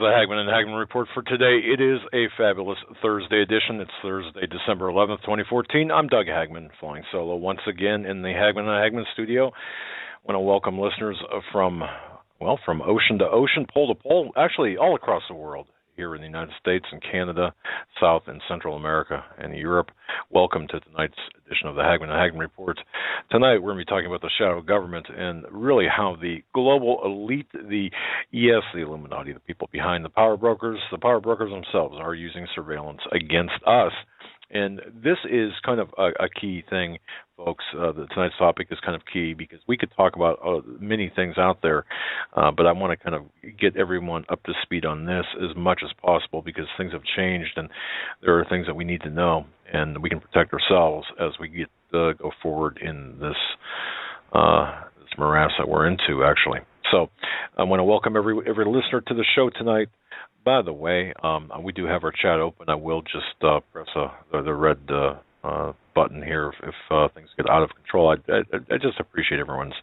The Hagmann and Hagmann Report for today. It is a fabulous Thursday edition. It's Thursday, December 11th, 2014. I'm Doug Hagmann, flying solo once again in the Hagmann and Hagmann studio. I want to welcome listeners from ocean to ocean, pole to pole, actually all across the world, here in the United States and Canada, South and Central America, and Europe. Welcome to tonight's edition of the Hagmann and Hagmann Report. Tonight we're going to be talking about the shadow government and really how the global elite, the Illuminati, the people behind the power brokers themselves are using surveillance against us. And this is kind of a key thing, folks. Tonight's topic is kind of key because we could talk about many things out there, but I want to kind of get everyone up to speed on this as much as possible because things have changed and there are things that we need to know, and we can protect ourselves as we go forward in this morass that we're into, actually. So I want to welcome every listener to the show tonight. By the way, we do have our chat open. I will just press the red button here if things get out of control. I just appreciate everyone's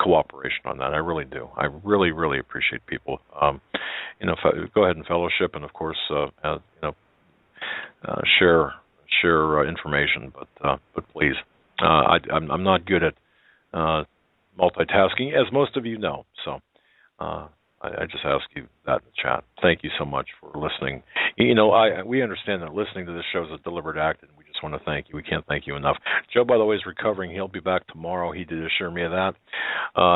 cooperation on that. I really do. I really, really appreciate people. Go ahead and fellowship, and of course, share information. But please, I'm not good at multitasking, as most of you know. So. I just ask you that in the chat. Thank you so much for listening. We understand that listening to this show is a deliberate act, and we just want to thank you. We can't thank you enough. Joe, by the way, is recovering. He'll be back tomorrow. He did assure me of that.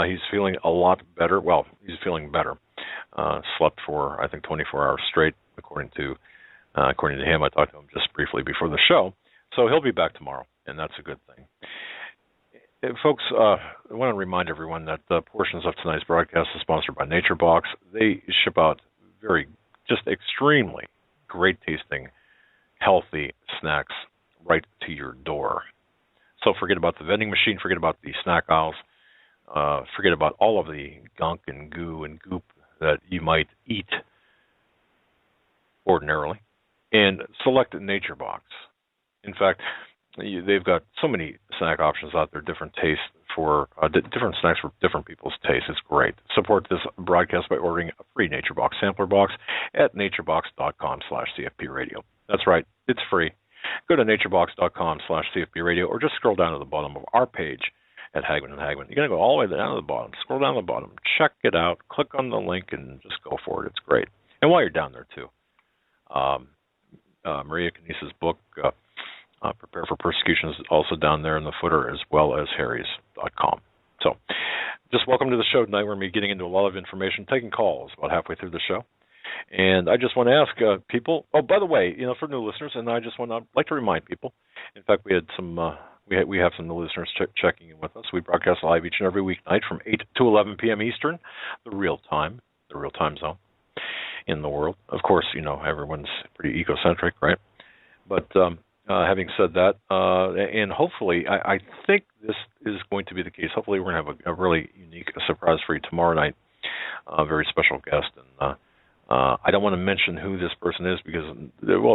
He's feeling a lot better. Well, he's feeling better. Slept for, I think, 24 hours straight, according to him. I talked to him just briefly before the show. So he'll be back tomorrow, and that's a good thing. Folks, I want to remind everyone that portions of tonight's broadcast is sponsored by NatureBox. They ship out just extremely great-tasting, healthy snacks right to your door. So forget about the vending machine, forget about the snack aisles, forget about all of the gunk and goo and goop that you might eat ordinarily, and select NatureBox. In fact, they've got so many snack options out there, different tastes for different snacks for different people's tastes. It's great. Support this broadcast by ordering a free NatureBox sampler box at naturebox.com/CFPradio. That's right. It's free. Go to naturebox.com/CFPradio or just scroll down to the bottom of our page at Hagmann and Hagmann. You're going to go all the way down to the bottom. Scroll down to the bottom. Check it out. Click on the link and just go for it. It's great. And while you're down there, too, Maria Canice's book, Prepare for Persecution, is also down there in the footer, as well as harrys.com. So just welcome to the show tonight. We're going to be getting into a lot of information, taking calls about halfway through the show. And I just want to ask people, by the way, for new listeners, and I'd like to remind people, in fact, we had some, we have some new listeners checking in with us. We broadcast live each and every weeknight from 8 to 11 p.m. Eastern, the real time zone in the world. Of course, everyone's pretty egocentric, right? But having said that, and hopefully, I think this is going to be the case. Hopefully, we're going to have a really unique surprise for you tomorrow night, a very special guest. And I don't want to mention who this person is because,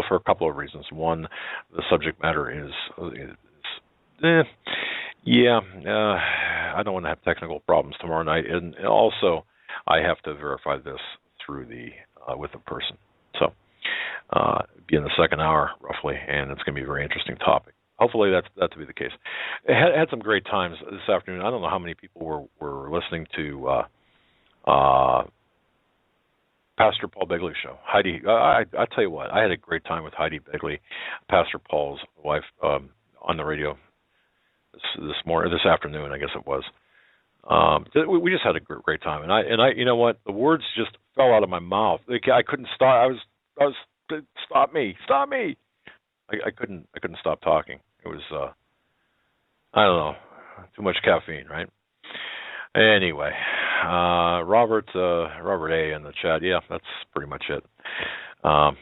for a couple of reasons. One, the subject matter is I don't want to have technical problems tomorrow night. And also, I have to verify this through with the person. So. Be in the second hour, roughly, and it's going to be a very interesting topic. Hopefully that to be the case. Had some great times this afternoon. I don't know how many people were listening to Pastor Paul Begley's show. Heidi, I tell you what, I had a great time with Heidi Begley, Pastor Paul's wife, on the radio this afternoon, I guess it was. We just had a great time, and I you know what, the words just fell out of my mouth. I couldn't stop. I was stop me! I couldn't stop talking. It was I don't know, too much caffeine, right? Anyway, Robert A in the chat. Yeah, that's pretty much it. What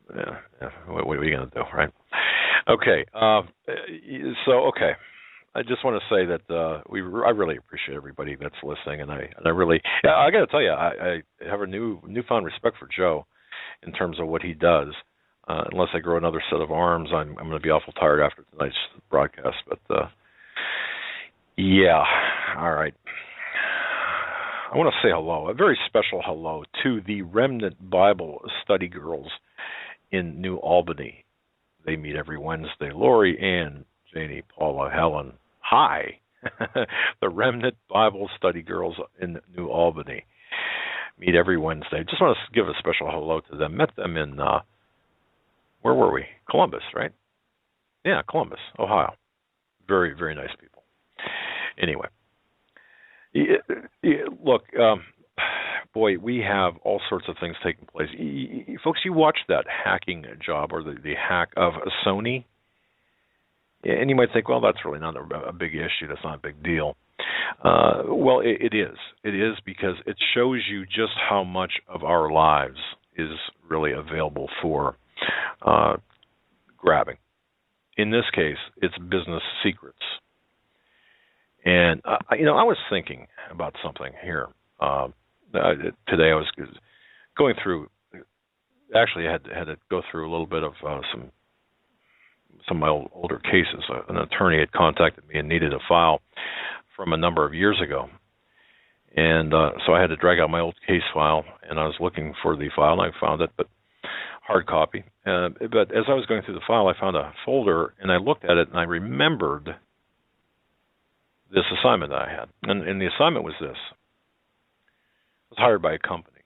are you gonna do, right? Okay. Okay. I just want to say that I really appreciate everybody that's listening, and I got to tell you, I have a newfound respect for Joe in terms of what he does. Unless I grow another set of arms, I'm going to be awful tired after tonight's broadcast. But yeah, all right. I want to say hello, a very special hello to the Remnant Bible Study Girls in New Albany. They meet every Wednesday. Lori, Ann, Janie, Paula, Helen. Hi. The Remnant Bible Study Girls in New Albany meet every Wednesday. Just want to give a special hello to them. Met them in, where were we? Columbus, right? Yeah, Columbus, Ohio. Very, very nice people. Anyway, look, boy, we have all sorts of things taking place. Folks, you watch that hacking job or the hack of Sony, and you might think, well, that's really not a big issue. That's not a big deal. Well, it is. It is because it shows you just how much of our lives is really available for grabbing. In this case, it's business secrets. And I was thinking about something here today. I was going through. Actually, I had to go through a little bit of some of my older cases. An attorney had contacted me and needed a file from a number of years ago, and so I had to drag out my old case file, and I was looking for the file, and I found it, but hard copy. But as I was going through the file, I found a folder, and I looked at it, and I remembered this assignment that I had. And the assignment was this. I was hired by a company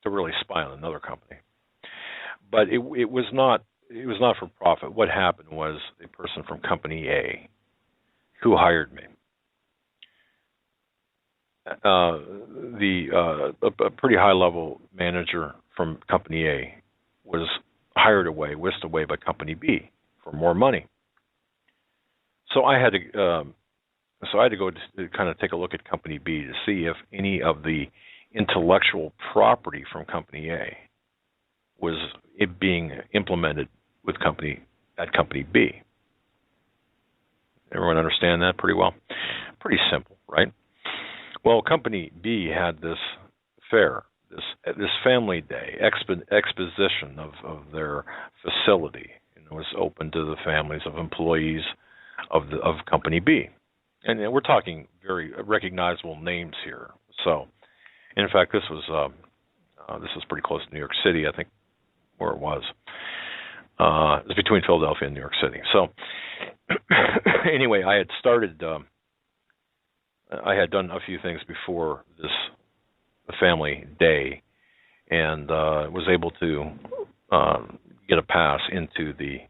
to really spy on another company. But it was not for profit. What happened was a person from company A who hired me. A pretty high-level manager from company A was whisked away by company B for more money. So I had to go to kind of take a look at company B to see if any of the intellectual property from company A was being implemented with company B. Everyone understand that pretty well? Pretty simple, right? Well, company B had this fair, this family day exposition of their facility, and it was open to the families of employees of company B. And we're talking very recognizable names here. So, in fact, this was pretty close to New York City, I think, where it was. It was between Philadelphia and New York City. So, anyway, I had started. I had done a few things before this family day, and was able to get a pass into the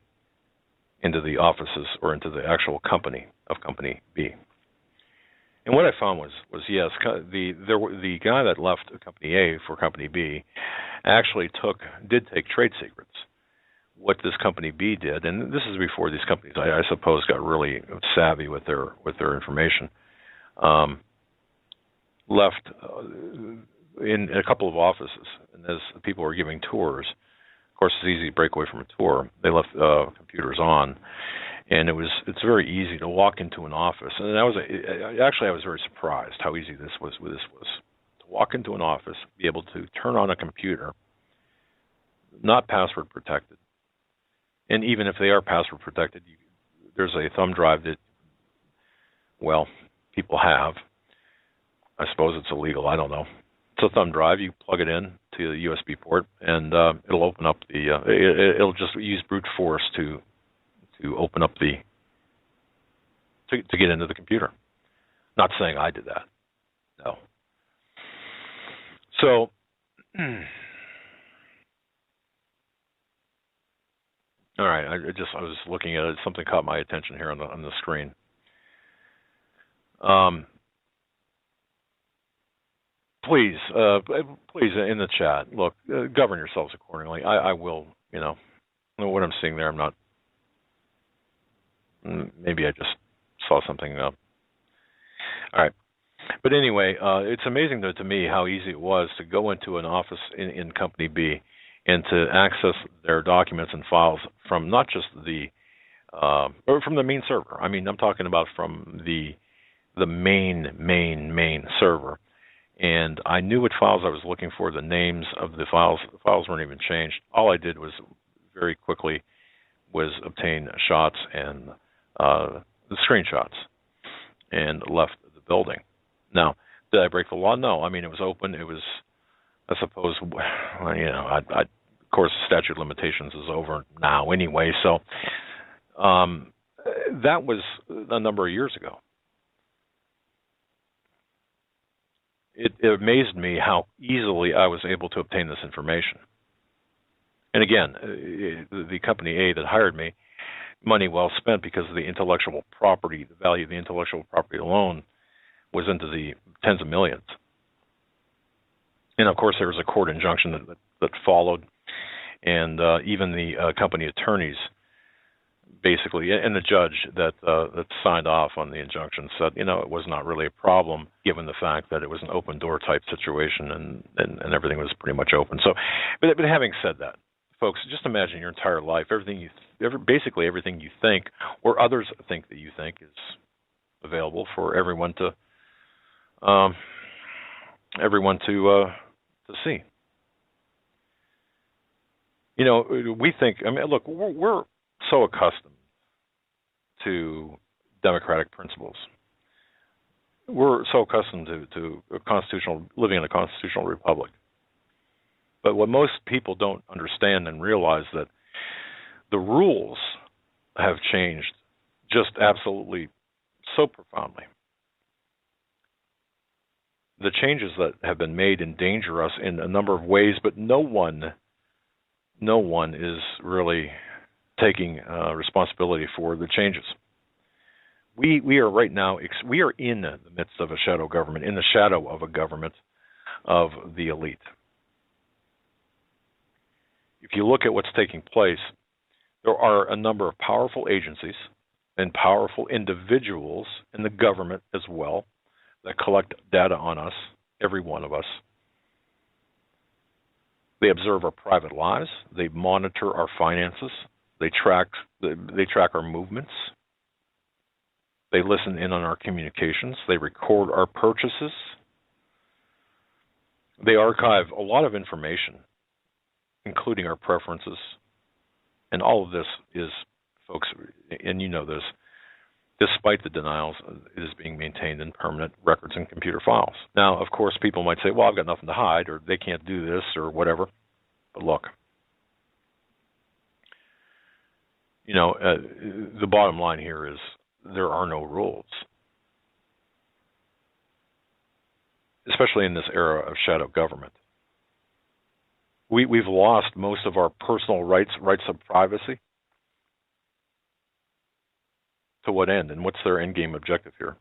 offices or into the actual company of company B. And what I found was yes, the guy that left company A for company B actually did take trade secrets. What this company B did, and this is before these companies, I suppose, got really savvy with their information, left in a couple of offices, and as people were giving tours, of course, it's easy to break away from a tour. They left computers on, and it's very easy to walk into an office. And I was very surprised how easy this was to walk into an office, be able to turn on a computer, not password protected, and even if they are password protected, there's a thumb drive that, well, people have. I suppose it's illegal. I don't know. It's a thumb drive. You plug it in to the USB port, and it'll open up it'll just use brute force to open up to get into the computer. Not saying I did that. No. So, all right. I was looking at it. Something caught my attention here on the screen. Please, in the chat, look, govern yourselves accordingly. I will, what I'm seeing there, I'm not. Maybe I just saw something. All right. But anyway, it's amazing to me how easy it was to go into an office in Company B and to access their documents and files from not just or from the main server. I mean, I'm talking about from the main server. And I knew what files I was looking for, the names of the files. The files weren't even changed. All I did was very quickly obtain shots and the screenshots and left the building. Now, Did I break the law? No. I mean, it was open. It was, I suppose, of course, the statute of limitations is over now anyway. So that was a number of years ago. It amazed me how easily I was able to obtain this information. And again, the company A that hired me, money well spent, because of the intellectual property, the value of the intellectual property alone was into the tens of millions. And of course, there was a court injunction that followed, and even the company attorneys, basically, and the judge that signed off on the injunction said, it was not really a problem, given the fact that it was an open door type situation, and everything was pretty much open. So, but having said that, folks, just imagine your entire life, basically everything you think or others think that you think is available for everyone to see. We think. I mean, look, we're so accustomed to democratic principles. We're so accustomed to living in a constitutional republic. But what most people don't understand and realize, that the rules have changed just absolutely so profoundly. The changes that have been made endanger us in a number of ways, but no one is really taking responsibility for the changes. We are right now, we are in the midst of a shadow government, in the shadow of a government of the elite. If you look at what's taking place, there are a number of powerful agencies and powerful individuals in the government as well that collect data on us, every one of us. They observe our private lives. They monitor our finances. They track our movements. They listen in on our communications. They record our purchases. They archive a lot of information, including our preferences. And all of this is, folks, and you know this, despite the denials, it is being maintained in permanent records and computer files. Now, of course, people might say, well, I've got nothing to hide, or they can't do this, or whatever. But look, the bottom line here is there are no rules, especially in this era of shadow government. We've lost most of our personal rights of privacy. To what end? And what's their endgame objective here?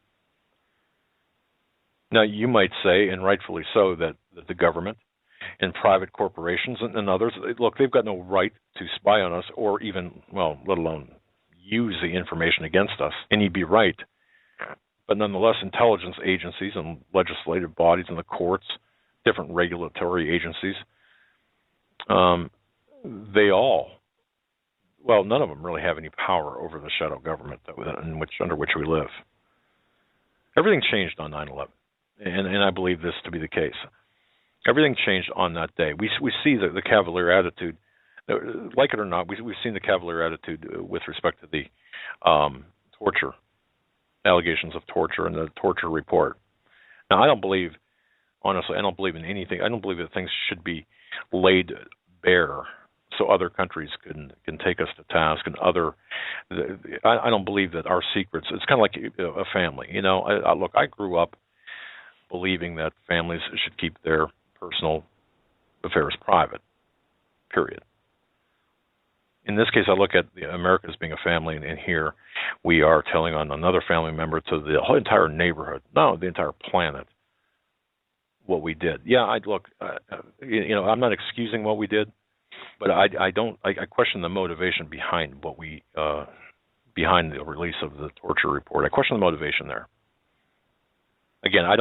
Now, you might say, and rightfully so, that the government and private corporations and others, look, they've got no right to spy on us or even, let alone use the information against us. And you'd be right. But nonetheless, intelligence agencies and legislative bodies and the courts, different regulatory agencies, they all, none of them really have any power over the shadow government under which we live. Everything changed on 9/11, and I believe this to be the case. Everything changed on that day. We see the cavalier attitude, like it or not. We've seen the cavalier attitude with respect to the torture, allegations of torture, and the torture report. Now, honestly, I don't believe in anything. I don't believe that things should be laid bare so other countries can take us to task, and I don't believe that our secrets. It's kind of like a family. Look, I grew up believing that families should keep their personal affairs private. Period. In this case, I look at America as being a family, and here we are telling on another family member to the whole entire neighborhood, no, the entire planet, what we did. Yeah, I'm not excusing what we did, but I question the motivation behind behind the release of the torture report. I question the motivation there. Again, I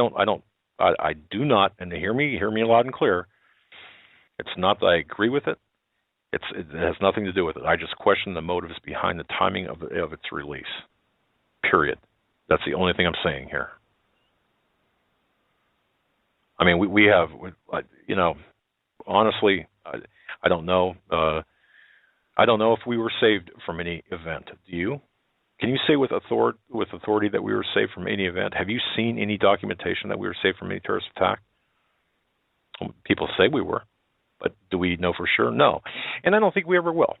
do not, and hear me loud and clear. It's not that I agree with it. It has nothing to do with it. I just question the motives behind the timing of its release. Period. That's the only thing I'm saying here. I mean, we have, honestly, I don't know. I don't know if we were saved from any event. Do you? Can you say with authority that we were safe from any event? Have you seen any documentation that we were safe from any terrorist attack? People say we were, but do we know for sure? No. And I don't think we ever will.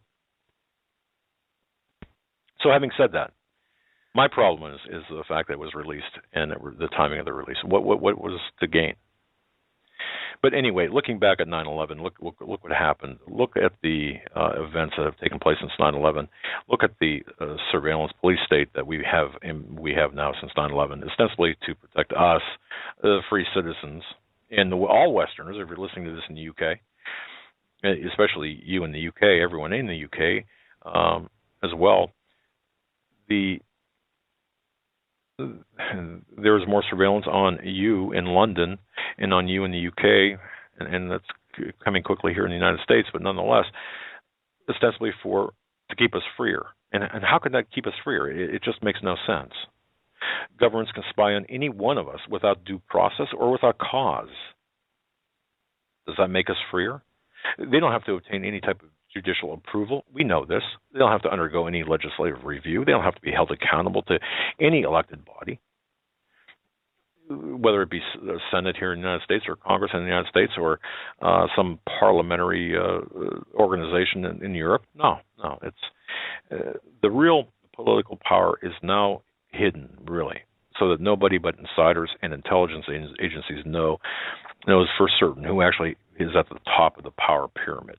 So having said that, my problem is the fact that it was released and the timing of the release. What was the gain? But anyway, looking back at 9/11, look what happened. Look at the events that have taken place since 9/11. Look at the surveillance police state that we have now since 9/11, ostensibly to protect us, free citizens, and all Westerners. If you're listening to this in the UK, especially you in the UK, everyone in the UK as well, there was more surveillance on you in London and on you in the UK, and that's coming quickly here in the United States, but nonetheless, ostensibly to keep us freer. And how could that keep us freer? It just makes no sense. Governments can spy on any one of us without due process or without cause. Does that make us freer? They don't have to obtain any type of judicial approval. We know this. They don't have to undergo any legislative review. They don't have to be held accountable to any elected body, whether it be the Senate here in the United States or Congress in the United States or some parliamentary organization in Europe. No. It's the real political power is now hidden, really, so that nobody but insiders and intelligence agencies knows for certain who actually is at the top of the power pyramid.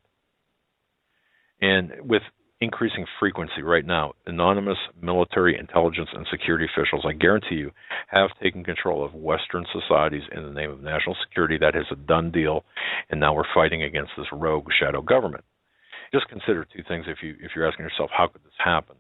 And with increasing frequency right now, anonymous military intelligence and security officials, I guarantee you, have taken control of Western societies in the name of national security. That is a done deal, and now we're fighting against this rogue shadow government. Just consider two things if you're asking yourself, how could this happen?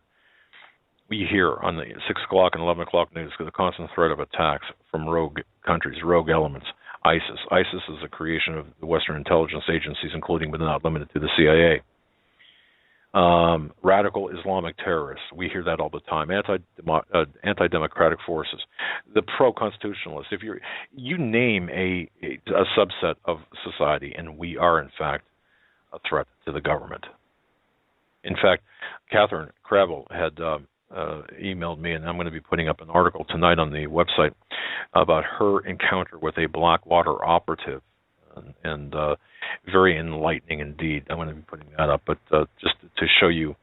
We hear on the 6 o'clock and 11 o'clock news the constant threat of attacks from rogue countries, rogue elements. ISIS. ISIS is a creation of the Western intelligence agencies, including but not limited to the CIA. Radical Islamic terrorists. We hear that all the time. Anti-democratic forces. The pro-constitutionalists. If you name a subset of society, and we are, in fact, a threat to the government. In fact, Catherine Cravel had emailed me, and I'm going to be putting up an article tonight on the website about her encounter with a Blackwater operative, and very enlightening indeed. I'm going to be putting that up, but just to show you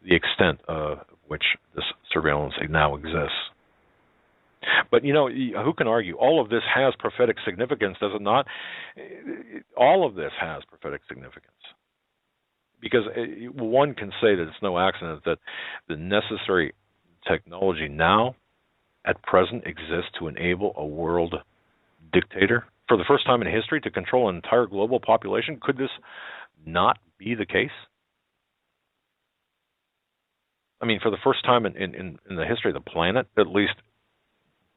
the extent of which this surveillance now exists. But, who can argue? All of this has prophetic significance, does it not? All of this has prophetic significance. Because one can say that it's no accident that the necessary technology now, at present, exists to enable a world dictator for the first time in history to control an entire global population. Could this not be the case? I mean, for the first time in the history of the planet, at least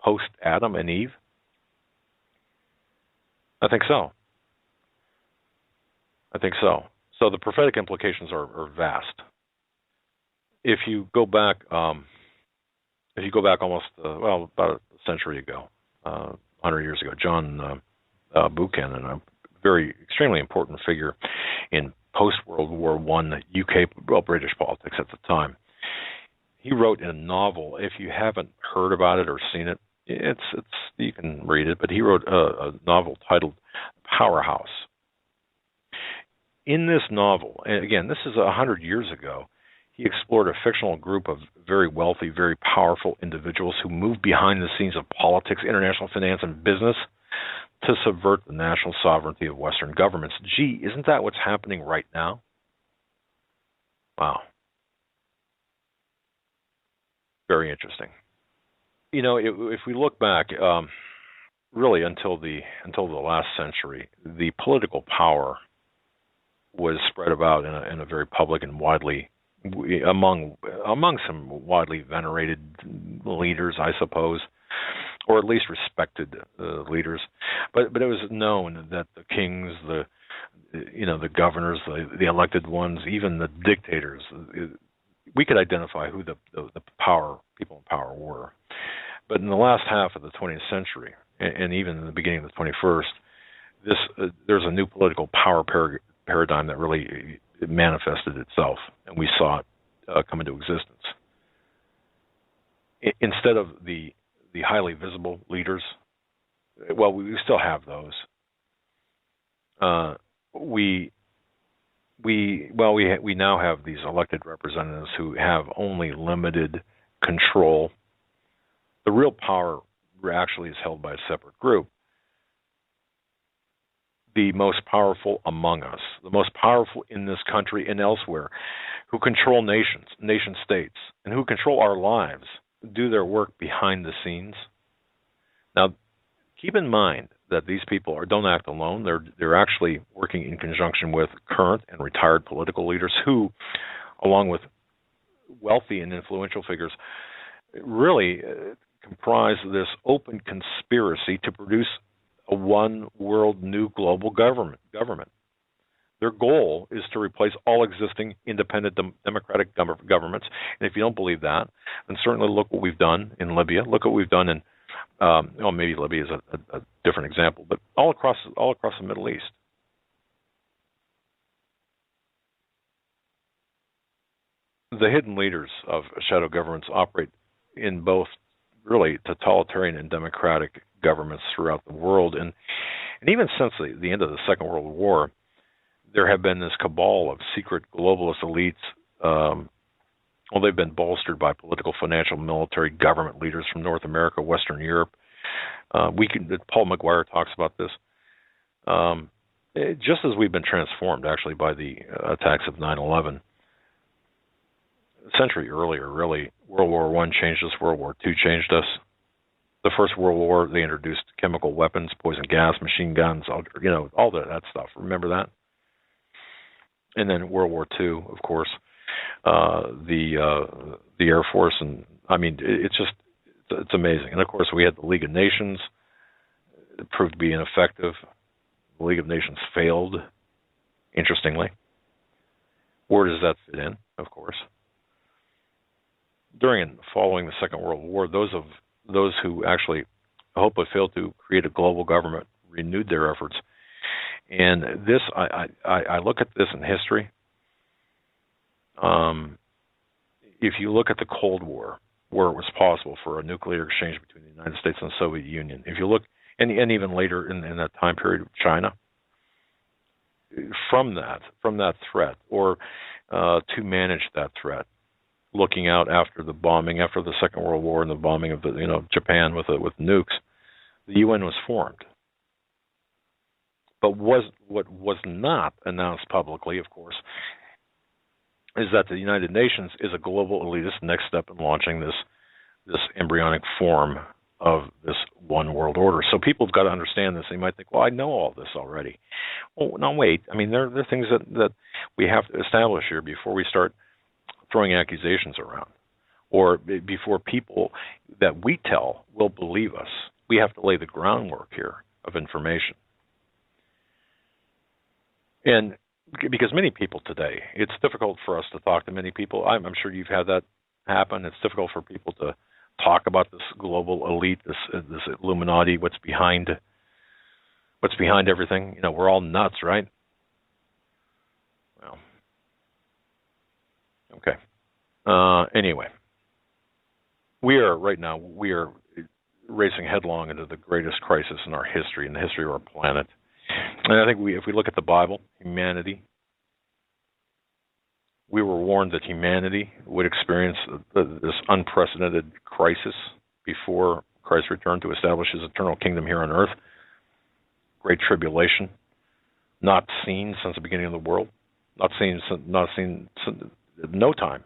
post-Adam and Eve? I think so. So the prophetic implications are vast. If you go back, almost about a century ago, 100 years ago, John Buchanan, a very extremely important figure in post-World War I UK, British politics at the time, he wrote in a novel. If you haven't heard about it or seen it, it's you can read it. But he wrote a novel titled Powerhouse. In this novel, and again, this is 100 years ago, he explored a fictional group of very wealthy, very powerful individuals who moved behind the scenes of politics, international finance, and business to subvert the national sovereignty of Western governments. Gee, isn't that what's happening right now? Wow. Very interesting. If we look back, really until the last century, the political power was spread about in a very public and widely among some widely venerated leaders, I suppose, or at least respected leaders. But it was known that the kings, the governors, the elected ones, even the dictators, we could identify who the people in power were. But in the last half of the 20th century, and even in the beginning of the 21st, there's a new political power paradigm that really manifested itself, and we saw it come into existence. instead of the highly visible leaders. Well, we still have those. We now have these elected representatives who have only limited control. The real power actually is held by a separate group. The most powerful among us, the most powerful in this country and elsewhere, who control nations, nation states, and who control our lives, do their work behind the scenes. Now, keep in mind that these people don't act alone. They're actually working in conjunction with current and retired political leaders who, along with wealthy and influential figures, really comprise this open conspiracy to produce a one world new global government. Their goal is to replace all existing independent democratic governments. And if you don't believe that, then certainly look what we've done in Libya. Look what we've done in maybe Libya is a different example, but all across the Middle East. The hidden leaders of shadow governments operate in both really totalitarian and democratic governments throughout the world, and even since the end of the Second World War, there have been this cabal of secret globalist elites. They've been bolstered by political, financial, military, government leaders from North America, Western Europe. Paul McGuire talks about this. Just as we've been transformed, actually, by the attacks of 9/11. A century earlier, really, World War I changed us. World War II changed us. The First World War, they introduced chemical weapons, poison gas, machine guns, all that stuff. Remember that? And then World War II, of course, the Air Force, and I mean, it's amazing. And of course, we had the League of Nations. It proved to be ineffective. The League of Nations failed. Interestingly, where does that fit in? Of course, during and following the Second World War, those who actually hopefully failed to create a global government renewed their efforts. And this, I look at this in history. If you look at the Cold War, where it was possible for a nuclear exchange between the United States and the Soviet Union, if you look, and even later in that time period of China, from that threat, or to manage that threat, looking out after the bombing, after the Second World War and the bombing of Japan with nukes, the UN was formed. But what was not announced publicly, of course, is that the United Nations is a global elitist next step in launching this embryonic form of this one world order. So people have got to understand this. They might think, well, I know all this already. Well, no, wait. I mean, there are things that we have to establish here before we start throwing accusations around, or before people that we tell will believe us. We have to lay the groundwork here of information. And because many people today, it's difficult for us to talk to many people. I'm sure you've had that happen. It's difficult for people to talk about this global elite, this Illuminati, what's behind everything. We're all nuts, right? Well, okay. Anyway, we are racing headlong into the greatest crisis in our history, in the history of our planet. And I think if we look at the Bible, humanity, we were warned that humanity would experience this unprecedented crisis before Christ returned to establish his eternal kingdom here on earth. Great tribulation, not seen since the beginning of the world, not seen since no time.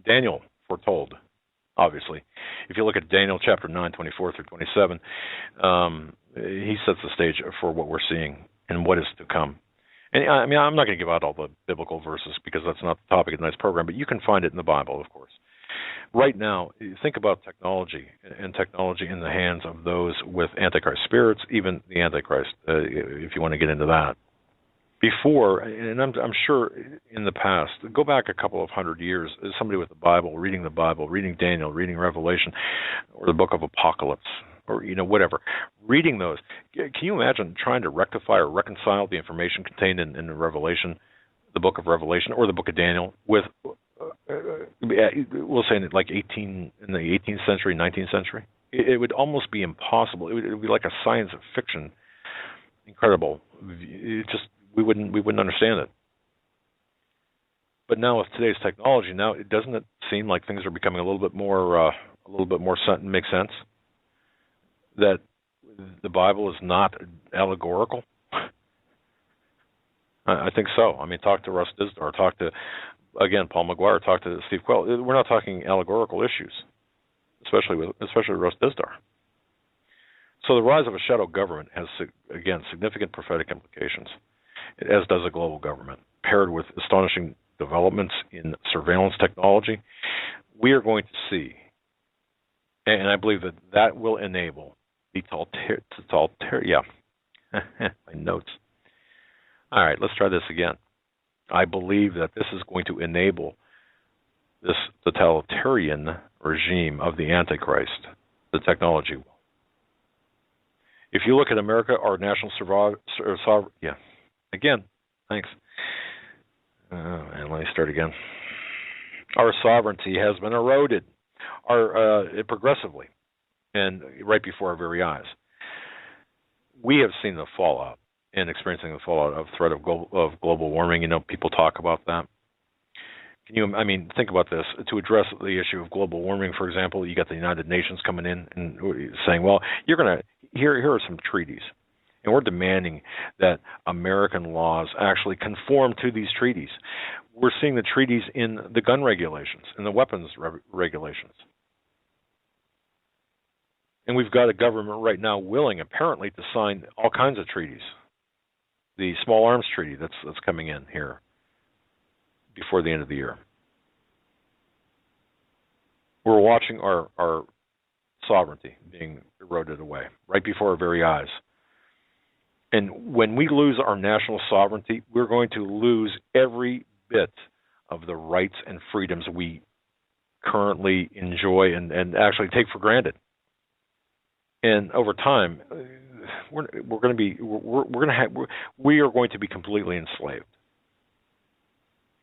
Daniel foretold. Obviously, if you look at Daniel chapter 9, 24 through 27, he sets the stage for what we're seeing and what is to come. And I mean, I'm not going to give out all the biblical verses because that's not the topic of tonight's program, but you can find it in the Bible, of course. Right now, think about technology and technology in the hands of those with Antichrist spirits, even the Antichrist, if you want to get into that. Before, and I'm sure in the past, go back a couple of hundred years, somebody with the Bible, reading Daniel, reading Revelation, or the book of Apocalypse, or whatever, reading those. Can you imagine trying to rectify or reconcile the information contained in Revelation the book of Revelation or the book of Daniel with, we'll say in like in the 18th century, 19th century. It would almost be impossible. It would be like a science fiction, incredible. We wouldn't understand it. But now with today's technology, now doesn't it seem like things are becoming a little bit more make sense? That the Bible is not allegorical. I think so. I mean, talk to Russ Dizdar, talk to, again, Paul McGuire, talk to Steve Quell. We're not talking allegorical issues, especially with Russ Dizdar. So the rise of a shadow government has, again, significant prophetic implications, as does a global government, paired with astonishing developments in surveillance technology. We are going to see, and I believe that will enable the my notes. All right, let's try this again. I believe that this is going to enable this totalitarian regime of the Antichrist, the technology will. If you look at America, our national sovereignty, again, thanks. And let me start again. Our sovereignty has been eroded, progressively, and right before our very eyes. We have seen the fallout and experiencing the fallout of threat of global warming. You know, people talk about that. Think about this. To address the issue of global warming, for example, you got the United Nations coming in and saying, well, here are some treaties. And we're demanding that American laws actually conform to these treaties. We're seeing the treaties in the gun regulations, in the weapons regulations. And we've got a government right now willing, apparently, to sign all kinds of treaties. The small arms treaty that's coming in here before the end of the year. We're watching our sovereignty being eroded away right before our very eyes. And when we lose our national sovereignty, we're going to lose every bit of the rights and freedoms we currently enjoy and actually take for granted. And over time, we are going to be completely enslaved.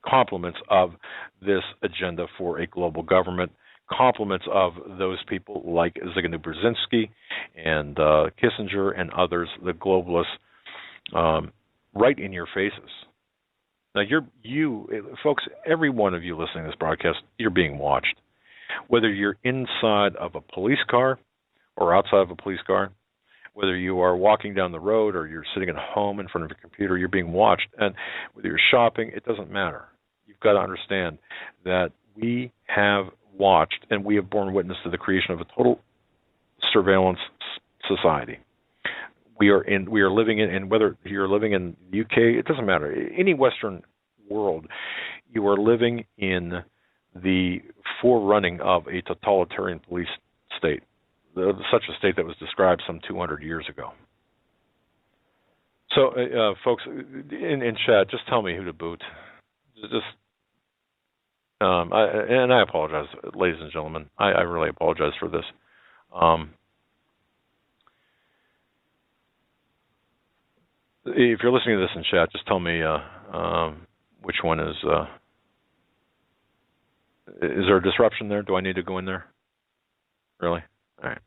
Compliments of this agenda for a global government, compliments of those people like Zbigniew Brzezinski and Kissinger and others, the globalists, right in your faces. Now, you folks, every one of you listening to this broadcast, you're being watched. Whether you're inside of a police car or outside of a police car, whether you are walking down the road or you're sitting at home in front of a computer, you're being watched. And whether you're shopping, it doesn't matter. You've got to understand that we have watched and we have borne witness to the creation of a total surveillance society. We are living in, and whether you're living in the UK, it doesn't matter. Any Western world, you are living in the forerunning of a totalitarian police state. Such a state that was described some 200 years ago. So, folks, in chat, just tell me who to boot. I apologize, ladies and gentlemen. I really apologize for this. If you're listening to this in chat, just tell me which one is. Is there a disruption there? Do I need to go in there? Really? All right.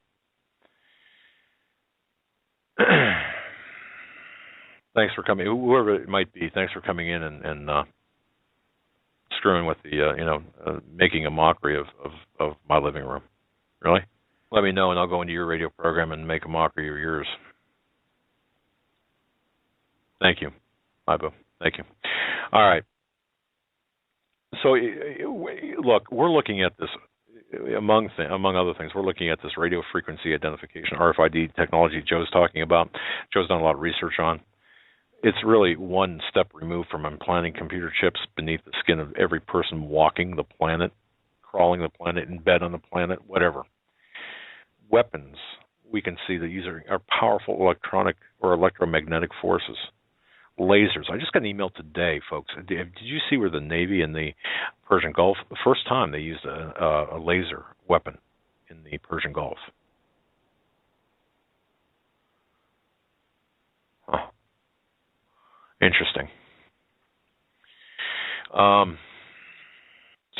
Thanks for coming. Whoever it might be, thanks for coming in and screwing with the, making a mockery of my living room. Really? Let me know and I'll go into your radio program and make a mockery of yours. Thank you, my boo. Thank you. All right. So, look, we're looking at this. Among other things, we're looking at this radio frequency identification, RFID technology Joe's talking about. Joe's done a lot of research on. It's really one step removed from implanting computer chips beneath the skin of every person walking the planet, crawling the planet, in bed on the planet, whatever. Weapons, we can see that these are powerful electronic or electromagnetic forces. Lasers. I just got an email today, folks. Did you see where the Navy in the Persian Gulf, the first time they used a laser weapon in the Persian Gulf? Huh. Interesting. Um,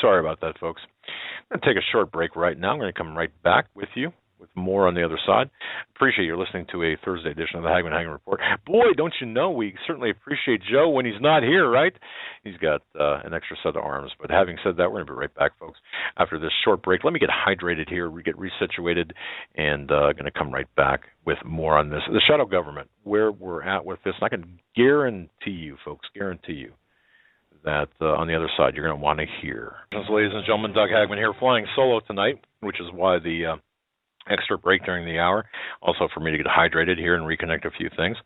Sorry about that, folks. I'm going to take a short break right now. I'm going to come right back with you with more on the other side. Appreciate you listening to a Thursday edition of the Hagmann Report. Boy, don't you know, we certainly appreciate Joe when he's not here, right? He's got an extra set of arms. But having said that, we're going to be right back, folks, after this short break. Let me get hydrated here, get resituated, and going to come right back with more on this. The shadow government, where we're at with this. And I can guarantee you, folks, that on the other side you're going to want to hear. Ladies and gentlemen, Doug Hagmann here, flying solo tonight, which is why the extra break during the hour. Also for me to get hydrated here and reconnect a few things.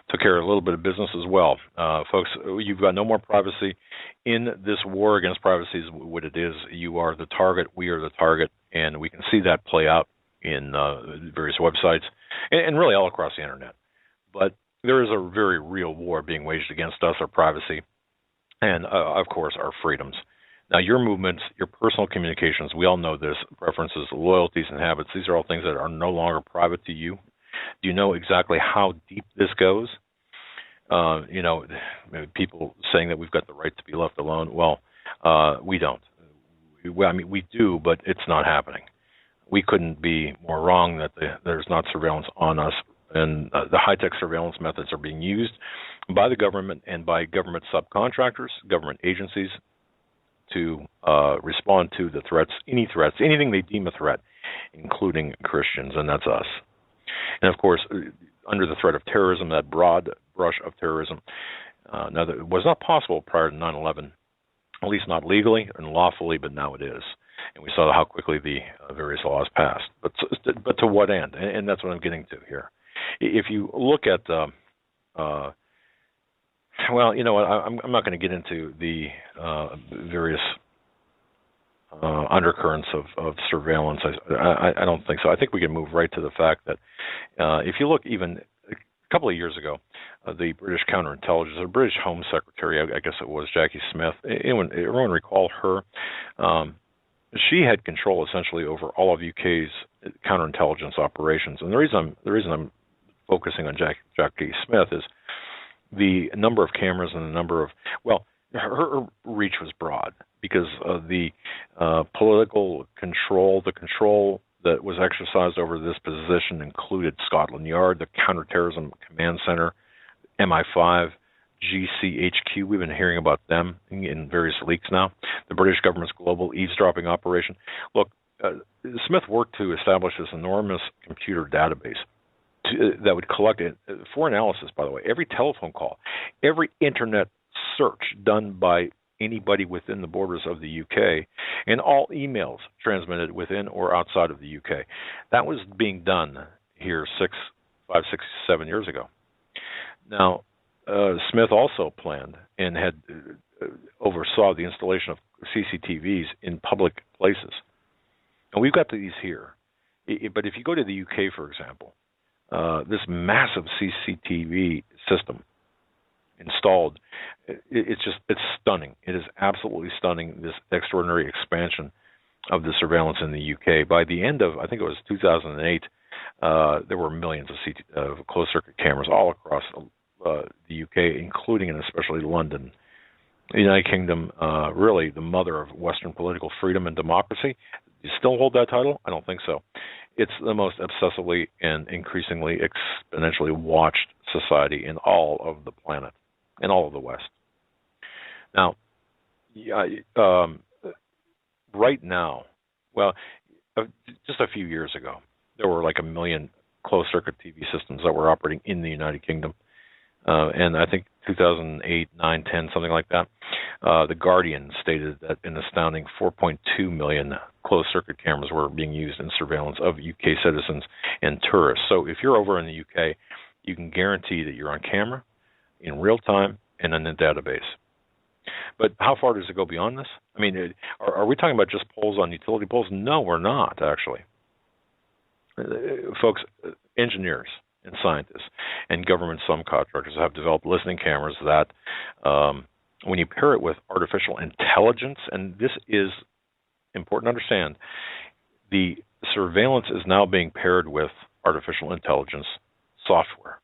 Took care of a little bit of business as well. Folks, you've got no more privacy in this war against privacy is what it is. You are the target, we are the target, and we can see that play out in various websites and really all across the internet. But there is a very real war being waged against us, our privacy, and, of course, our freedoms. Now, your movements, your personal communications, we all know this, preferences, loyalties, and habits, these are all things that are no longer private to you. Do you know exactly how deep this goes? People saying that we've got the right to be left alone. Well, we don't. We do, but it's not happening. We couldn't be more wrong that there's not surveillance on us, and the high-tech surveillance methods are being used by the government and by government subcontractors, government agencies, to respond to the threats, anything they deem a threat, including Christians, and that's us. And of course, under the threat of terrorism, that broad brush of terrorism, now that was not possible prior to 9/11, at least not legally and lawfully, but now it is. And we saw how quickly the various laws passed. But to what end? And that's what I'm getting to here. If you look at well, you know what? I'm not going to get into the various undercurrents of surveillance. I don't think so. I think we can move right to the fact that if you look even a couple of years ago, the British counterintelligence, or British Home Secretary, I guess it was Jackie Smith. Everyone recall her. She had control essentially over all of UK's counterintelligence operations. And the reason I'm focusing on Jackie Smith is the number of cameras and the number of, her reach was broad because of the political control, the control that was exercised over this position included Scotland Yard, the Counterterrorism Command Center, MI5, GCHQ. We've been hearing about them in various leaks now. The British government's global eavesdropping operation. Look, Smith worked to establish this enormous computer database that would collect it for analysis, by the way, every telephone call, every internet search done by anybody within the borders of the UK, and all emails transmitted within or outside of the UK. That was being done here 5, 6, 7 years ago. Now, Smith also planned and had oversaw the installation of CCTVs in public places. And we've got these here. But if you go to the UK, for example, this massive CCTV system installed, it's stunning. It is absolutely stunning, this extraordinary expansion of the surveillance in the UK. By the end of, I think it was 2008, there were millions of closed-circuit cameras all across the UK, including and especially London. The United Kingdom, really the mother of Western political freedom and democracy. Do you still hold that title? I don't think so. It's the most obsessively and increasingly exponentially watched society in all of the planet, in all of the West. Now, right now, just a few years ago, there were like 1 million closed-circuit TV systems that were operating in the United Kingdom. And I think 2008, 9, 10, something like that, The Guardian stated that an astounding 4.2 million closed-circuit cameras were being used in surveillance of UK citizens and tourists. So if you're over in the UK, you can guarantee that you're on camera, in real time, and in a database. But how far does it go beyond this? I mean, are we talking about just polls on utility poles? No, we're not, actually. Folks, engineers and scientists and government subcontractors have developed listening cameras that, when you pair it with artificial intelligence, and this is important to understand, the surveillance is now being paired with artificial intelligence software,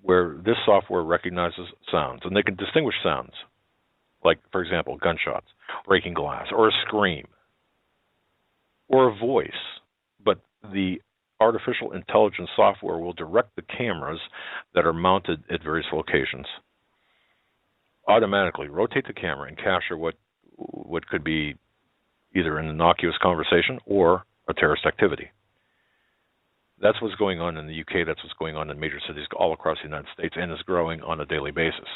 where this software recognizes sounds, and they can distinguish sounds like, for example, gunshots, breaking glass, or a scream, or a voice. But the artificial intelligence software will direct the cameras that are mounted at various locations, automatically rotate the camera and capture what could be either an innocuous conversation or a terrorist activity. That's what's going on in the UK. That's what's going on in major cities all across the United States, and is growing on a daily basis.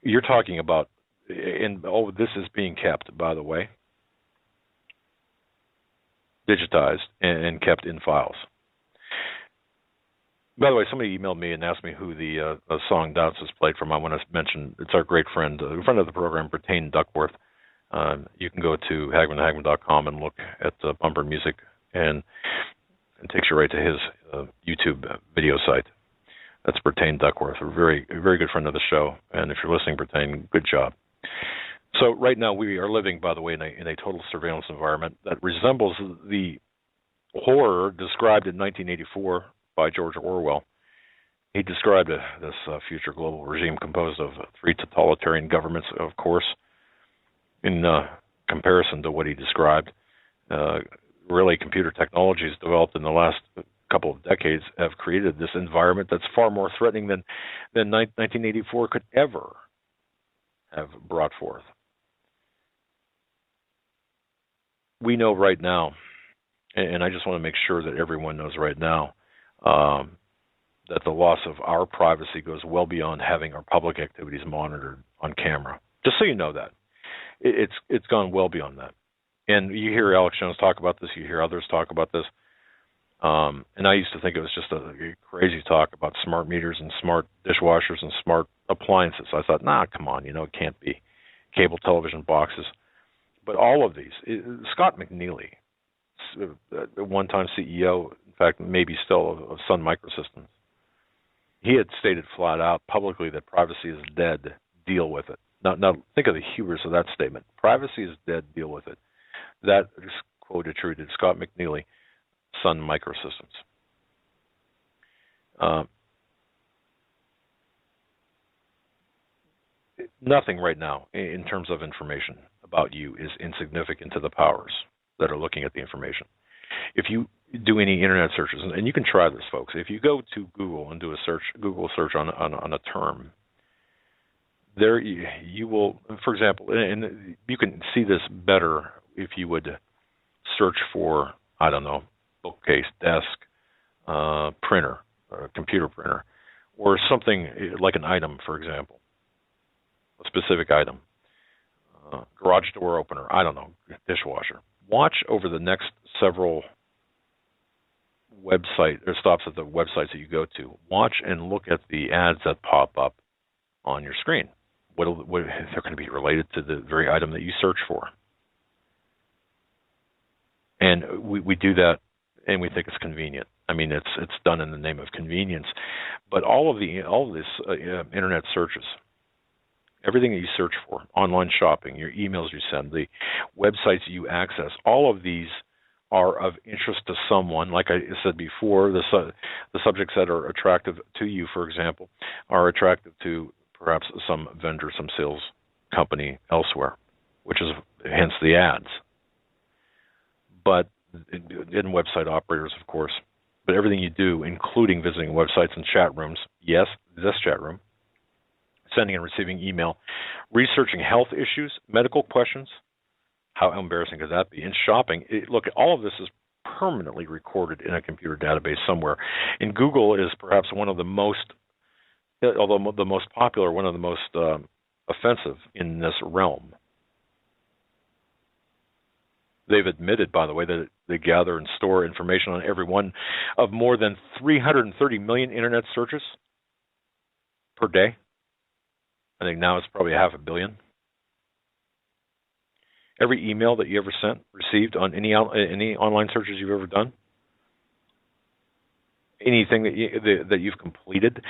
You're talking about, and this is being kept, by the way, digitized and kept in files. By the way, somebody emailed me and asked me who the song Doubts is played from. I want to mention it's our great friend, friend of the program, Bertane Duckworth. You can go to hagmanhagman.com and look at the bumper music, and it takes you right to his YouTube video site. That's Bertane Duckworth, a very good friend of the show. And if you're listening, Bertane, good job. So right now we are living, by the way, in a total surveillance environment that resembles the horror described in 1984 by George Orwell. He described this future global regime composed of 3 totalitarian governments, of course, in comparison to what he described. Really, computer technologies developed in the last couple of decades have created this environment that's far more threatening than 1984 could ever have brought forth. We know right now, and I just want to make sure that everyone knows right now, that the loss of our privacy goes well beyond having our public activities monitored on camera. Just so you know that. It's gone well beyond that. And you hear Alex Jones talk about this, you hear others talk about this. And I used to think it was just a crazy talk about smart meters and smart dishwashers and smart appliances. I thought, come on, it can't be. Cable television boxes. But all of these, Scott McNeely, the one-time CEO, in fact, maybe still of Sun Microsystems, he had stated flat out publicly that privacy is dead, deal with it. Now think of the hubris of that statement. Privacy is dead, deal with it. That is quote attributed to Scott McNeely, Sun Microsystems. Nothing right now in terms of information about you is insignificant to the powers that are looking at the information. If you do any internet searches, and you can try this, folks, if you go to Google and do a Google search on a term, there you will, for example, and you can see this better if you would search for, I don't know, bookcase, desk, printer, or computer printer, or something like an item, for example, a specific item, garage door opener, I don't know, dishwasher. Watch over the next several stops at the websites that you go to. Watch and look at the ads that pop up on your screen. What they're going to be related to the very item that you search for. And we do that, and we think it's convenient. I mean, it's done in the name of convenience. But all of this internet searches, everything that you search for, online shopping, your emails you send, the websites you access, all of these are of interest to someone. Like I said before, the subjects that are attractive to you, for example, are attractive to perhaps some vendor, some sales company elsewhere, which is hence the ads. But in website operators, of course, but everything you do, including visiting websites and chat rooms, yes, this chat room, sending and receiving email, researching health issues, medical questions, how embarrassing could that be? In shopping, look, all of this is permanently recorded in a computer database somewhere. And Google is perhaps one of the most, although the most popular, one of the most offensive in this realm. They've admitted, by the way, that they gather and store information on every one of more than 330 million internet searches per day. I think now it's probably 500 million. Every email that you ever received on any online searches you've ever done, anything that you've completed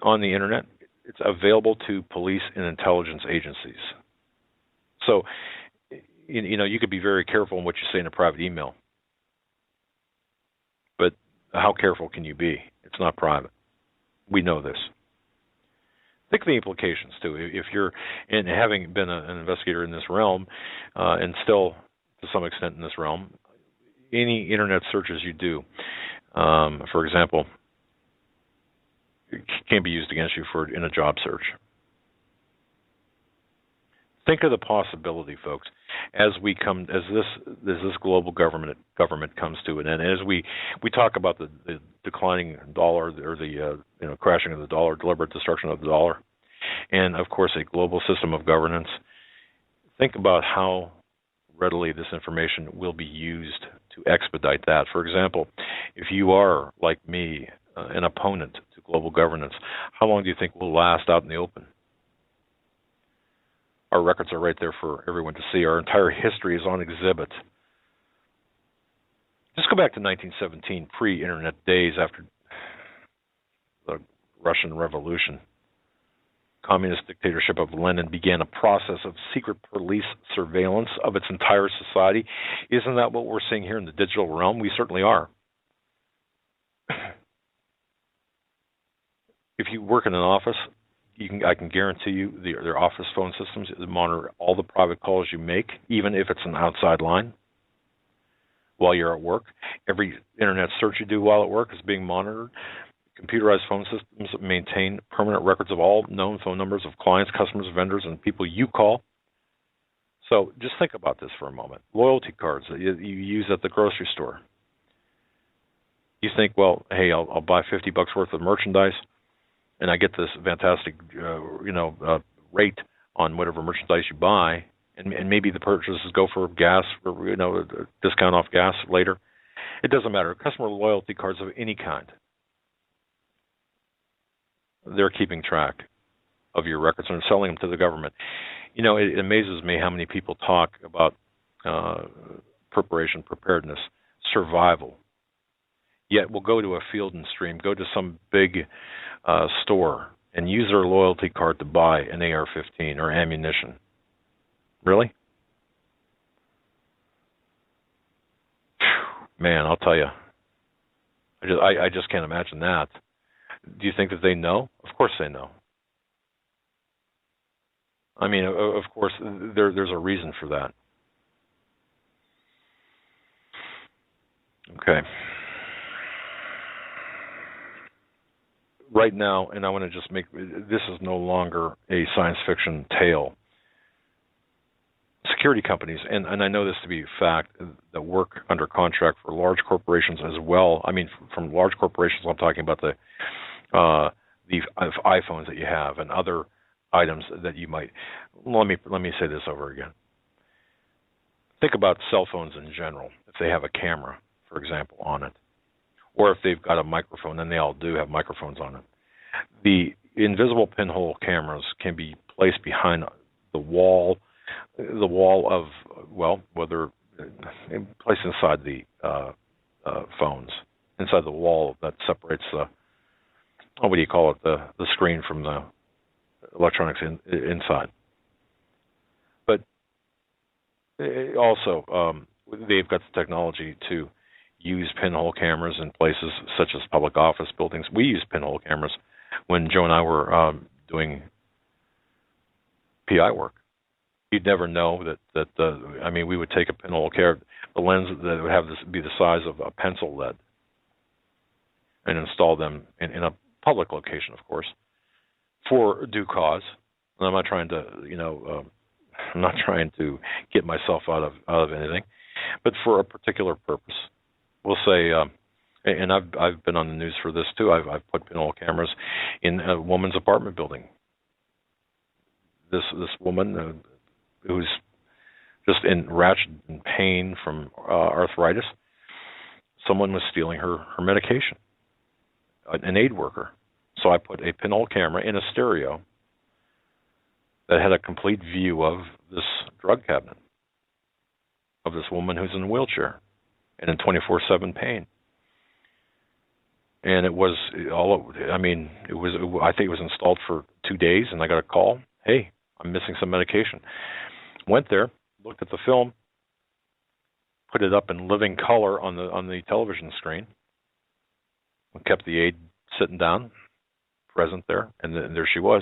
on the internet, it's available to police and intelligence agencies. So, you could be very careful in what you say in a private email. But how careful can you be? It's not private. We know this. Think of the implications too. If you're, and having been an investigator in this realm, and still to some extent in this realm, any internet searches you do, for example, can be used against you in a job search. Think of the possibility, folks, as this global government comes to an end, as we talk about the declining dollar, or the crashing of the dollar, deliberate destruction of the dollar, and of course a global system of governance. Think about how readily this information will be used to expedite that. For example, if you are, like me, an opponent to global governance, how long do you think we'll last out in the open? Our records are right there for everyone to see. Our entire history is on exhibit. Just go back to 1917, pre-internet days, after the Russian Revolution. Communist dictatorship of Lenin began a process of secret police surveillance of its entire society. Isn't that what we're seeing here in the digital realm? We certainly are. If you work in an office, I can guarantee you their office phone systems monitor all the private calls you make, even if it's an outside line, while you're at work. Every internet search you do while at work is being monitored. Computerized phone systems maintain permanent records of all known phone numbers of clients, customers, vendors, and people you call. So just think about this for a moment. Loyalty cards that you use at the grocery store. You think, well, hey, I'll buy $50 worth of merchandise, and I get this fantastic, rate on whatever merchandise you buy, and maybe the purchases go for gas, or a discount off gas later. It doesn't matter. Customer loyalty cards of any kind, they're keeping track of your records and selling them to the government. It amazes me how many people talk about preparedness, survival. Yet we'll go to a Field and Stream, go to some big store, and use their loyalty card to buy an AR-15 or ammunition. Really? Man, I'll tell you, I just can't imagine that. Do you think that they know? Of course they know. I mean, of course, there's a reason for that. Okay. Right now, and I want to just make this is no longer a science fiction tale. Security companies, and I know this to be a fact, that work under contract for large corporations as well. I mean, from large corporations, I'm talking about the iPhones that you have and other items that you might. Let me say this over again. Think about cell phones in general. If they have a camera, for example, on it, or if they've got a microphone, and they all do have microphones on it. The invisible pinhole cameras can be placed behind the wall of, whether placed inside the phones, inside the wall that separates the, what do you call it, the screen from the electronics inside. But also, they've got the technology to use pinhole cameras in places such as public office buildings. We use pinhole cameras when Joe and I were doing PI work. You'd never know that we would take a pinhole camera, the lens that would have this be the size of a pencil lead, and install them in a public location, of course, for due cause. And I'm not trying to get myself out of anything, but for a particular purpose. We'll say, and I've been on the news for this too. I've put pinhole cameras in a woman's apartment building. This woman who's just in ratchet pain from arthritis. Someone was stealing her medication, an aid worker. So I put a pinhole camera in a stereo that had a complete view of this drug cabinet, of this woman who's in a wheelchair and in 24/7 pain. And it was I think it was installed for 2 days, and I got a call. Hey, I'm missing some medication. Went there, looked at the film, put it up in living color on the television screen, and kept the aide sitting down, present there, and there she was.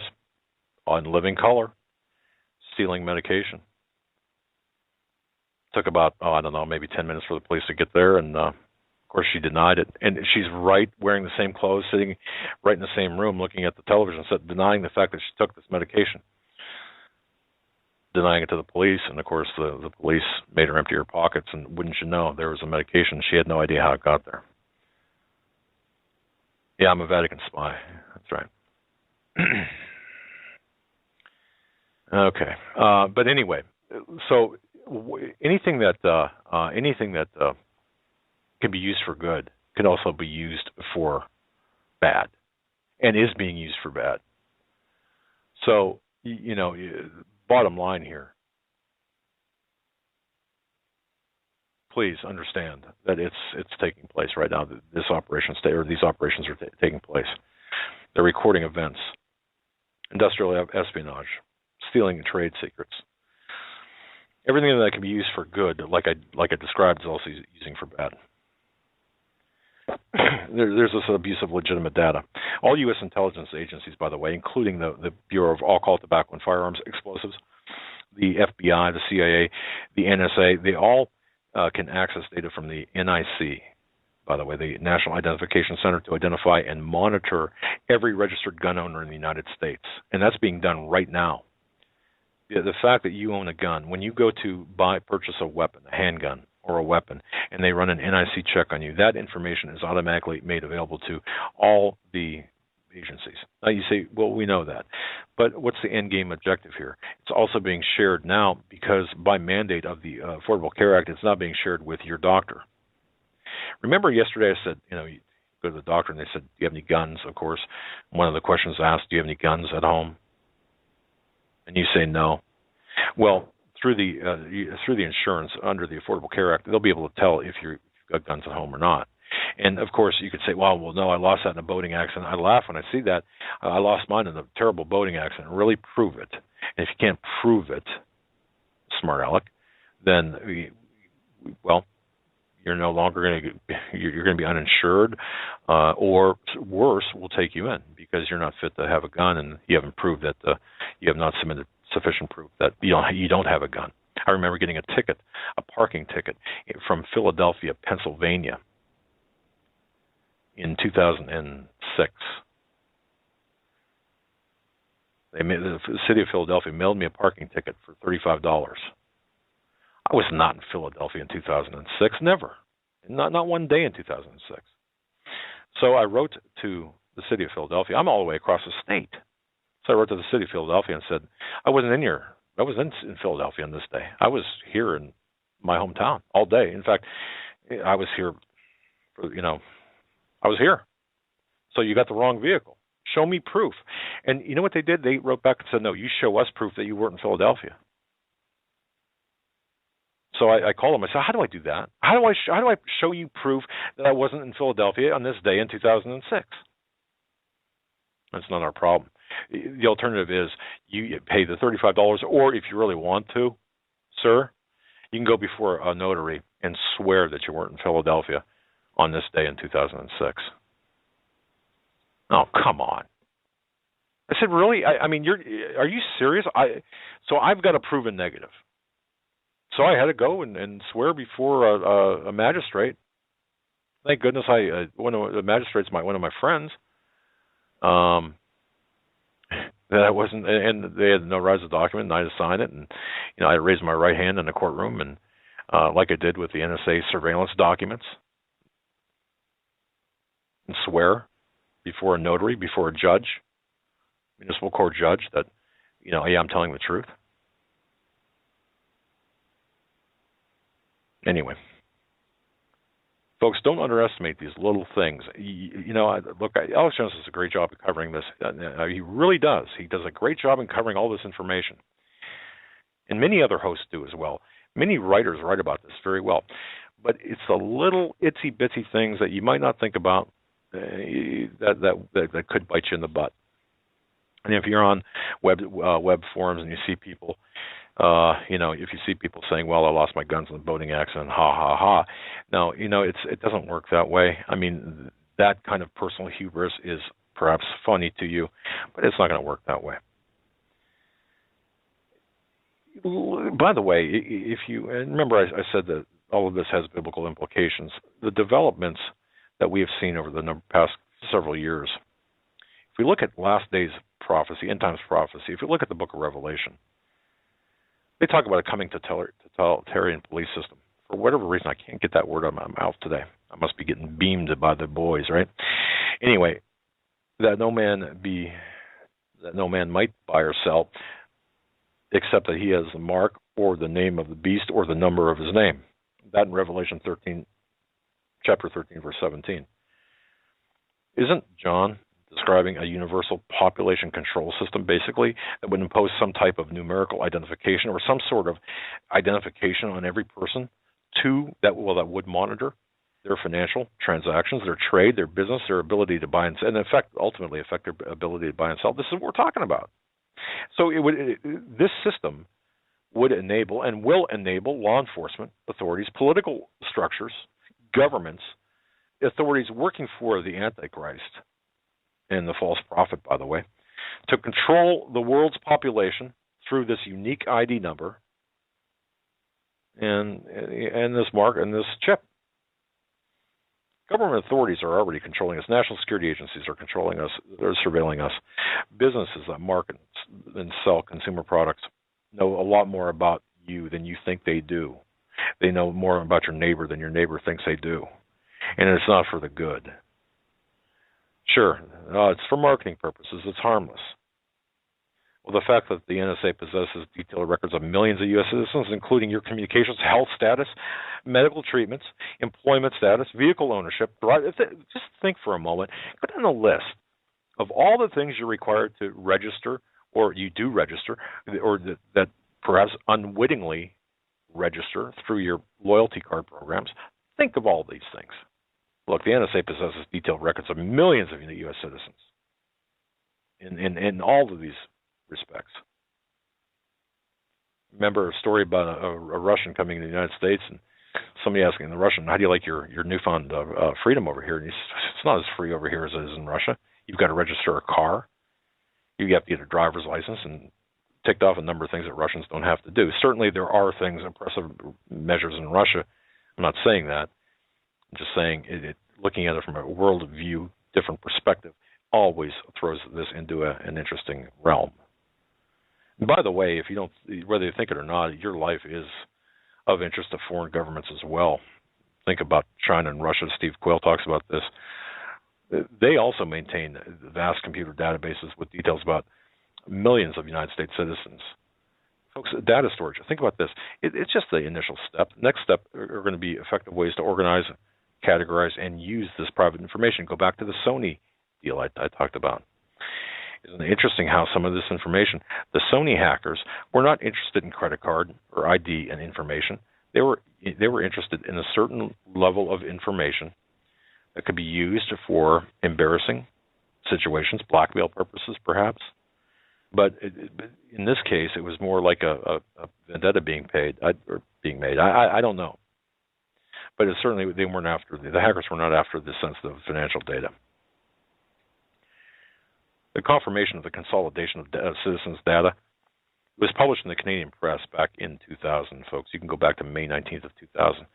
on living color, stealing medication. Took about, I don't know, maybe 10 minutes for the police to get there, and of course she denied it. And she's right, wearing the same clothes, sitting right in the same room, looking at the television, denying the fact that she took this medication, denying it to the police. And of course the police made her empty her pockets, and wouldn't you know, there was a medication. She had no idea how it got there. Yeah, I'm a Vatican spy. That's right. Okay, but anyway, so anything that can be used for good can also be used for bad, and is being used for bad. So bottom line here, please understand that it's taking place right now. These operations are taking place. They're recording events, industrial espionage, stealing trade secrets. Everything that can be used for good, like I described, is also using for bad. There's this abuse of legitimate data. All U.S. intelligence agencies, by the way, including the Bureau of Alcohol, Tobacco, and Firearms Explosives, the FBI, the CIA, the NSA, they all can access data from the NIC, by the way, the National Identification Center, to identify and monitor every registered gun owner in the United States. And that's being done right now. The fact that you own a gun, when you go to purchase a weapon, a handgun or a weapon, and they run an NIC check on you, that information is automatically made available to all the agencies. Now you say, well, we know that. But what's the end game objective here? It's also being shared now because by mandate of the Affordable Care Act, it's not being shared with your doctor. Remember yesterday I said, you go to the doctor and they said, do you have any guns, of course. One of the questions asked, do you have any guns at home? And you say no. Well, through the insurance under the Affordable Care Act, they'll be able to tell if you've got guns at home or not. And of course, you could say, well, no, I lost that in a boating accident. I laugh when I see that. I lost mine in a terrible boating accident. Really prove it. And if you can't prove it, smart aleck, then you're no longer you're going to be uninsured, or worse, we'll take you in because you're not fit to have a gun and you haven't proved that you have not submitted sufficient proof that you don't have a gun. I remember getting a parking ticket from Philadelphia, Pennsylvania, in 2006. The city of Philadelphia mailed me a parking ticket for $35. I was not in Philadelphia in 2006, never. Not one day in 2006. So I wrote to the city of Philadelphia. I'm all the way across the state. So I wrote to the city of Philadelphia and said, I wasn't in Philadelphia on this day. I was here in my hometown all day. In fact, I was here I was here. So you got the wrong vehicle. Show me proof. And you know what they did? They wrote back and said, no, you show us proof that you weren't in Philadelphia. So I called them. I said, how do I do that? How do I show you proof that I wasn't in Philadelphia on this day in 2006? That's not our problem. The alternative is you pay the $35, or if you really want to, sir, you can go before a notary and swear that you weren't in Philadelphia on this day in 2006. Oh, come on. I said, really? I mean, are you serious? So I've got a proven negative. So I had to go and swear before a magistrate. Thank goodness one of the magistrates, one of my friends, that I wasn't, and they had notarized the document, and I had to sign it, and I raised my right hand in the courtroom, and like I did with the NSA surveillance documents, and swear before a notary, before a judge, municipal court judge, that I'm telling the truth. Anyway, folks, don't underestimate these little things. Look, Alex Jones does a great job of covering this. He really does. He does a great job in covering all this information. And many other hosts do as well. Many writers write about this very well. But it's the little itsy-bitsy things that you might not think about that could bite you in the butt. And if you're on web forums and you see people, if you see people saying, well, I lost my guns in a boating accident, ha, ha, ha. No, it doesn't work that way. I mean, that kind of personal hubris is perhaps funny to you, but it's not going to work that way. By the way, if you and remember, I said that all of this has biblical implications. The developments that we have seen over the past several years, if we look at last days prophecy, end times prophecy, if you look at the book of Revelation, they talk about a coming totalitarian police system. For whatever reason, I can't get that word out of my mouth today. I must be getting beamed by the boys, right? Anyway, that no man might buy or sell, except that he has the mark or the name of the beast or the number of his name. That in Revelation 13, chapter 13, verse 17. Isn't John describing a universal population control system, basically, that would impose some type of numerical identification or some sort of identification on every person that would monitor their financial transactions, their trade, their business, their ability to buy and sell, and ultimately affect their ability to buy and sell? This is what we're talking about. So this system would enable and will enable law enforcement authorities, political structures, governments, authorities working for the Antichrist and the false prophet, by the way, to control the world's population through this unique ID number and this mark and this chip. Government authorities are already controlling us. National security agencies are controlling us. They're surveilling us. Businesses that market and sell consumer products know a lot more about you than you think they do. They know more about your neighbor than your neighbor thinks they do. And it's not for the good. Sure, it's for marketing purposes. It's harmless. Well, the fact that the NSA possesses detailed records of millions of U.S. citizens, including your communications, health status, medical treatments, employment status, vehicle ownership, just think for a moment. Go down the list of all the things you're required to register, or you do register, or that perhaps unwittingly register through your loyalty card programs. Think of all these things. Look, the NSA possesses detailed records of millions of U.S. citizens in all of these respects. Remember a story about a Russian coming to the United States, and somebody asking the Russian, how do you like your newfound freedom over here? And he says, it's not as free over here as it is in Russia. You've got to register a car. You have to get a driver's license, and ticked off a number of things that Russians don't have to do. Certainly there are things, oppressive measures in Russia. I'm not saying that. I'm just saying looking at it from a world view, different perspective, always throws this into an interesting realm. And by the way, if you don't, whether you think it or not, your life is of interest to foreign governments as well. Think about China and Russia. Steve Quayle talks about this. They also maintain vast computer databases with details about millions of United States citizens. Folks, data storage, think about this. It's just the initial step. Next step are going to be effective ways to organize, categorize, and use this private information. Go back to the Sony deal I talked about. Isn't it interesting how some of this information, the Sony hackers were not interested in credit card or ID and information. They were interested in a certain level of information that could be used for embarrassing situations, blackmail purposes perhaps. But in this case, it was more like a vendetta being made. I don't know. But certainly they weren't after, the hackers were not after the sensitive financial data. The confirmation of the consolidation of citizens' data was published in the Canadian press back in 2000, folks. You can go back to May 19th of 2000,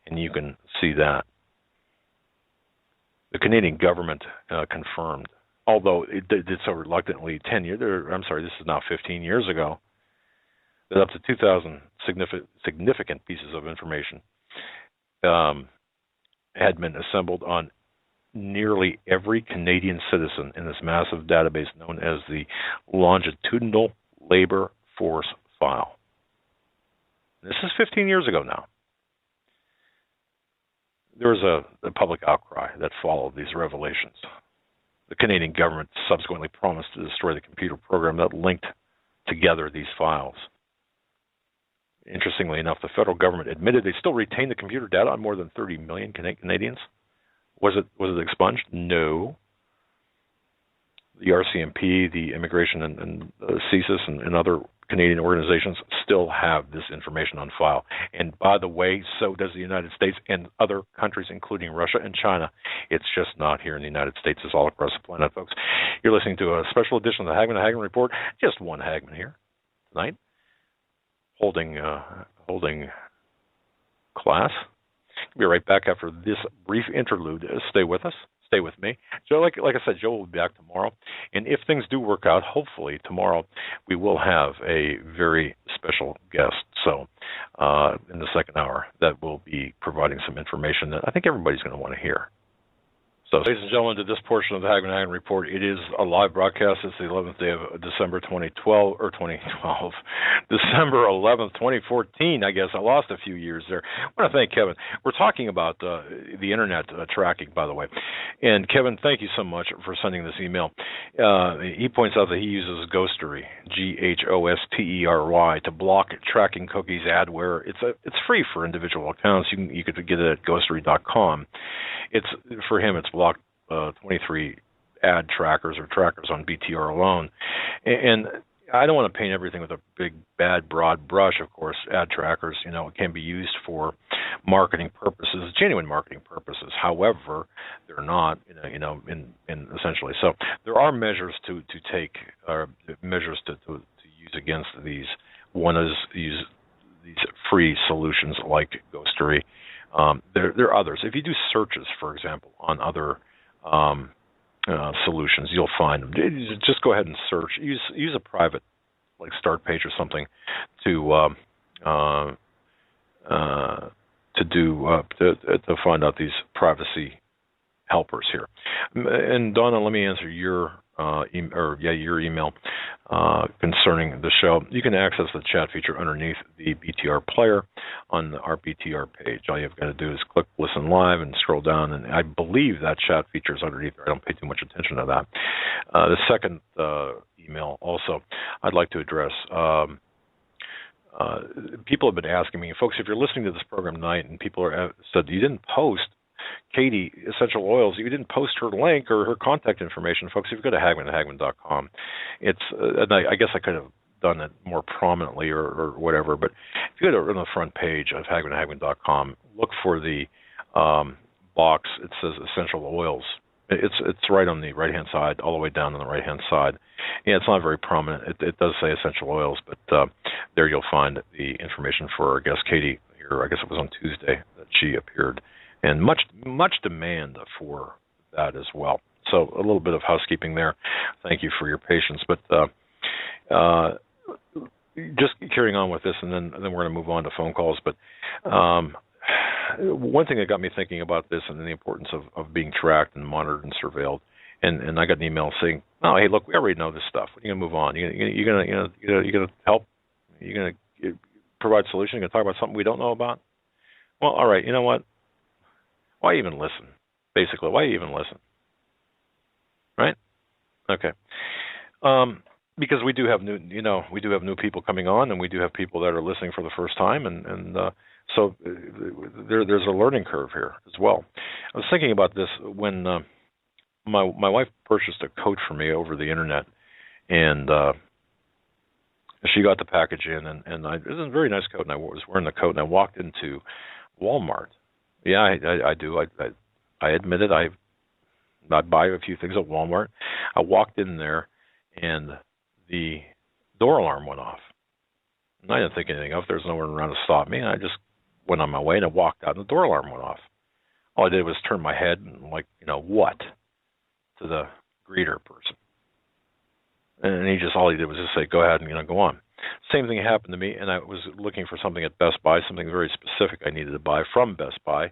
and you can see that. The Canadian government confirmed, although it did so reluctantly 10 years, this is now 15 years ago, that up to 2,000 significant pieces of information had been assembled on nearly every Canadian citizen in this massive database known as the Longitudinal Labor Force File. This is 15 years ago now. There was a public outcry that followed these revelations. The Canadian government subsequently promised to destroy the computer program that linked together these files. Interestingly enough, the federal government admitted they still retain the computer data on more than 30 million Canadians. Was it expunged? No. The RCMP, the Immigration and CSIS, and other Canadian organizations still have this information on file. And by the way, so does the United States and other countries, including Russia and China. It's just not here in the United States. It's all across the planet, folks. You're listening to a special edition of the Hagmann Report. Just one Hagmann here tonight. holding class. We'll be right back after this brief interlude. Stay with us. Stay with me. Joe, like I said, Joe will be back tomorrow. And if things do work out, hopefully tomorrow we will have a very special guest. So in the second hour, that will be providing some information that I think everybody's going to want to hear. So, ladies and gentlemen, to this portion of the Hagmann Report, it is a live broadcast. It's the 11th day of December 2012, December 11th, 2014, I guess. I lost a few years there. I want to thank Kevin. We're talking about the Internet tracking, by the way. And, Kevin, thank you so much for sending this email. He points out that he uses Ghostery, Ghostery, to block tracking cookies, adware. It's free for individual accounts. You could get it at ghostery.com. For him, it's blocked 23 ad trackers or trackers on BTR alone. And I don't want to paint everything with a big, bad, broad brush. Of course, ad trackers, can be used for marketing purposes, genuine marketing purposes. However, they're not, in essentially. So there are measures to take, measures to use against these. One is use these free solutions like Ghostery. There are others. If you do searches, for example, on other solutions, you'll find them. Just go ahead and search. Use a private, like Start Page or something, to find out these privacy helpers here. And Donna, let me answer your email concerning the show. You can access the chat feature underneath the BTR player on our BTR page. All you've got to do is click Listen Live and scroll down, and I believe that chat feature is underneath there. I don't pay too much attention to that. The second email also I'd like to address. People have been asking me, folks, if you're listening to this program tonight and people said you didn't post Katie Essential Oils, you didn't post her link or her contact information, folks. If you go to Hagmann.com, and I guess I could have done it more prominently or whatever, but if you go to the front page of Hagmann.com, look for the box. It says Essential Oils. It's right on the right-hand side, all the way down on the right-hand side. Yeah, it's not very prominent. It does say Essential Oils, but there you'll find the information for our guest Katie here. I guess it was on Tuesday that she appeared. And much demand for that as well. So a little bit of housekeeping there. Thank you for your patience. But just carrying on with this, and then we're going to move on to phone calls. But one thing that got me thinking about this and the importance of being tracked and monitored and surveilled. And I got an email saying, "Oh, hey, look, we already know this stuff. When are you going to move on? You're going to help? You're going to provide solutions? You're going to talk about something we don't know about? Well, all right. You know what? Why even listen? Basically, why even listen? Right? Okay. Because we do have new people coming on, and we do have people that are listening for the first time, and so there's a learning curve here as well. I was thinking about this when my wife purchased a coat for me over the internet, and she got the package in, and it was a very nice coat, and I was wearing the coat, and I walked into Walmart. Yeah, I do. I admit it. I buy a few things at Walmart. I walked in there, and the door alarm went off. And I didn't think anything of it. There's no one around to stop me. And I just went on my way, and I walked out, and the door alarm went off. All I did was turn my head and, what? To the greeter person. And all he did was just say, go ahead and, go on. Same thing happened to me, and I was looking for something at Best Buy, something very specific I needed to buy from Best Buy.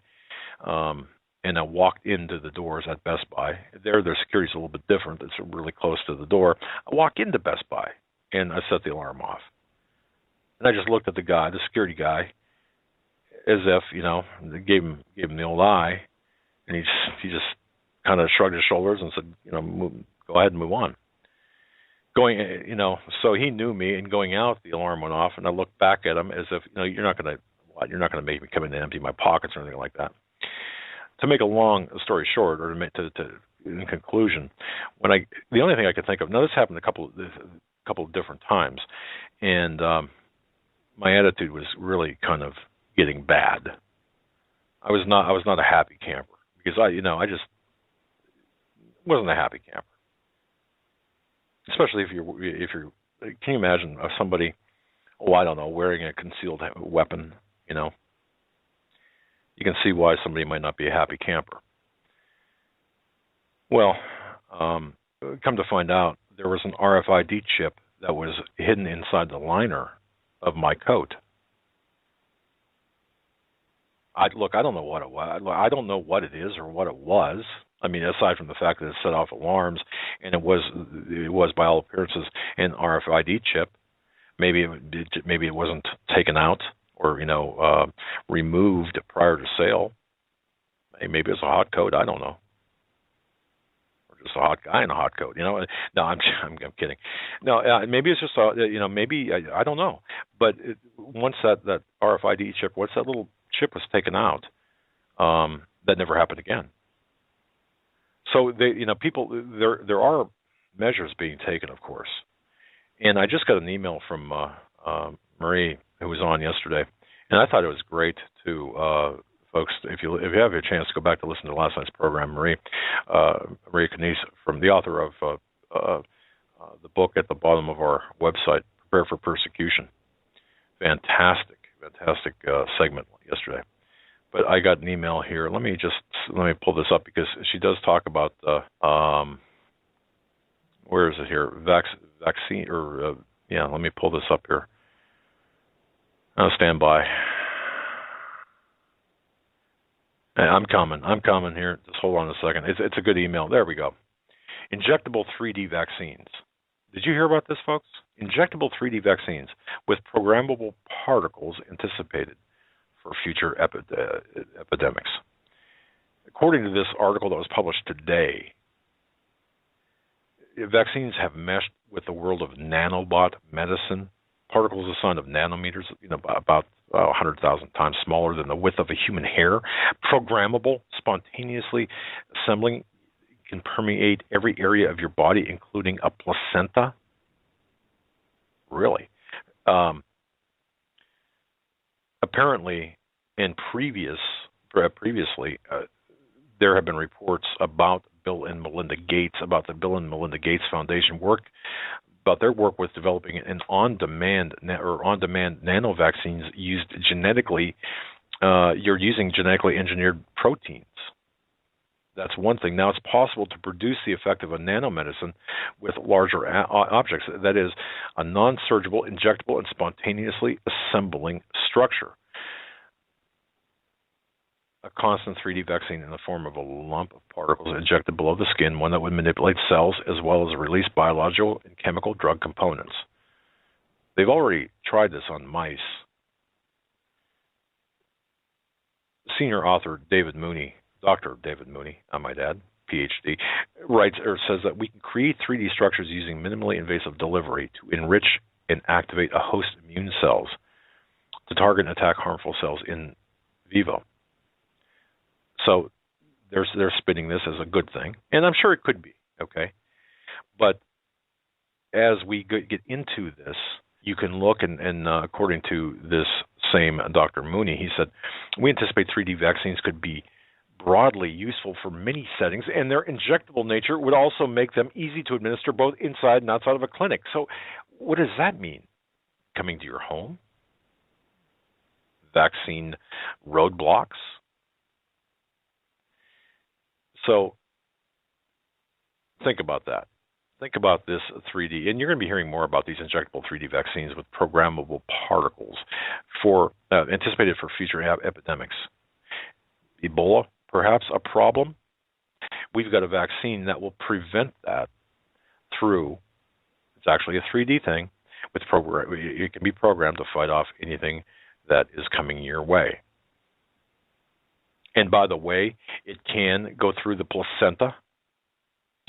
And I walked into the doors at Best Buy. Their security's a little bit different. It's really close to the door. I walk into Best Buy, and I set the alarm off. And I just looked at the security guy, as if, gave him the old eye, and he just kind of shrugged his shoulders and said, go ahead and move on. So he knew me, and going out, the alarm went off, and I looked back at him as if, you're not going to make me come in and empty my pockets or anything like that. To make a long story short, or in conclusion, the only thing I could think of, now this happened a couple of different times, and my attitude was really kind of getting bad. I was not a happy camper because I just wasn't a happy camper. Especially if you're, can you imagine somebody Oh, I don't know, wearing a concealed weapon, you can see why somebody might not be a happy camper. Well, come to find out, there was an RFID chip that was hidden inside the liner of my coat. I don't know what it was. I don't know what it is or what it was. I mean, aside from the fact that it set off alarms, and it was by all appearances an RFID chip. Maybe it wasn't taken out or removed prior to sale. Maybe it's a hot coat. I don't know. Just a hot guy in a hot coat, No, I'm kidding. No, maybe it's just maybe I don't know. But once that RFID chip, once that little chip was taken out, that never happened again. So people, there are measures being taken, of course. And I just got an email from Marie, who was on yesterday, and I thought it was great to. Folks, if you have a chance to go back to listen to last night's program, Marie Canese, from the author of the book at the bottom of our website, Prepare for Persecution. Fantastic segment yesterday. But I got an email here. Let me pull this up because she does talk about where is it here? Vaccine or let me pull this up here. Stand by. I'm coming here. Just hold on a second. It's a good email. There we go. Injectable 3D vaccines. Did you hear about this, folks? Injectable 3D vaccines with programmable particles anticipated for future epidemics. According to this article that was published today, vaccines have meshed with the world of nanobot medicine. Particles a sign of nanometers, about 100,000 times smaller than the width of a human hair. Programmable, spontaneously assembling, can permeate every area of your body, including a placenta. Really? Apparently, previously, there have been reports about Bill and Melinda Gates, about the Bill and Melinda Gates Foundation about their work with developing an on-demand nanovaccines used genetically. You're using genetically engineered proteins. That's one thing. Now it's possible to produce the effect of a nanomedicine with larger objects. That is, a non-surgical, injectable, and spontaneously assembling structure. A constant 3D vaccine in the form of a lump of particles injected below the skin, one that would manipulate cells as well as release biological and chemical drug components. They've already tried this on mice. Senior author David Mooney, Dr. David Mooney, I might add, PhD, writes or says that we can create 3D structures using minimally invasive delivery to enrich and activate a host immune cells to target and attack harmful cells in vivo. So they're spinning this as a good thing, and I'm sure it could be, okay? But as we get into this, you can look, and according to this same Dr. Mooney, he said, we anticipate 3D vaccines could be broadly useful for many settings, and their injectable nature would also make them easy to administer both inside and outside of a clinic. So what does that mean? Coming to your home? Vaccine roadblocks? So think about that. Think about this 3D, and you're going to be hearing more about these injectable 3D vaccines with programmable particles for anticipated for future epidemics. Ebola, perhaps a problem. We've got a vaccine that will prevent that through. It's actually a 3D thing. It can be programmed to fight off anything that is coming your way. And by the way, it can go through the placenta.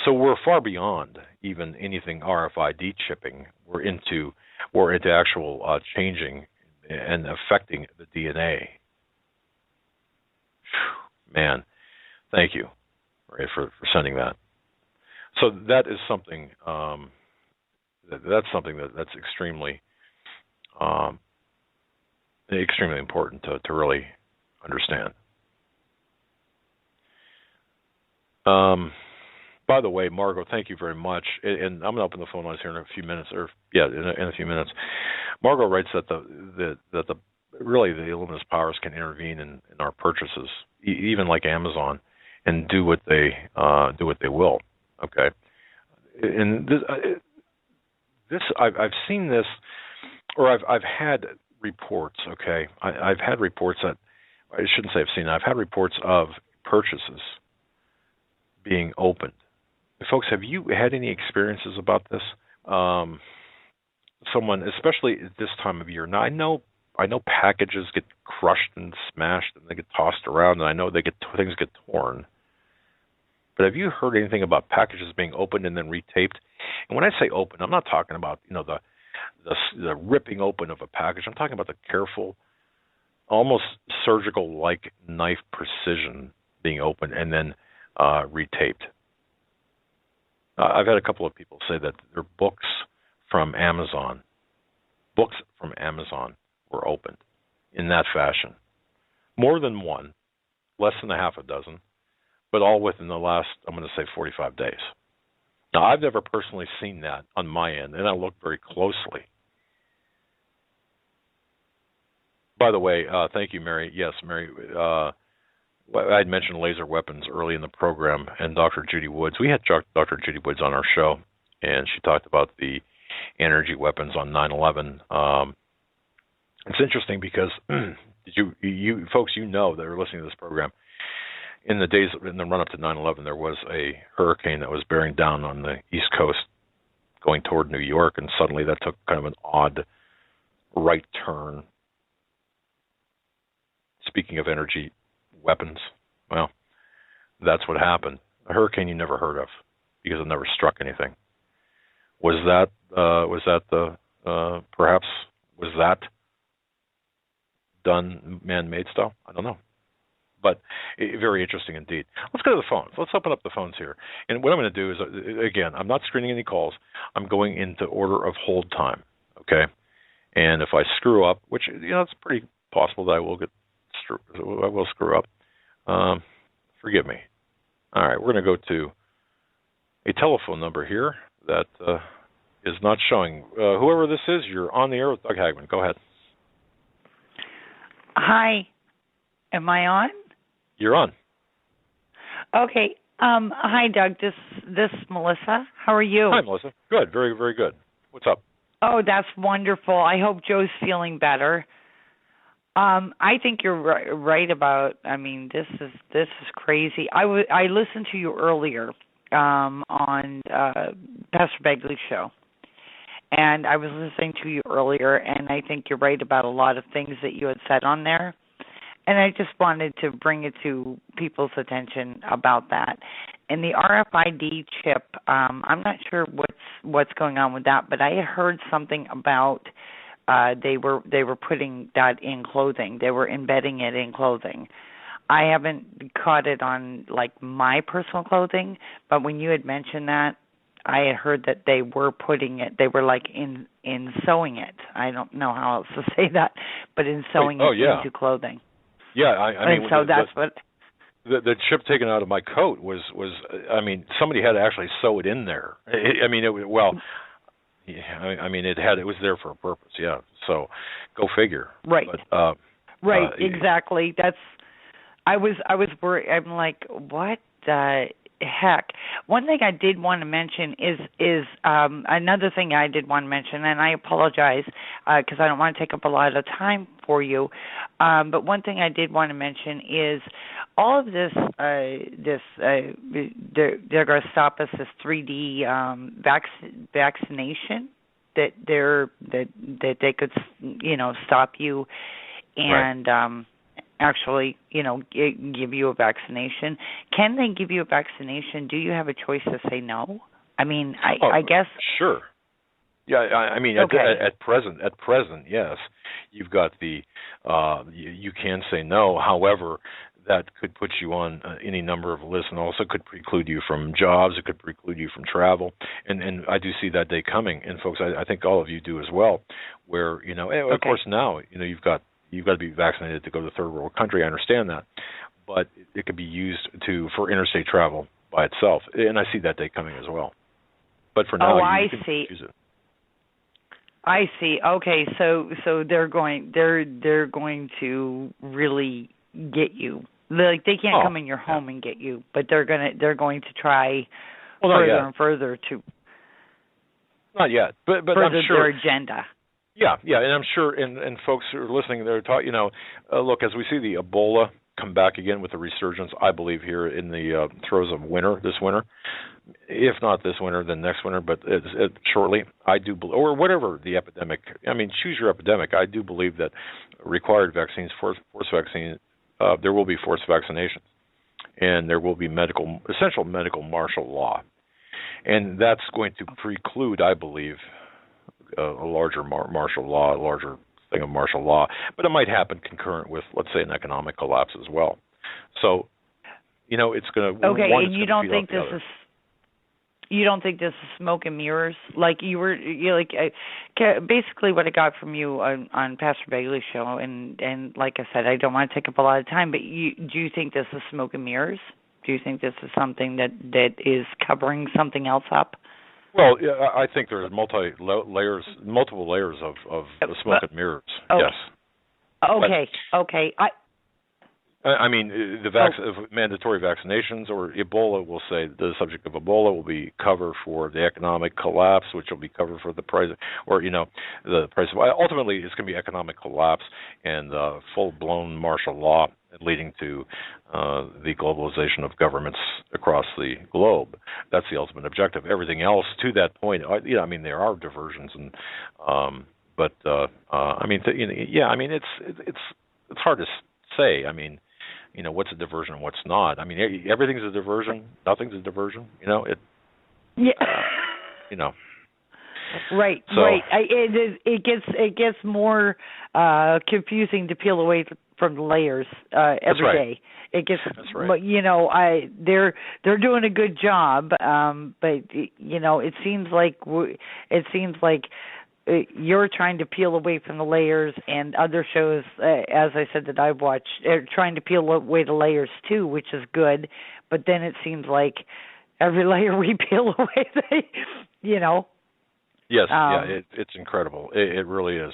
So we're far beyond even anything RFID chipping. We're into actual changing and affecting the DNA. Man, thank you, Ray, for sending that. So that is something. That's something that's extremely, extremely important to really understand. By the way, Margot, thank you very much. And I'm going to open the phone lines here in a few minutes, in a few minutes. Margot writes that the really the luminous powers can intervene in our purchases, even like Amazon, and do what they will. Okay, and this I've seen this, or I've had reports. Okay, I've had reports that I shouldn't say I've seen. I've had reports of purchases being opened. Folks, have you had any experiences about this? Someone, especially at this time of year. Now, I know packages get crushed and smashed, and they get tossed around, and I know things get torn. But have you heard anything about packages being opened and then retaped? And when I say open, I'm not talking about the ripping open of a package. I'm talking about the careful, almost surgical-like knife precision being opened and then retaped. I've had a couple of people say that their books from Amazon were opened in that fashion. More than one, less than a half a dozen, but all within the last, I'm going to say, 45 days. Now, I've never personally seen that on my end, and I looked very closely. By the way, thank you, Mary. Yes, Mary, I had mentioned laser weapons early in the program, and Dr. Judy Woods. We had Dr. Judy Woods on our show, and she talked about the energy weapons on 9/11. It's interesting because you folks, that are listening to this program, in the run-up to 9/11, there was a hurricane that was bearing down on the East Coast, going toward New York, and suddenly that took kind of an odd right turn. Speaking of energy weapons, well, that's what happened. A hurricane you never heard of because it never struck anything. Was that done man-made style? I don't know, but very interesting indeed. Let's go to the phones. Let's open up the phones here. And what I'm going to do is, again, I'm not screening any calls. I'm going into order of hold time. Okay, and if I screw up, which it's pretty possible that I will screw up. Forgive me. All right, we're going to go to a telephone number here that is not showing. Whoever this is, you're on the air with Doug Hagmann. Go ahead. Hi. Am I on? You're on. Okay. Hi, Doug. This is Melissa. How are you? Hi, Melissa. Good. Very, very good. What's up? Oh, that's wonderful. I hope Joe's feeling better. I think you're right about. I mean, this is crazy. I listened to you earlier on Pastor Begley's show, and I was listening to you earlier, and I think you're right about a lot of things that you had said on there, and I just wanted to bring it to people's attention about that. And the RFID chip, I'm not sure what's going on with that, but I had heard something about. They were putting that in clothing. They were embedding it in clothing. I haven't caught it on like my personal clothing, but when you had mentioned that, I had heard that they were putting it. They were like in sewing it. I don't know how else to say that, but in sewing into clothing. Yeah, I mean, so that's what. The chip taken out of my coat was. I mean, somebody had to actually sew it in there. Yeah, I mean, it was there for a purpose. Yeah, so go figure. Right. But, right. Exactly. I was worried. I'm like, what the heck? One thing I did want to mention is another thing I did want to mention, and I apologize because I don't want to take up a lot of time for you. But one thing I did want to mention is all of this. They're going to stop us this 3D vaccination that they could stop you and. Right. Actually, give you a vaccination. Can they give you a vaccination? Do you have a choice to say no? I mean, I guess. Sure. Yeah, I mean, okay. at present, yes, you've got the. You can say no. However, that could put you on any number of lists, and also could preclude you from jobs. It could preclude you from travel, and I do see that day coming. And folks, I think all of you do as well. Where of course now you've got to be vaccinated to go to a third world country. I understand that, but it could be used for interstate travel by itself, and I see that day coming as well. But for now, Oh, you I can see. use it. I see. Okay, so they're going to really get you. Like they can't come in your home and get you, but they're going to try further and further to not yet, but further I'm sure their agenda. Yeah, and I'm sure, and folks who are listening, they're talking. Look, as we see the Ebola come back again with the resurgence, I believe here in the throes of winter this winter. If not this winter, then next winter, but shortly, I do believe, or whatever the epidemic. I mean, choose your epidemic. I do believe that required vaccines, forced vaccines, there will be forced vaccinations, and there will be essential medical martial law, and that's going to preclude, I believe, a larger martial law, a larger thing of martial law, but it might happen concurrent with, let's say, an economic collapse as well. So, it's going to and you don't think this is. You don't think this is smoke and mirrors? Like basically what I got from you on Pastor Bailey's show, and like I said, I don't want to take up a lot of time, but do you think this is smoke and mirrors? Do you think this is something that is covering something else up? Well, I think there's multiple layers of smoke and mirrors. Yes. Okay. I mean, mandatory vaccinations or Ebola, we'll say the subject of Ebola will be covered for the economic collapse, which will be covered for the price, or, the price of, ultimately it's going to be economic collapse and full-blown martial law leading to the globalization of governments across the globe. That's the ultimate objective. Everything else to that point, there are diversions, and it's hard to say. I mean, what's a diversion and what's not. I mean, everything's a diversion. Nothing's a diversion. Right. So, right. It gets more confusing to peel away from the layers every day. It gets, that's right. They're doing a good job, but it seems like you're trying to peel away from the layers, and other shows, as I said, that I've watched, are trying to peel away the layers too, which is good. But then it seems like every layer we peel away, Yes, it's incredible. It really is.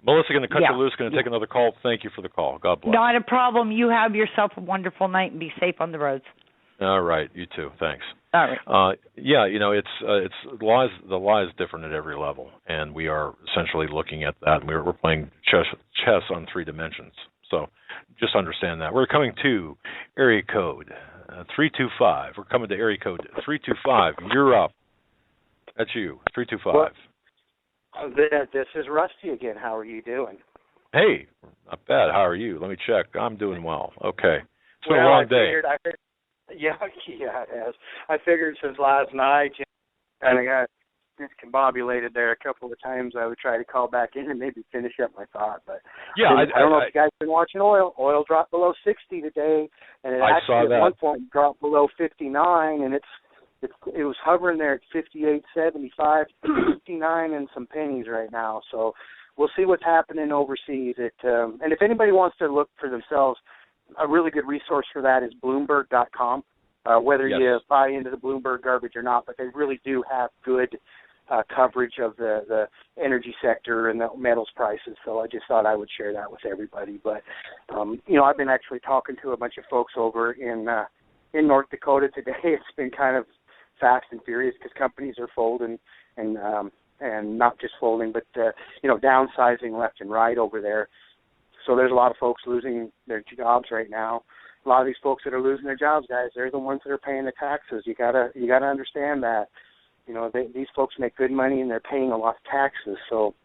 Melissa, going to cut you loose, going to take another call. Thank you for the call. God bless. Not a problem. You have yourself a wonderful night and be safe on the roads. All right, you too. Thanks. All right. It's the lie is different at every level, and we are essentially looking at that. And we're playing chess on 3 dimensions. So just understand that. We're coming to area code 325. We're coming to area code 325. You're up. That's you. 325. Well, this is Rusty again. How are you doing? Hey, not bad. How are you? Let me check. I'm doing well. Okay. It's been a long day. Yeah, it has. I figured since last night, kind of got discombobulated there a couple of times. I would try to call back in and maybe finish up my thought. But I don't know if you guys have been watching oil. Oil dropped below 60 today, and it actually at one point dropped below 59, and it was hovering there at 58.75, 59 and some pennies right now. So we'll see what's happening overseas. And if anybody wants to look for themselves, a really good resource for that is Bloomberg.com, whether you buy into the Bloomberg garbage or not, but they really do have good coverage of the energy sector and the metals prices. So I just thought I would share that with everybody. But, I've been actually talking to a bunch of folks over in North Dakota today. It's been kind of fast and furious because companies are folding and not just folding, but, downsizing left and right over there. So there's a lot of folks losing their jobs right now. A lot of these folks that are losing their jobs, guys, they're the ones that are paying the taxes. You gotta understand that. These folks make good money and they're paying a lot of taxes. So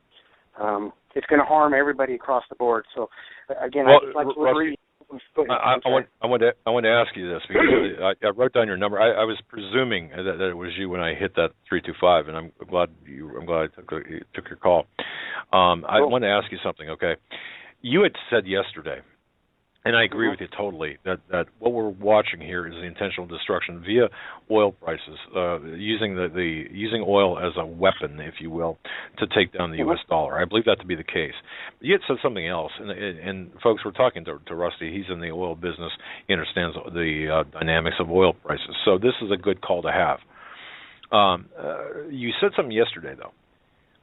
it's going to harm everybody across the board. So again, I just like to agree. I want to ask you this because I wrote down your number. I was presuming that it was you when I hit that 325, and I'm glad I took your call. I want to ask you something. Okay. You had said yesterday And I agree with you totally that what we're watching here is the intentional destruction via oil prices, using using oil as a weapon, if you will, to take down the U.S. dollar. I believe that to be the case. But you had said something else, and folks, we're talking to Rusty. He's in the oil business. He understands the dynamics of oil prices. So this is a good call to have. You said something yesterday, though,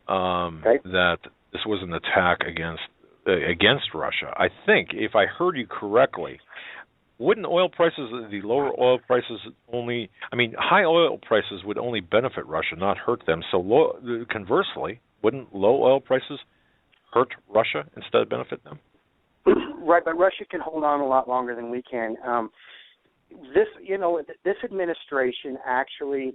that this was an attack against Russia. I think, if I heard you correctly, wouldn't oil prices, the lower oil prices high oil prices would only benefit Russia, not hurt them. So conversely, wouldn't low oil prices hurt Russia instead of benefit them? Right, but Russia can hold on a lot longer than we can. This administration actually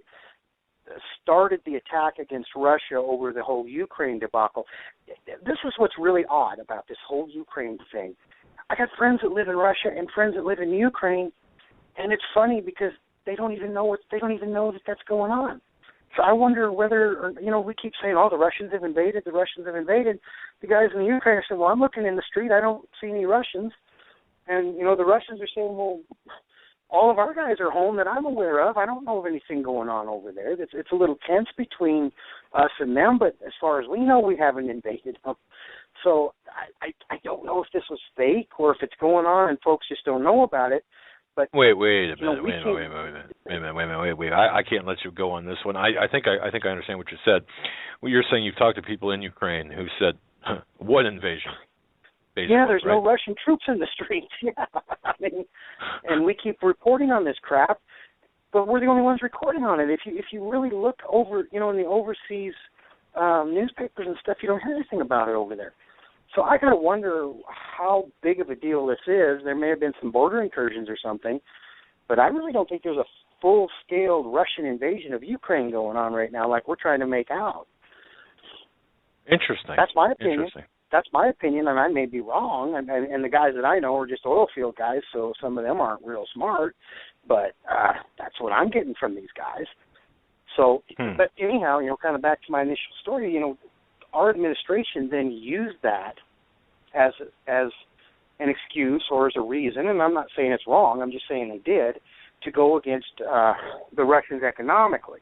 started the attack against Russia over the whole Ukraine debacle. This is what's really odd about this whole Ukraine thing. I got friends that live in Russia and friends that live in Ukraine, and it's funny because they don't even know that that's going on. So I wonder whether, we keep saying, oh, the Russians have invaded. The guys in the Ukraine are saying, well, I'm looking in the street, I don't see any Russians. And, the Russians are saying, well, all of our guys are home that I'm aware of. I don't know of anything going on over there. It's a little tense between us and them, but as far as we know, we haven't invaded them. So I don't know if this was fake or if it's going on and folks just don't know about it. But wait a minute. I can't let you go on this one. I think I understand what you said. Well, you're saying you've talked to people in Ukraine who said, "What invasion?" Basically, yeah, there's no Russian troops in the streets. Yeah, and we keep reporting on this crap, but we're the only ones recording on it. If you really look over, in the overseas newspapers and stuff, you don't hear anything about it over there. So I gotta wonder how big of a deal this is. There may have been some border incursions or something, but I really don't think there's a full-scale Russian invasion of Ukraine going on right now, like we're trying to make out. Interesting. That's my opinion. That's my opinion, and I may be wrong. And the guys that I know are just oil field guys, so some of them aren't real smart. But that's what I'm getting from these guys. So, but anyhow, kind of back to my initial story. Our administration then used that as an excuse or as a reason, and I'm not saying it's wrong. I'm just saying they did, to go against the Russians economically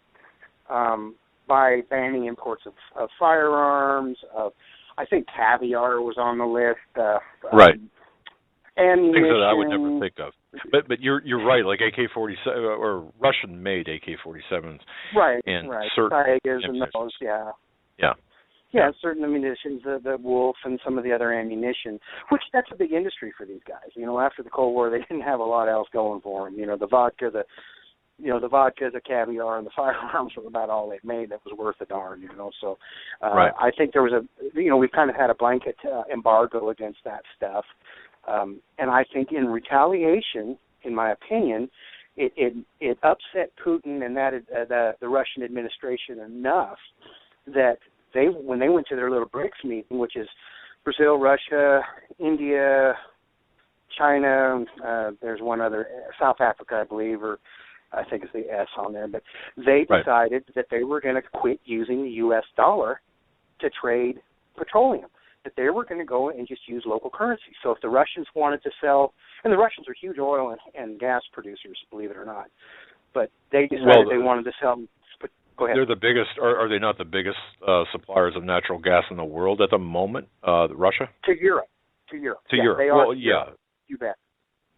by banning imports of firearms, I think caviar was on the list. Right. Ammunition. Things that I would never think of. But you're right. Like AK-47 or Russian-made AK-47s. Right. And right. certain Tigers and those. Yeah. Yeah. Yeah, certain ammunitions, the Wolf and some of the other ammunition, which that's a big industry for these guys. After the Cold War, they didn't have a lot else going for them. The vodka, the caviar, and the firearms were about all they made that was worth a darn. So right. I think there was we've kind of had a blanket embargo against that stuff, and I think in retaliation, in my opinion, it upset Putin and the Russian administration enough that when they went to their little BRICS meeting, which is Brazil, Russia, India, China, there's one other, South Africa, I believe, or I think it's the S on there, but they decided that they were going to quit using the U.S. dollar to trade petroleum, that they were going to go and just use local currency. So if the Russians wanted to sell, and the Russians are huge oil and gas producers, believe it or not, but they decided they wanted to sell. Go ahead. They're the biggest, are they not the biggest suppliers of natural gas in the world at the moment, Russia? To Europe. To Europe. They are. Well, yeah. You bet.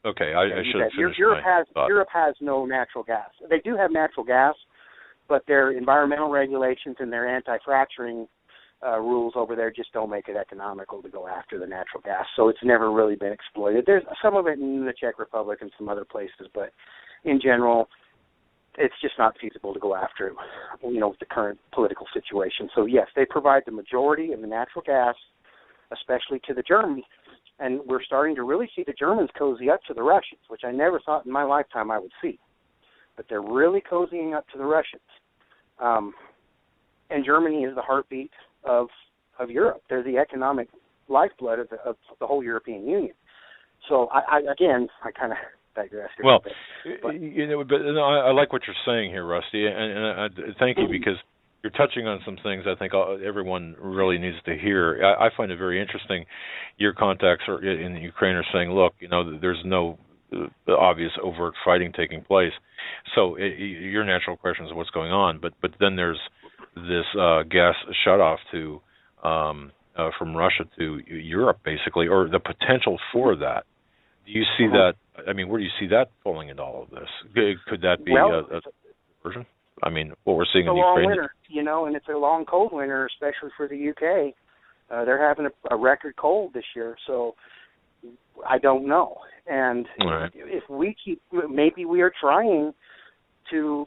Okay, I should have finished Europe has no natural gas. They do have natural gas, but their environmental regulations and their anti-fracturing rules over there just don't make it economical to go after the natural gas. So it's never really been exploited. There's some of it in the Czech Republic and some other places, but in general, it's just not feasible to go after, with the current political situation. So, yes, they provide the majority of the natural gas, especially to the Germans, and we're starting to really see the Germans cozy up to the Russians, which I never thought in my lifetime I would see. But they're really cozying up to the Russians. And Germany is the heartbeat of Europe. They're the economic lifeblood of the whole European Union. So, I kind of digress here. Well, I like what you're saying here, Rusty, and thank you, because you're touching on some things I think everyone really needs to hear. I find it very interesting. Your contacts in Ukraine are saying, look, there's no obvious overt fighting taking place. So your natural question is what's going on, but then there's this gas shutoff to from Russia to Europe, basically, or the potential for that. Do you see that? I mean, where do you see that falling into all of this? Could that be a version? I mean, what we're seeing in Ukraine. It's a long winter, and it's a long cold winter, especially for the UK. They're having a record cold this year, so I don't know. And if we keep, maybe we are trying to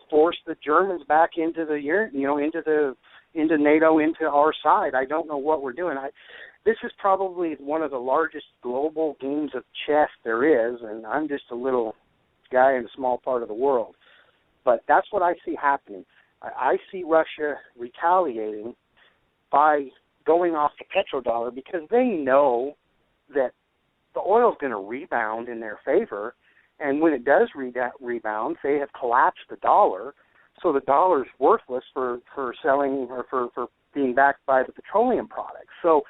force the Germans back into the into NATO, into our side. I don't know what we're doing. This is probably one of the largest global games of chess there is, and I'm just a little guy in a small part of the world. But that's what I see happening. I see Russia retaliating by going off the petrodollar because they know that the oil is going to rebound in their favor, and when it does rebound, they have collapsed the dollar, so the dollar is worthless for selling or for being backed by the petroleum products. So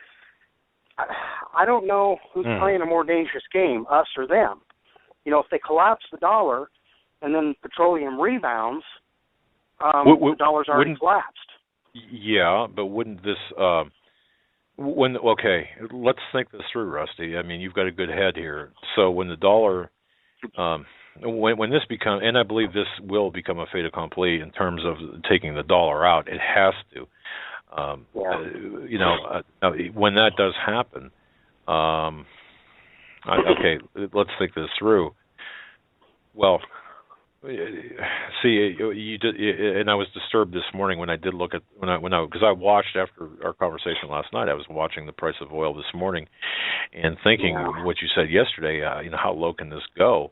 I don't know who's playing a more dangerous game, us or them. If they collapse the dollar and then petroleum rebounds, the dollar's already collapsed. Yeah, but wouldn't this let's think this through, Rusty. I mean, you've got a good head here. So when the dollar when this becomes, and I believe this will become a fait accompli in terms of taking the dollar out, it has to. When that does happen, let's think this through. Well, see, you did, and I was disturbed this morning when I did look at because I watched after our conversation last night. I was watching the price of oil this morning, and thinking what you said yesterday. How low can this go?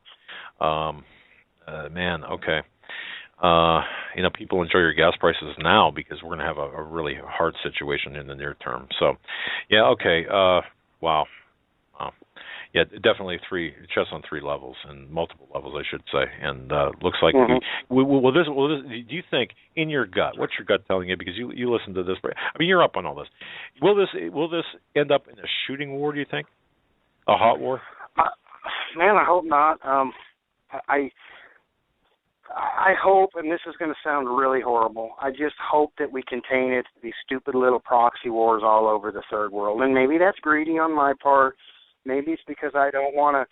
People enjoy your gas prices now because we're going to have a really hard situation in the near term. So, wow. Yeah, definitely chess on three levels and multiple levels, I should say. And looks like will this? Do you think in your gut? What's your gut telling you? Because you listen to this. I mean, you're up on all this. Will this end up in a shooting war? Do you think a hot war? Man, I hope not. I hope, and this is going to sound really horrible, I just hope that we contain it to these stupid little proxy wars all over the third world. And maybe that's greedy on my part. Maybe it's because I don't want to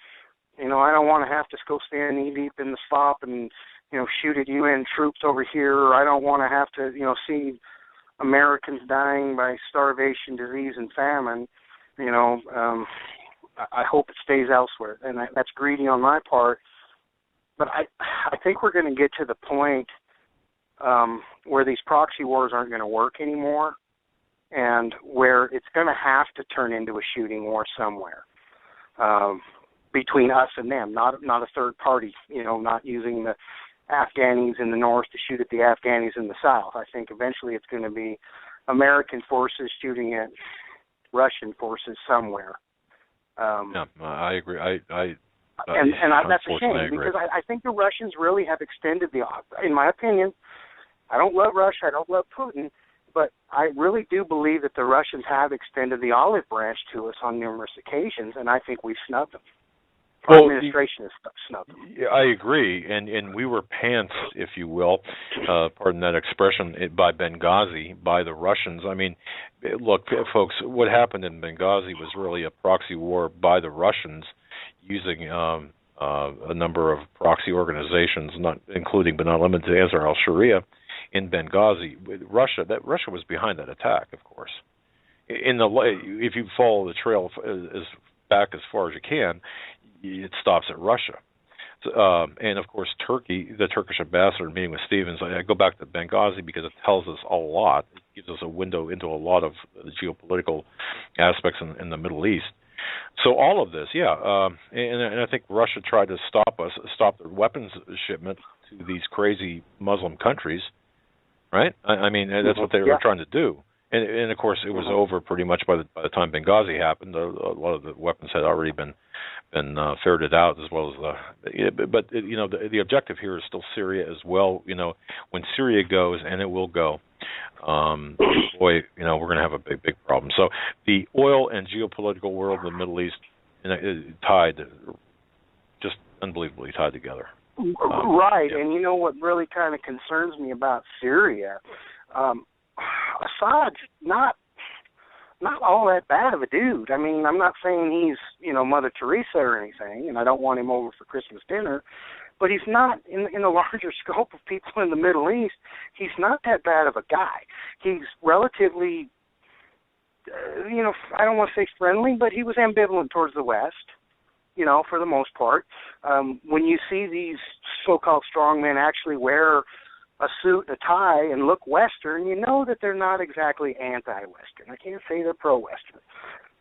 have to go stand knee deep in the slop and, shoot at UN troops over here. Or I don't want to have to, see Americans dying by starvation, disease, and famine. I hope it stays elsewhere. And that's greedy on my part. But I think we're going to get to the point where these proxy wars aren't going to work anymore, and where it's going to have to turn into a shooting war somewhere between us and them, not a third party, not using the Afghanis in the north to shoot at the Afghanis in the south. I think eventually it's going to be American forces shooting at Russian forces somewhere. I agree. That's a shame because I think the Russians really have extended in my opinion, I don't love Russia, I don't love Putin, but I really do believe that the Russians have extended the olive branch to us on numerous occasions, and I think we've snubbed them. Our administration has snubbed them. I agree, and we were pantsed, if you will, pardon that expression, by Benghazi, by the Russians. I mean, look, folks, what happened in Benghazi was really a proxy war by the Russians, using a number of proxy organizations, not including but not limited to Ansar al-Sharia, in Benghazi. Russia was behind that attack, of course. If you follow the trail back as far as you can, it stops at Russia. And of course, Turkey, the Turkish ambassador meeting with Stevens. I go back to Benghazi because it tells us a lot. It gives us a window into a lot of the geopolitical aspects in the Middle East. So all of this, and I think Russia tried to stop the weapons shipment to these crazy Muslim countries, right? I mean, that's what they were trying to do. And of course, it was over pretty much by the time Benghazi happened. A lot of the weapons had already been ferreted out, as well as the objective here is still Syria as well. When Syria goes, and it will go, boy, we're going to have a big problem. So the oil and geopolitical world in the Middle East tied, just unbelievably tied together. Right, yeah. And you know what really kind of concerns me about Syria? Assad's not all that bad of a dude. I mean, I'm not saying he's, Mother Teresa or anything, and I don't want him over for Christmas dinner, but he's not, in the larger scope of people in the Middle East, he's not that bad of a guy. He's relatively, I don't want to say friendly, but he was ambivalent towards the West, for the most part. When you see these so-called strongmen actually wear a suit and a tie and look Western, you know that they're not exactly anti-Western. I can't say they're pro-Western,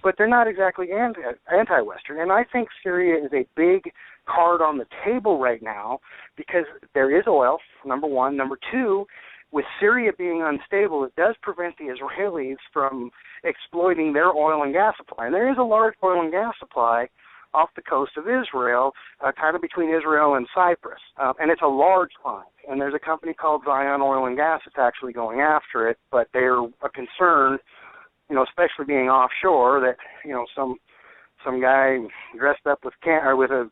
but they're not exactly anti-Western. And I think Syria is a big card on the table right now because there is oil, number one. Number two, with Syria being unstable, it does prevent the Israelis from exploiting their oil and gas supply. And there is a large oil and gas supply off the coast of Israel, kind of between Israel and Cyprus. And it's a large find. And there's a company called Zion Oil and Gas that's actually going after it, but they're concerned, especially being offshore, that, some guy dressed up with a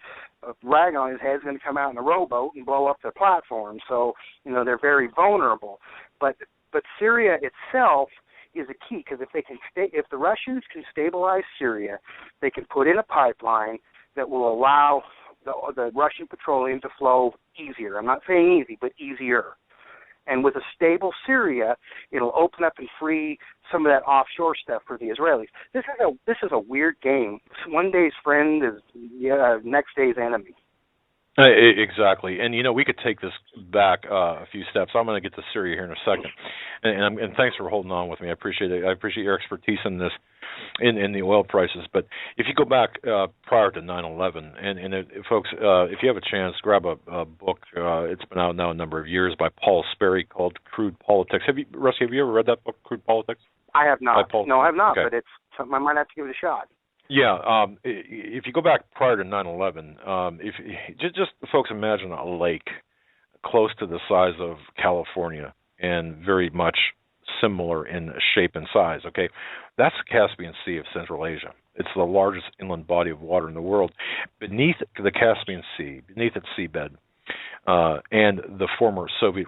rag on his head is going to come out in a rowboat and blow up their platform. So, they're very vulnerable. But Syria itself is a key, because if the Russians can stabilize Syria, they can put in a pipeline that will allow the Russian petroleum to flow easier. I'm not saying easy, but easier. And with a stable Syria, it'll open up and free some of that offshore stuff for the Israelis. This is a weird game. One day's friend is next day's enemy. Exactly, and we could take this back a few steps. I'm going to get to Syria here in a second, and thanks for holding on with me. I appreciate it. I appreciate your expertise in this, in the oil prices. But if you go back prior to 9/11, and folks, if you have a chance, grab a book. It's been out now a number of years by Paul Sperry called "Crude Politics." Rusty, have you ever read that book, Crude Politics? I have not. No, I have not. Okay. But it's something I might have to give it a shot. Yeah, if you go back prior to 9/11, if just folks imagine a lake close to the size of California and very much similar in shape and size. Okay, that's the Caspian Sea of Central Asia. It's the largest inland body of water in the world. Beneath the Caspian Sea, beneath its seabed, and the former Soviet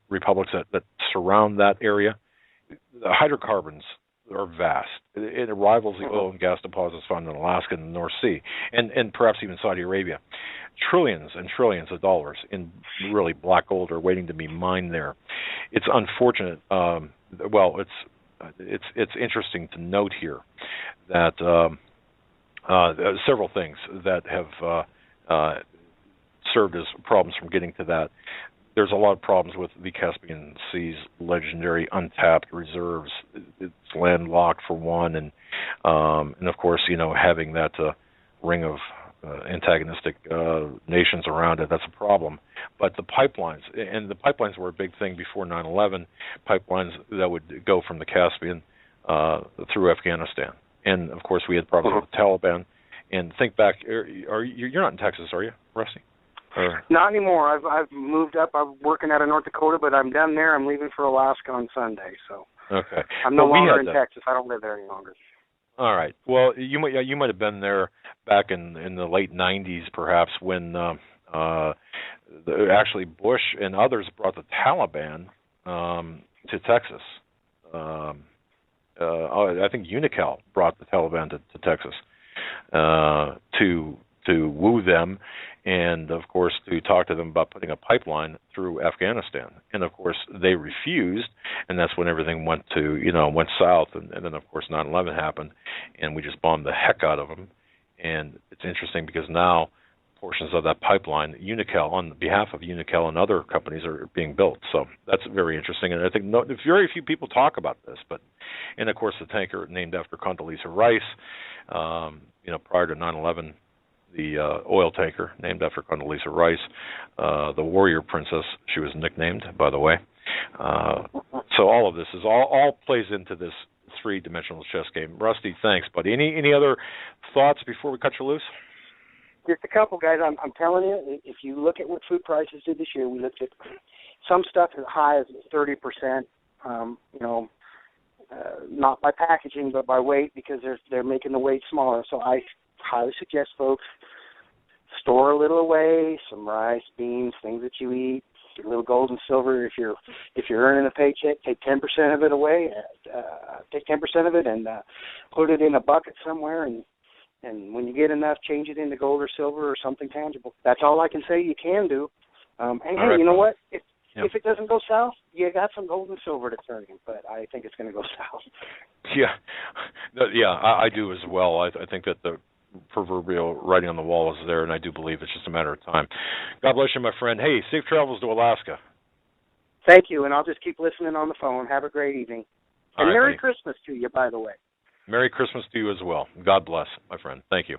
republics that surround that area, the hydrocarbons are vast. It rivals the oil and gas deposits found in Alaska and the North Sea, and perhaps even Saudi Arabia. Trillions and trillions of dollars in really black gold are waiting to be mined there. It's unfortunate. It's interesting to note here that several things that have served as problems from getting to that. There's a lot of problems with the Caspian Sea's legendary untapped reserves. It's landlocked for one, and of course, having that ring of antagonistic nations around it, that's a problem. But the pipelines were a big thing before 9/11. Pipelines that would go from the Caspian through Afghanistan, and of course, we had problems with the Taliban. And think back, you're not in Texas, are you, Rusty? Not anymore. I've moved up. I'm working out of North Dakota, but I'm done there. I'm leaving for Alaska on Sunday, so okay. I'm no longer in Texas. I don't live there any longer. All right. Well, you might have been there back in the late '90s, perhaps, when actually Bush and others brought the Taliban to Texas. I think Unical brought the Taliban to Texas to woo them, and of course to talk to them about putting a pipeline through Afghanistan. And of course they refused, and that's when everything went south. And then of course 9/11 happened, and we just bombed the heck out of them. And it's interesting because now portions of that pipeline, Unical, on behalf of Unical and other companies, are being built. So that's very interesting, and I think very few people talk about this. And of course the tanker named after Condoleezza Rice, prior to 9/11. The oil tanker named after Condoleezza Rice, the Warrior Princess, she was nicknamed, by the way. So all of this is all plays into this three-dimensional chess game. Rusty, thanks, buddy. Any other thoughts before we cut you loose? Just a couple, guys. I'm telling you, if you look at what food prices did this year, we looked at some stuff as high as 30% not by packaging but by weight, because they're making the weight smaller. So I highly suggest folks store a little away, some rice, beans, things that you eat, a little gold and silver. If you're earning a paycheck, take 10% of it away. Take 10% of it and put it in a bucket somewhere, and when you get enough, change it into gold or silver or something tangible. That's all I can say you can do. And hey, you know what? If it doesn't go south, you got some gold and silver to turn in, but I think it's going to go south. Yeah, I do as well. I think that the proverbial writing on the wall is there, and I do believe it's just a matter of time. God bless you, my friend. Hey, safe travels to Alaska. Thank you, and I'll just keep listening on the phone. Have a great evening. And right, Merry Christmas to you, by the way. Merry Christmas to you as well. God bless, my friend. Thank you.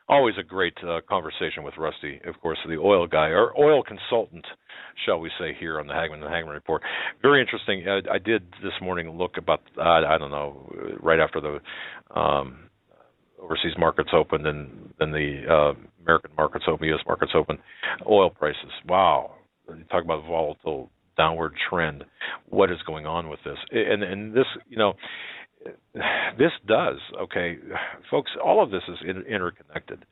Always a great conversation with Rusty, of course, the oil guy, or oil consultant, shall we say, here on the Hagmann Report. Very interesting. I did this morning look about, I don't know, right after the overseas markets opened and then the American markets open, U.S. markets open, oil prices. Wow. You talk about volatile downward trend. What is going on with this? And this, this does, okay, folks, all of this is interconnected.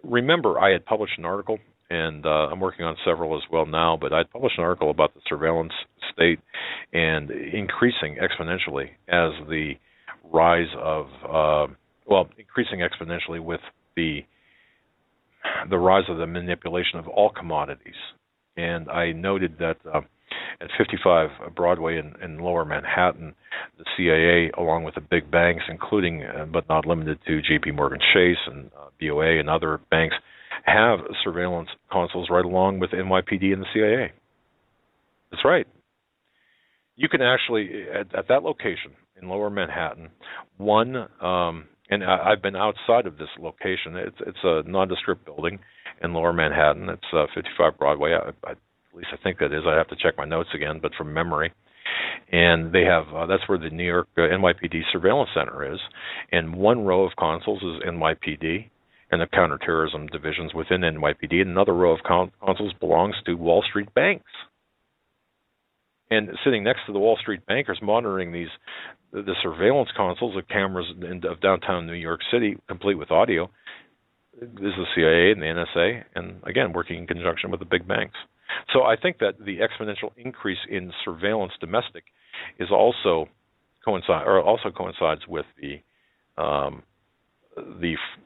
Remember, I had published an article, and I'm working on several as well now, but I had published an article about the surveillance state and increasing exponentially as the rise of, increasing exponentially with the rise of the manipulation of all commodities. And I noted that at 55 Broadway in Lower Manhattan, the CIA, along with the big banks, including but not limited to J.P. Morgan Chase and BOA and other banks, have surveillance consoles right along with NYPD and the CIA. That's right. You can actually, at that location in Lower Manhattan, and I've been outside of this location. It's a nondescript building in Lower Manhattan. It's 55 Broadway. At least I think that is. I have to check my notes again, but from memory. And they have that's where the New York NYPD Surveillance Center is. And one row of consoles is NYPD and the counterterrorism divisions within NYPD. And another row of consoles belongs to Wall Street banks. And sitting next to the Wall Street bankers monitoring the surveillance consoles, the cameras of downtown New York City, complete with audio, is the CIA and the NSA, and again, working in conjunction with the big banks. So I think that the exponential increase in surveillance domestic is also coincides with the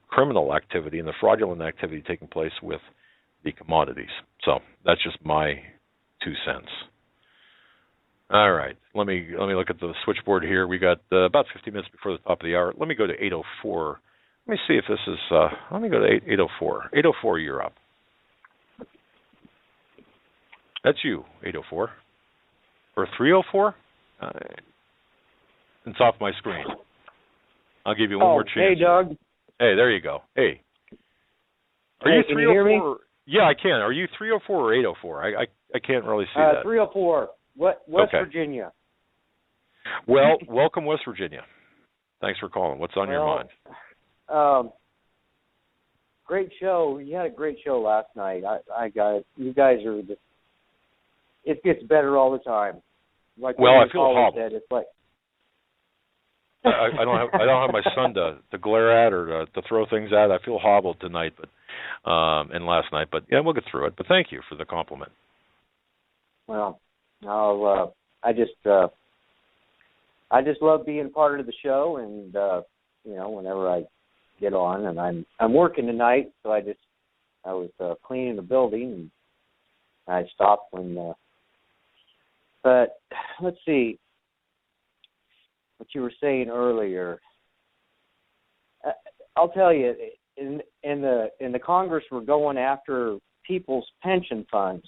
criminal activity and the fraudulent activity taking place with the commodities. So that's just my 2 cents. All right, let me look at the switchboard here. We got about 50 minutes before the top of the hour. Let me go to 8:04. Let me see if this is. Let me go to 8:04. 8:04, you're up. That's you, 8:04 or 3:04. It's off my screen. I'll give you one more chance. Hey, Doug. Hey, there you go. Hey. Are you 3:04? Can you hear me? Yeah, I can. Are you 3:04 or 8:04? I can't really see that. 3:04. West Virginia. Well, welcome, West Virginia. Thanks for calling. What's on your mind? Great show. You had a great show last night. I got it. You guys are it gets better all the time. Like I feel hobbled. Said, it's like I don't have my son to glare at or to throw things at. I feel hobbled tonight, and last night. But yeah, we'll get through it. But thank you for the compliment. Well, I just love being part of the show, and whenever I get on, and I'm working tonight, so I was cleaning the building, and I stopped when. But let's see what you were saying earlier. I'll tell you, in the Congress, we're going after people's pension funds.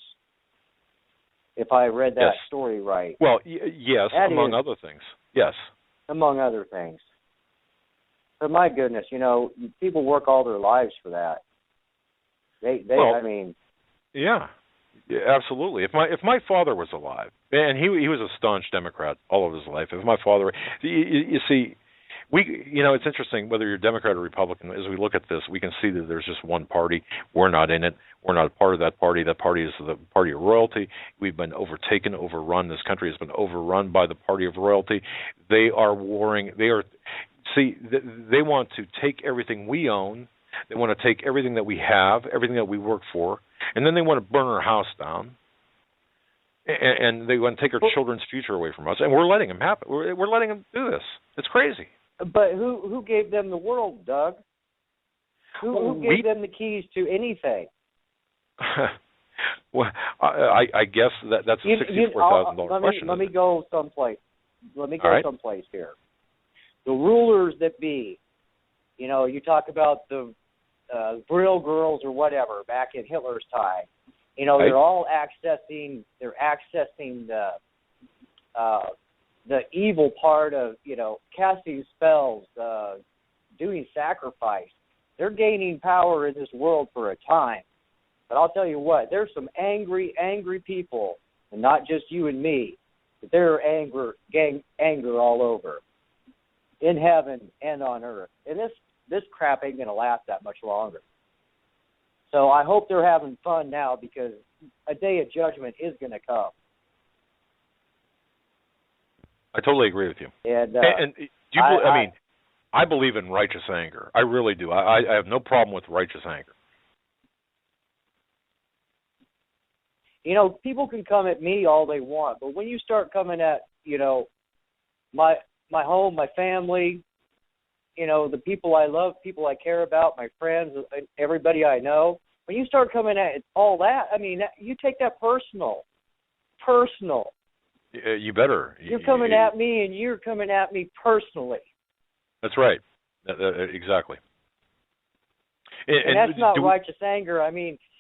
If I read that story right. Well, yes, among other things. Yes. Among other things. But my goodness, people work all their lives for that. Yeah, absolutely. If my father was alive, and he was a staunch Democrat all of his life. If my father, you see, It's interesting whether you're Democrat or Republican. As we look at this, we can see that there's just one party. We're not in it. We're not a part of that party. That party is the party of royalty. We've been overrun. This country has been overrun by the party of royalty. They are warring. They want to take everything we own. They want to take everything that we have, everything that we work for, and then they want to burn our house down. And they want to take our children's future away from us, and we're letting them happen. We're letting them do this. It's crazy. But who gave them the world, Doug? Who gave them the keys to anything? Well, I guess that's a $64,000 question. Let me go someplace. Someplace here. The rulers that be, you talk about the Brill girls or whatever back in Hitler's time. They're all accessing the evil part of, casting spells, doing sacrifice. They're gaining power in this world for a time. But I'll tell you what, there's some angry people, and not just you and me, but there are anger all over, in heaven and on earth. And this crap ain't going to last that much longer. So I hope they're having fun now, because a day of judgment is going to come. I totally agree with you. And do you I believe in righteous anger. I really do. I have no problem with righteous anger. People can come at me all they want, but when you start coming at, my home, my family, the people I love, people I care about, my friends, everybody I know, when you start coming at all that, you take that personal. You better. You're coming at me, and you're coming at me personally. That's right. Exactly. And that's not righteous anger.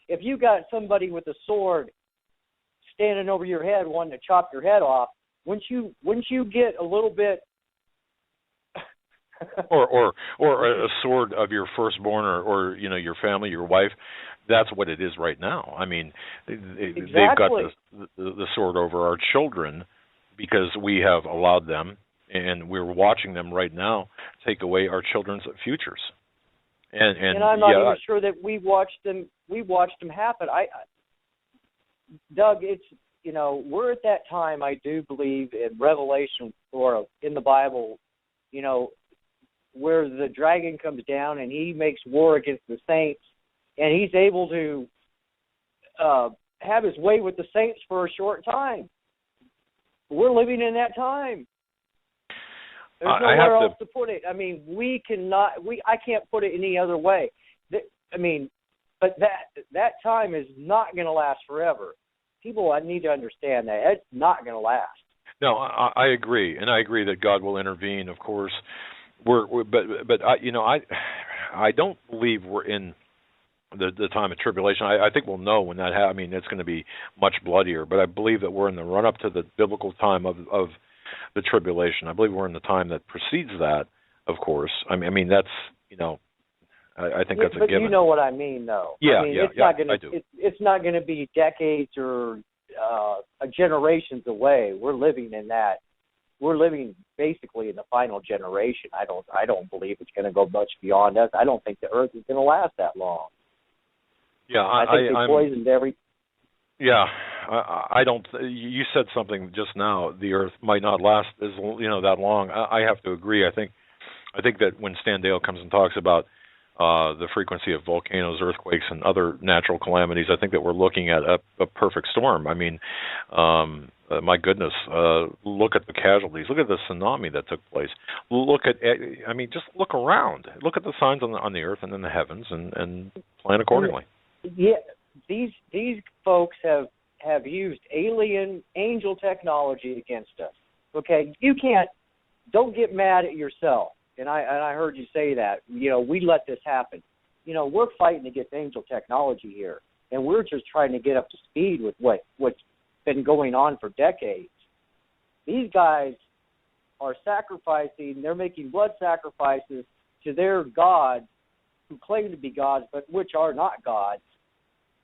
If you got somebody with a sword standing over your head wanting to chop your head off, wouldn't you get a little bit or a sword of your firstborn or your family, your wife? That's what it is right now. Exactly. They've got the sword over our children because we have allowed them, and we're watching them right now take away our children's futures. And I'm not even sure that we watched them happen. Doug, it's we're at that time. I do believe in Revelation or in the Bible, where the dragon comes down and he makes war against the saints, and he's able to have his way with the saints for a short time. We're living in that time. There's nowhere else to put it. I can't put it any other way. But that time is not going to last forever. People, I need to understand that. It's not going to last. No, I agree, and I agree that God will intervene. Of course, but I don't believe we're in the time of tribulation. I think we'll know when that happens. It's going to be much bloodier, but I believe that we're in the run up to the biblical time of the tribulation. I believe we're in the time that precedes that. Of course, that's I think that's a given. But you know what I mean, though. Yeah, I do. It's not going to be decades or generations away. We're living in that. We're living basically in the final generation. I don't believe it's going to go much beyond us. I don't think the Earth is going to last that long. Yeah, I think they poisoned every. Yeah, I don't. You said something just now. The Earth might not last that long. I have to agree. I think that when Stan Dale comes and talks about the frequency of volcanoes, earthquakes, and other natural calamities, I think that we're looking at a perfect storm. My goodness, look at the casualties. Look at the tsunami that took place. Just look around. Look at the signs on the earth and in the heavens, and plan accordingly. Yeah, these folks have used angel technology against us. Okay, don't get mad at yourself. And I heard you say that. We let this happen. We're fighting against angel technology here, and we're just trying to get up to speed with what's been going on for decades. These guys are sacrificing. They're making blood sacrifices to their gods, who claim to be gods, but which are not gods.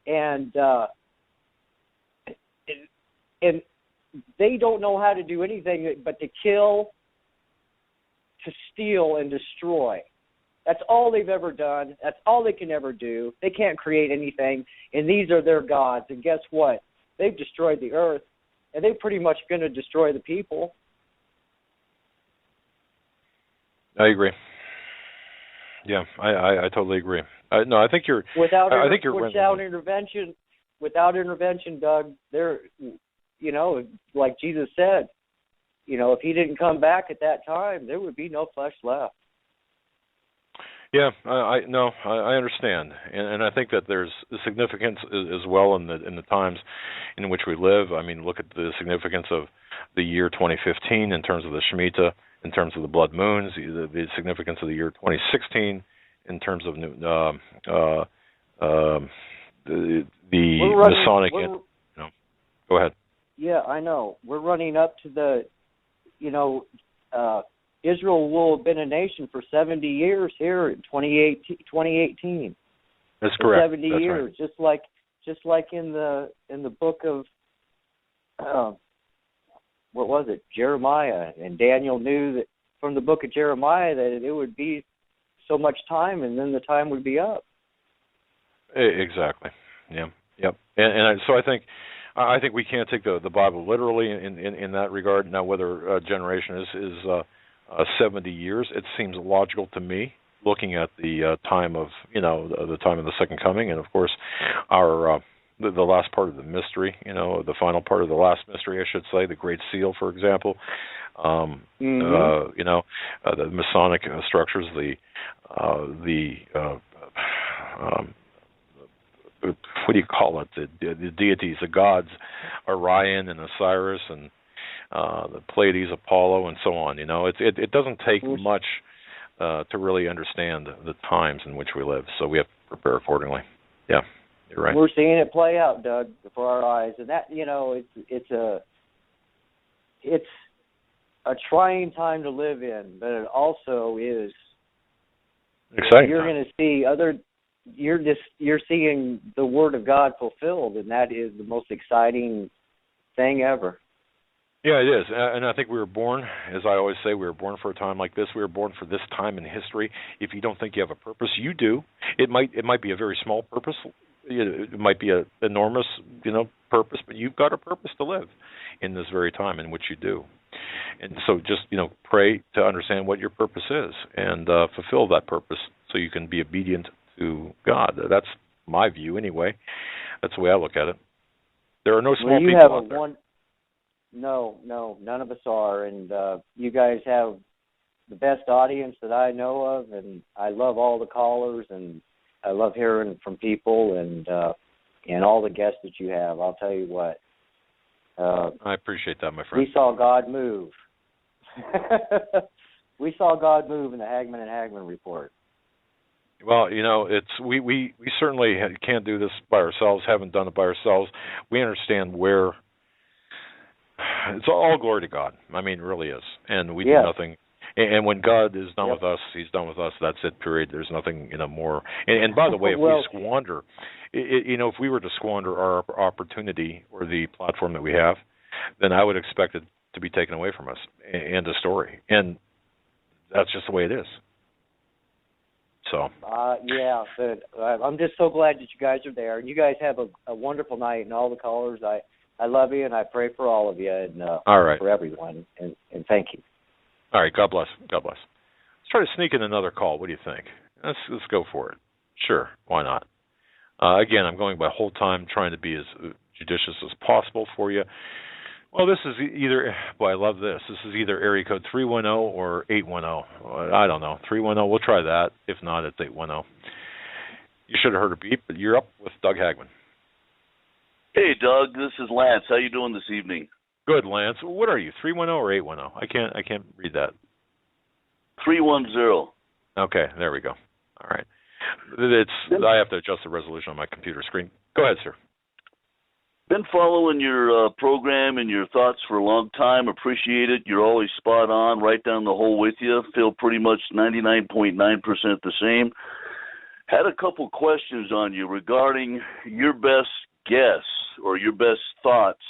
And they don't know how to do anything but to kill, to steal and destroy. That's all they've ever done. That's all they can ever do. They can't create anything, and these are their gods. And guess what? They've destroyed the earth, and they're pretty much going to destroy the people. I agree. Yeah, I totally agree. No, I think you're. Without intervention, Doug, they're, like Jesus said, if he didn't come back at that time, there would be no flesh left. Yeah, I understand, and I think that there's significance as well in the times in which we live. I mean, look at the significance of the year 2015 in terms of the Shemitah, in terms of the blood moons, the significance of the year 2016 in terms of the Masonic. Go ahead. Yeah, I know. We're running up to the, Israel will have been a nation for 70 years here in 2018. That's correct. 70 years, right. just like in the book of what was it, Jeremiah, and Daniel knew that from the book of Jeremiah that it would be so much time, and then the time would be up. Exactly. Yeah. Yep. So I think we can't take the Bible literally in that regard. Now, whether a generation is 70 years, it seems logical to me, looking at the time of the time of the second coming, and of course our the last part of the mystery, the final part of the last mystery, I should say, the Great Seal, for example. The Masonic structures, what do you call it? The deities, the gods, Orion and Osiris, and the Pleiades, Apollo, and so on. It doesn't take much to really understand the times in which we live, so we have to prepare accordingly. Yeah, you're right. We're seeing it play out, Doug, before our eyes, and that it's a trying time to live in, but it also is exciting. You're going to see you're seeing the Word of God fulfilled, and that is the most exciting thing ever. Yeah, it is, and I think we were born, as I always say, we were born for a time like this. We were born for this time in history. If you don't think you have a purpose, you do. It might be a very small purpose. It might be an enormous, purpose, but you've got a purpose to live in this very time in which you do. And so just, pray to understand what your purpose is and fulfill that purpose so you can be obedient to God. That's my view anyway. That's the way I look at it. There are no small people out there. No, none of us are, and you guys have the best audience that I know of, and I love all the callers, and I love hearing from people, and all the guests that you have. I'll tell you what. I appreciate that, my friend. We saw God move. We saw God move in the Hagmann and Hagmann report. Well, we certainly can't do this by ourselves, haven't done it by ourselves. We understand where it's all glory to God. I mean, it really is. And we do nothing. And when God is done with us, he's done with us. That's it, period. There's nothing, more. And by the way, if we squander, if we were to squander our opportunity or the platform that we have, then I would expect it to be taken away from us. End of story. And that's just the way it is. So. But I'm just so glad that you guys are there. And you guys have a wonderful night, and all the callers. I love you, and I pray for all of you, and all right. for everyone, and thank you. All right, God bless. God bless. Let's try to sneak in another call. What do you think? Let's go for it. Sure, why not? Again, I'm going by whole time, trying to be as judicious as possible for you. Well, this is either, I love this. This is either area code 310 or 810. I don't know. 310, we'll try that. If not, it's 810. You should have heard a beep, but you're up with Doug Hagmann. Hey, Doug, this is Lance. How you doing this evening? Good, Lance. What are you, 310 or 810? I can't read that. 310. Okay, there we go. All right. I have to adjust the resolution on my computer screen. Go ahead, sir. Been following your program and your thoughts for a long time. Appreciate it. You're always spot on, right down the hole with you. Feel pretty much 99.9% the same. Had a couple questions on you regarding your best guess or your best thoughts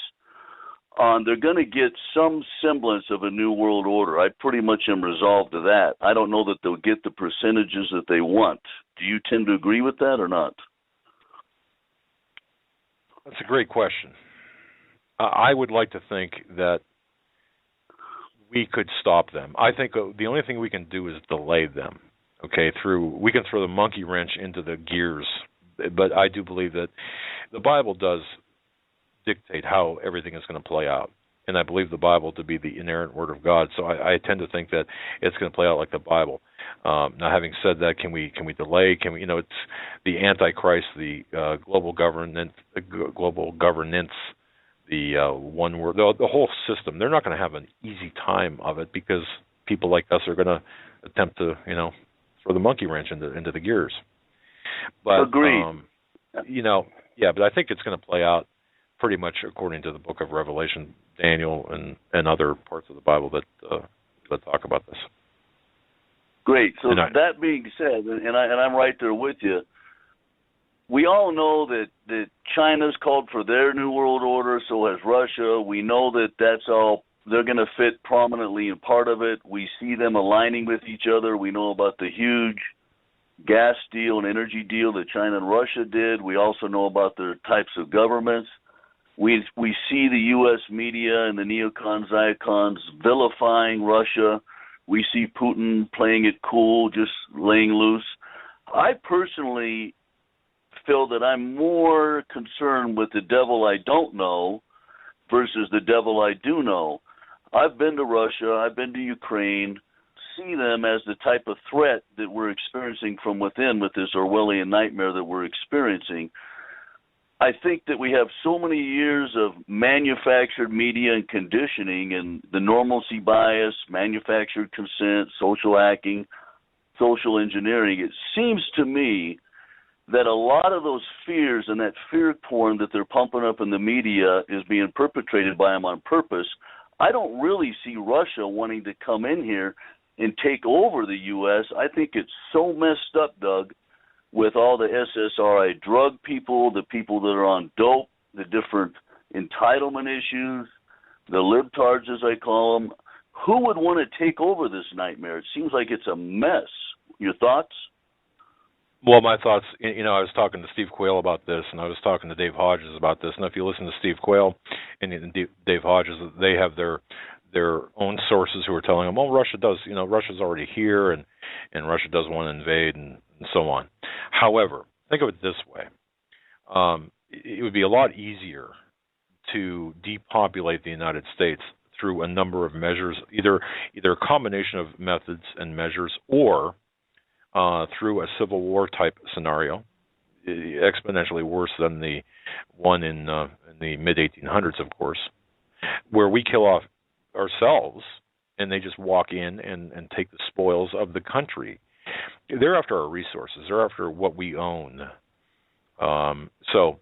they're going to get some semblance of a new world order. I pretty much am resolved to that. I don't know that they'll get the percentages that they want. Do you tend to agree with that or not? That's a great question. I would like to think that we could stop them. I think the only thing we can do is delay them. Okay, we can throw the monkey wrench into the gears, but I do believe that the Bible does dictate how everything is going to play out, and I believe the Bible to be the inerrant Word of God. So I tend to think that it's going to play out like the Bible. Now, having said that, can we delay? Can we? It's the Antichrist, the global governance, the one word, the whole system. They're not going to have an easy time of it because people like us are going to attempt to, throw the monkey wrench into the gears. But agreed. But I think it's going to play out pretty much according to the Book of Revelation, Daniel, and other parts of the Bible that talk about this. Great. So that being said, and I'm right there with you. We all know that China's called for their New World Order, so has Russia. We know that that's all, they're going to fit prominently in part of it. We see them aligning with each other. We know about the huge gas deal and energy deal that China and Russia did. We also know about their types of governments. We see the U.S. media and the neocons, icons vilifying Russia. We see Putin playing it cool, just laying loose. I personally feel that I'm more concerned with the devil I don't know versus the devil I do know. I've been to Russia, I've been to Ukraine, see them as the type of threat that we're experiencing from within with this Orwellian nightmare that we're experiencing. I think that we have so many years of manufactured media and conditioning and the normalcy bias, manufactured consent, social hacking, social engineering. It seems to me that a lot of those fears and that fear porn that they're pumping up in the media is being perpetrated by them on purpose. I don't really see Russia wanting to come in here and take over the U.S. I think it's so messed up, Doug, with all the SSRI drug people, the people that are on dope, the different entitlement issues, the libtards, as I call them. Who would want to take over this nightmare? It seems like it's a mess. Your thoughts? Well, my thoughts, I was talking to Steve Quayle about this, and I was talking to Dave Hodges about this. And if you listen to Steve Quayle and Dave Hodges, they have their own sources who are telling them, Russia does, Russia's already here, and Russia does want to invade, and so on. However, think of it this way. It would be a lot easier to depopulate the United States through a number of measures, either a combination of methods and measures, or through a civil war type scenario, exponentially worse than the one in the mid-1800s, of course, where we kill off ourselves and they just walk in and take the spoils of the country. They're after our resources. They're after what we own. So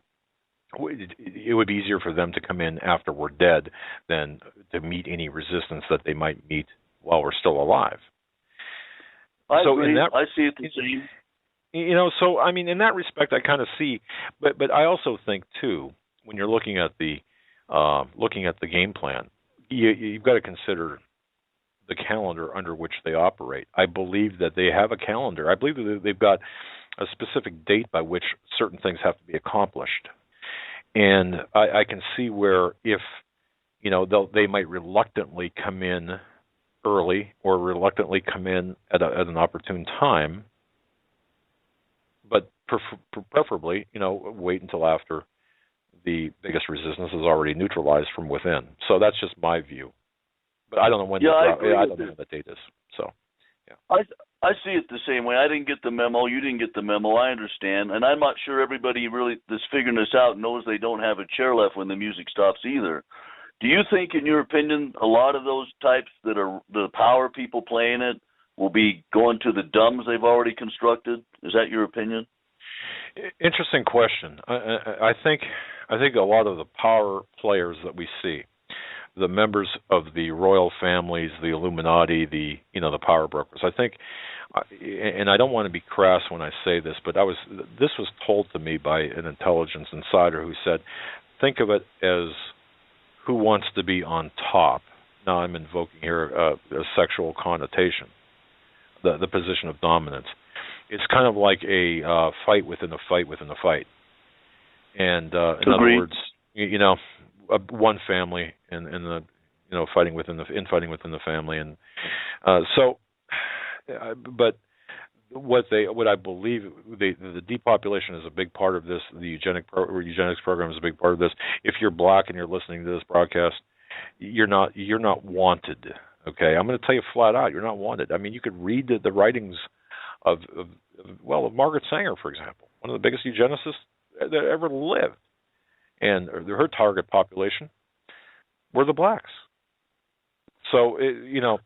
it would be easier for them to come in after we're dead than to meet any resistance that they might meet while we're still alive. I agree. I see it the same. So I mean, in that respect, I kind of see, but I also think too, when you're looking at the game plan, you've got to consider the calendar under which they operate. I believe that they have a calendar. I believe that they've got a specific date by which certain things have to be accomplished, and I can see where if they might reluctantly come in early or reluctantly come in at an opportune time, but preferably, wait until after the biggest resistance is already neutralized from within. So that's just my view. But I don't know when I don't know when the date is. So, yeah. I see it the same way. I didn't get the memo. You didn't get the memo. I understand, and I'm not sure everybody really that's figuring this out knows they don't have a chair left when the music stops either. Do you think, in your opinion, a lot of those types that are the power people playing it will be going to the dumbs they've already constructed? Is that your opinion? Interesting question. I think a lot of the power players that we see, the members of the royal families, the Illuminati, the power brokers, I think, and I don't want to be crass when I say this, but this was told to me by an intelligence insider who said, think of it as who wants to be on top. Now I'm invoking here a sexual connotation, the position of dominance. It's kind of like a fight within a fight within a fight. And in other words, one family and the fighting within the family, and but what I believe the depopulation is a big part of this. The eugenics program is a big part of this. If you're black and you're listening to this broadcast, you're not wanted. Okay, I'm going to tell you flat out, you're not wanted. I mean, you could read the writings of Margaret Sanger, for example, one of the biggest eugenicists that ever lived, and her target population were the blacks. So it's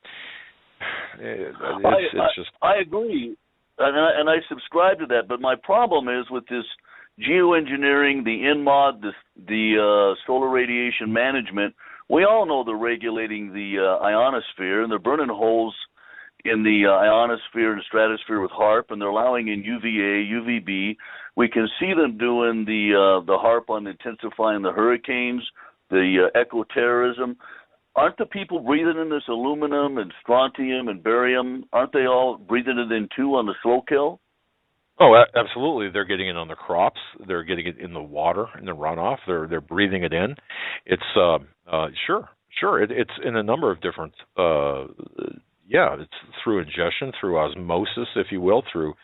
just. I agree, and I subscribe to that. But my problem is with this geoengineering, the INMOD, the solar radiation management. We all know they're regulating the ionosphere, and they're burning holes in the ionosphere and stratosphere with HAARP, and they're allowing in UVA, UVB. We can see them doing the HAARP on intensifying the hurricanes, the eco-terrorism. Aren't the people breathing in this aluminum and strontium and barium, aren't they all breathing it in too on the slow kill? Oh, absolutely. They're getting it on the crops. They're getting it in the water, in the runoff. They're breathing it in. It's sure. It's in a number of different. It's through ingestion, through osmosis, if you will, through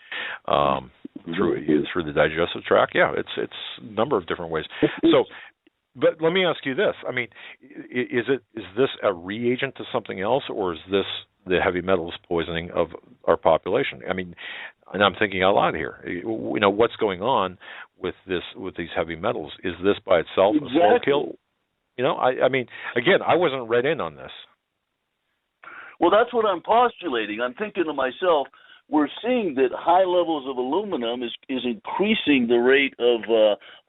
the digestive tract. Yeah, it's a number of different ways. So, but let me ask you this. I mean, is this a reagent to something else, or is this the heavy metals poisoning of our population? I mean, and I'm thinking out loud here. What's going on with these heavy metals? Is this by itself a slow kill? I mean, again, I wasn't read in on this. Well, that's what I'm postulating. I'm thinking to myself, we're seeing that high levels of aluminum is increasing the rate of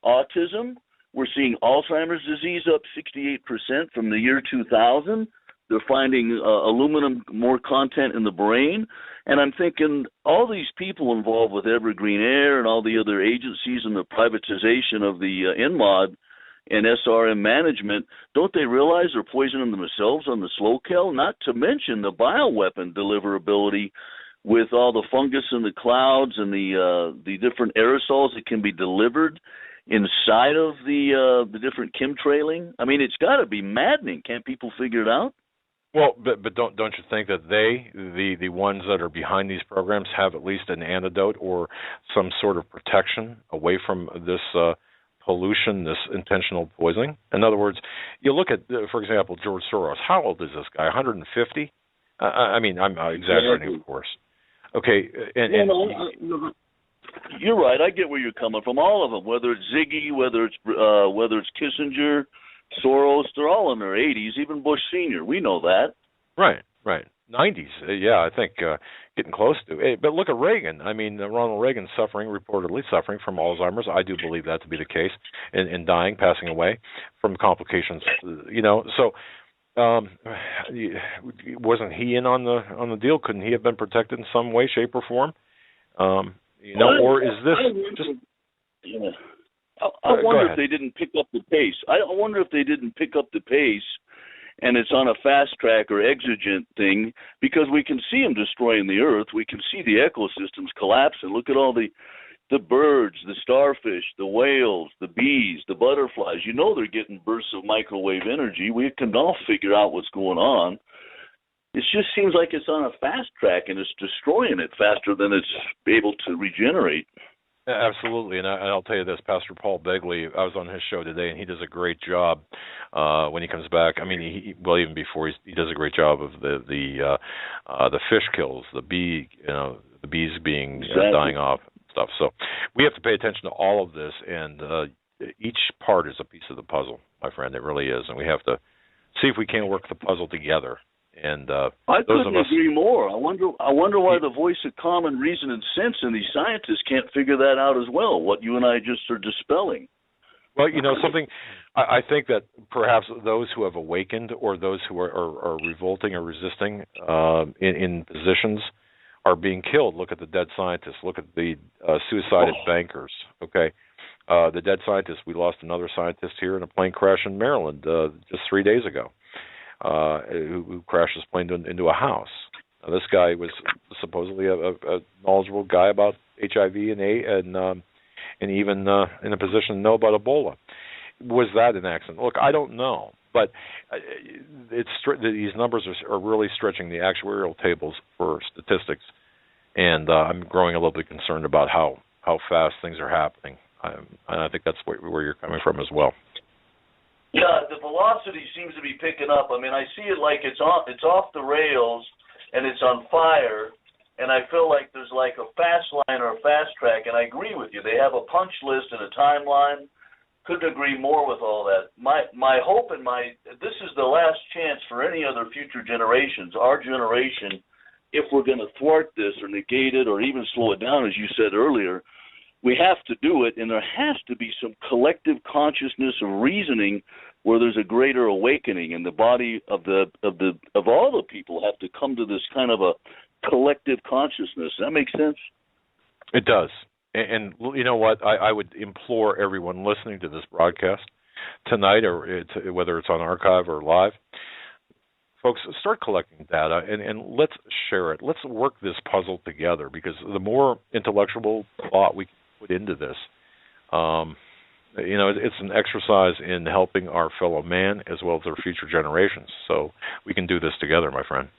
autism. We're seeing Alzheimer's disease up 68% from the year 2000. They're finding aluminum more content in the brain. And I'm thinking all these people involved with Evergreen Air and all the other agencies and the privatization of the INMOD and SRM management, don't they realize they're poisoning themselves on the slow kill? Not to mention the bioweapon deliverability with all the fungus in the clouds and the different aerosols that can be delivered inside of the different chemtrailing. I mean, it's got to be maddening. Can't people figure it out? Well, but don't you think that the ones that are behind these programs have at least an antidote or some sort of protection away from this pollution, this intentional poisoning? In other words, you look at, for example, George Soros. How old is this guy? 150? I mean, I'm exaggerating, of course. Okay, you're right. I get where you're coming from. All of them, whether it's Ziggy, whether it's Kissinger, Soros, they're all in their 80s. Even Bush Sr. We know that. Right. 90s. I think getting close to. But look at Reagan. I mean, Ronald Reagan reportedly suffering from Alzheimer's. I do believe that to be the case, and dying, passing away from complications. So wasn't he in on the deal? Couldn't he have been protected in some way, shape, or form? Or is this just? Yeah. I wonder if they didn't pick up the pace. I wonder if they didn't pick up the pace, and it's on a fast track or exigent thing, because we can see them destroying the earth. We can see the ecosystems collapsing. Look at all the birds, the starfish, the whales, the bees, the butterflies. They're getting bursts of microwave energy. We can all figure out what's going on. It just seems like it's on a fast track, and it's destroying it faster than it's able to regenerate. Absolutely, and I'll tell you this, Pastor Paul Begley, I was on his show today, and he does a great job when he comes back. I mean, even before he does a great job of the fish kills, the bees being dying off and stuff. So we have to pay attention to all of this, and each part is a piece of the puzzle, my friend. It really is, and we have to see if we can work the puzzle together. And I couldn't agree more. I wonder why the voice of common reason and sense in these scientists can't figure that out as well, what you and I just are dispelling. Well, something, I think that perhaps those who have awakened or those who are revolting or resisting in positions are being killed. Look at the dead scientists. Look at the suicided bankers, okay? The dead scientist, we lost another scientist here in a plane crash in Maryland just 3 days ago, who crashed his plane into a house. Now, this guy was supposedly a knowledgeable guy about HIV and even in a position to know about Ebola. Was that an accident? Look, I don't know, but these numbers are really stretching the actuarial tables for statistics, and I'm growing a little bit concerned about how fast things are happening. And I think that's where you're coming from as well. Yeah, the velocity seems to be picking up. I mean, I see it like it's off the rails and it's on fire, and I feel like there's like a fast line or a fast track, and I agree with you. They have a punch list and a timeline. Couldn't agree more with all that. My hope and this is the last chance for any other future generations, our generation, if we're going to thwart this or negate it or even slow it down, as you said earlier, we have to do it, and there has to be some collective consciousness of reasoning where there's a greater awakening, and the body of all the people have to come to this kind of a collective consciousness. Does that make sense? It does. And you know what? I would implore everyone listening to this broadcast tonight, or whether it's on archive or live, folks, start collecting data and let's share it. Let's work this puzzle together, because the more intellectual thought we can put into this, it's an exercise in helping our fellow man as well as our future generations. So we can do this together, my friend.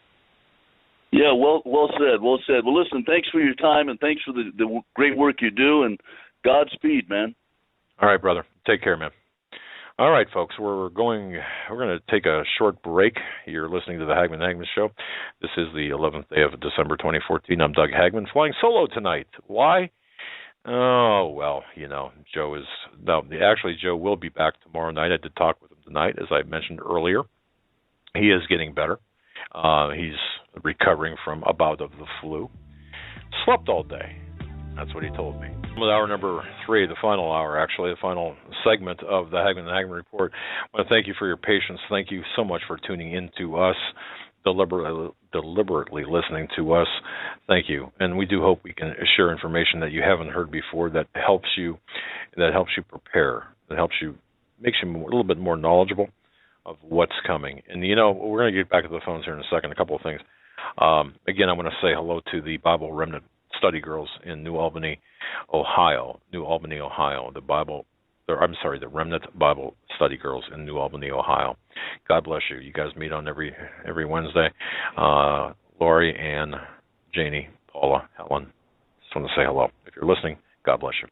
Yeah, well said. Well, listen, thanks for your time, and thanks for the great work you do, and Godspeed, man. All right, brother. Take care, man. All right, folks, we're going to take a short break. You're listening to the Hagmann Show. This is the 11th day of December 2014. I'm Doug Hagmann, flying solo tonight. Why? Oh, well, Joe will be back tomorrow night. I did talk with him tonight, as I mentioned earlier. He is getting better. He's recovering from a bout of the flu. Slept all day. That's what he told me. With hour number 3, the final hour, actually, the final segment of the Hagmann Report. I want to thank you for your patience. Thank you so much for tuning in to us, deliberately listening to us. Thank you. And we do hope we can share information that you haven't heard before that helps you prepare, that makes you a little bit more knowledgeable of what's coming. And, we're going to get back to the phones here in a second. A couple of things. Again, I want to say hello to the Bible Remnant Study Girls in New Albany, Ohio. The Remnant Bible Study Girls in New Albany, Ohio. God bless you. You guys meet on every Wednesday. Lori, Ann, Janie, Paula, Helen. Just want to say hello. If you're listening, God bless you.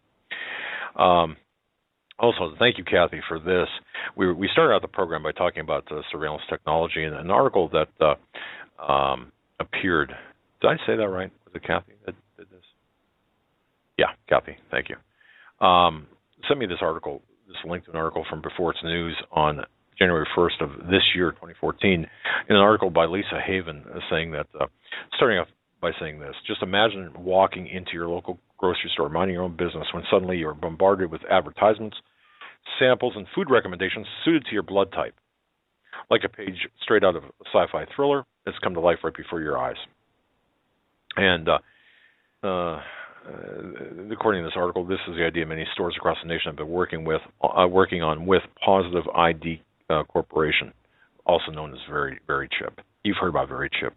Also, thank you, Kathy, for this. We started out the program by talking about surveillance technology, and an article that appeared. Did I say that right? Was it Kathy that did this? Yeah, Kathy. Thank you. Sent me this article, this link to an article from Before It's News on January 1st of this year, 2014, in an article by Lisa Haven saying that, starting off by saying this, just imagine walking into your local grocery store, minding your own business, when suddenly you're bombarded with advertisements, samples, and food recommendations suited to your blood type. Like a page straight out of a sci-fi thriller that's come to life right before your eyes. And according to this article, this is the idea many stores across the nation have been working on with Positive ID Corporation, also known as Very Chip. You've heard about Very Chip.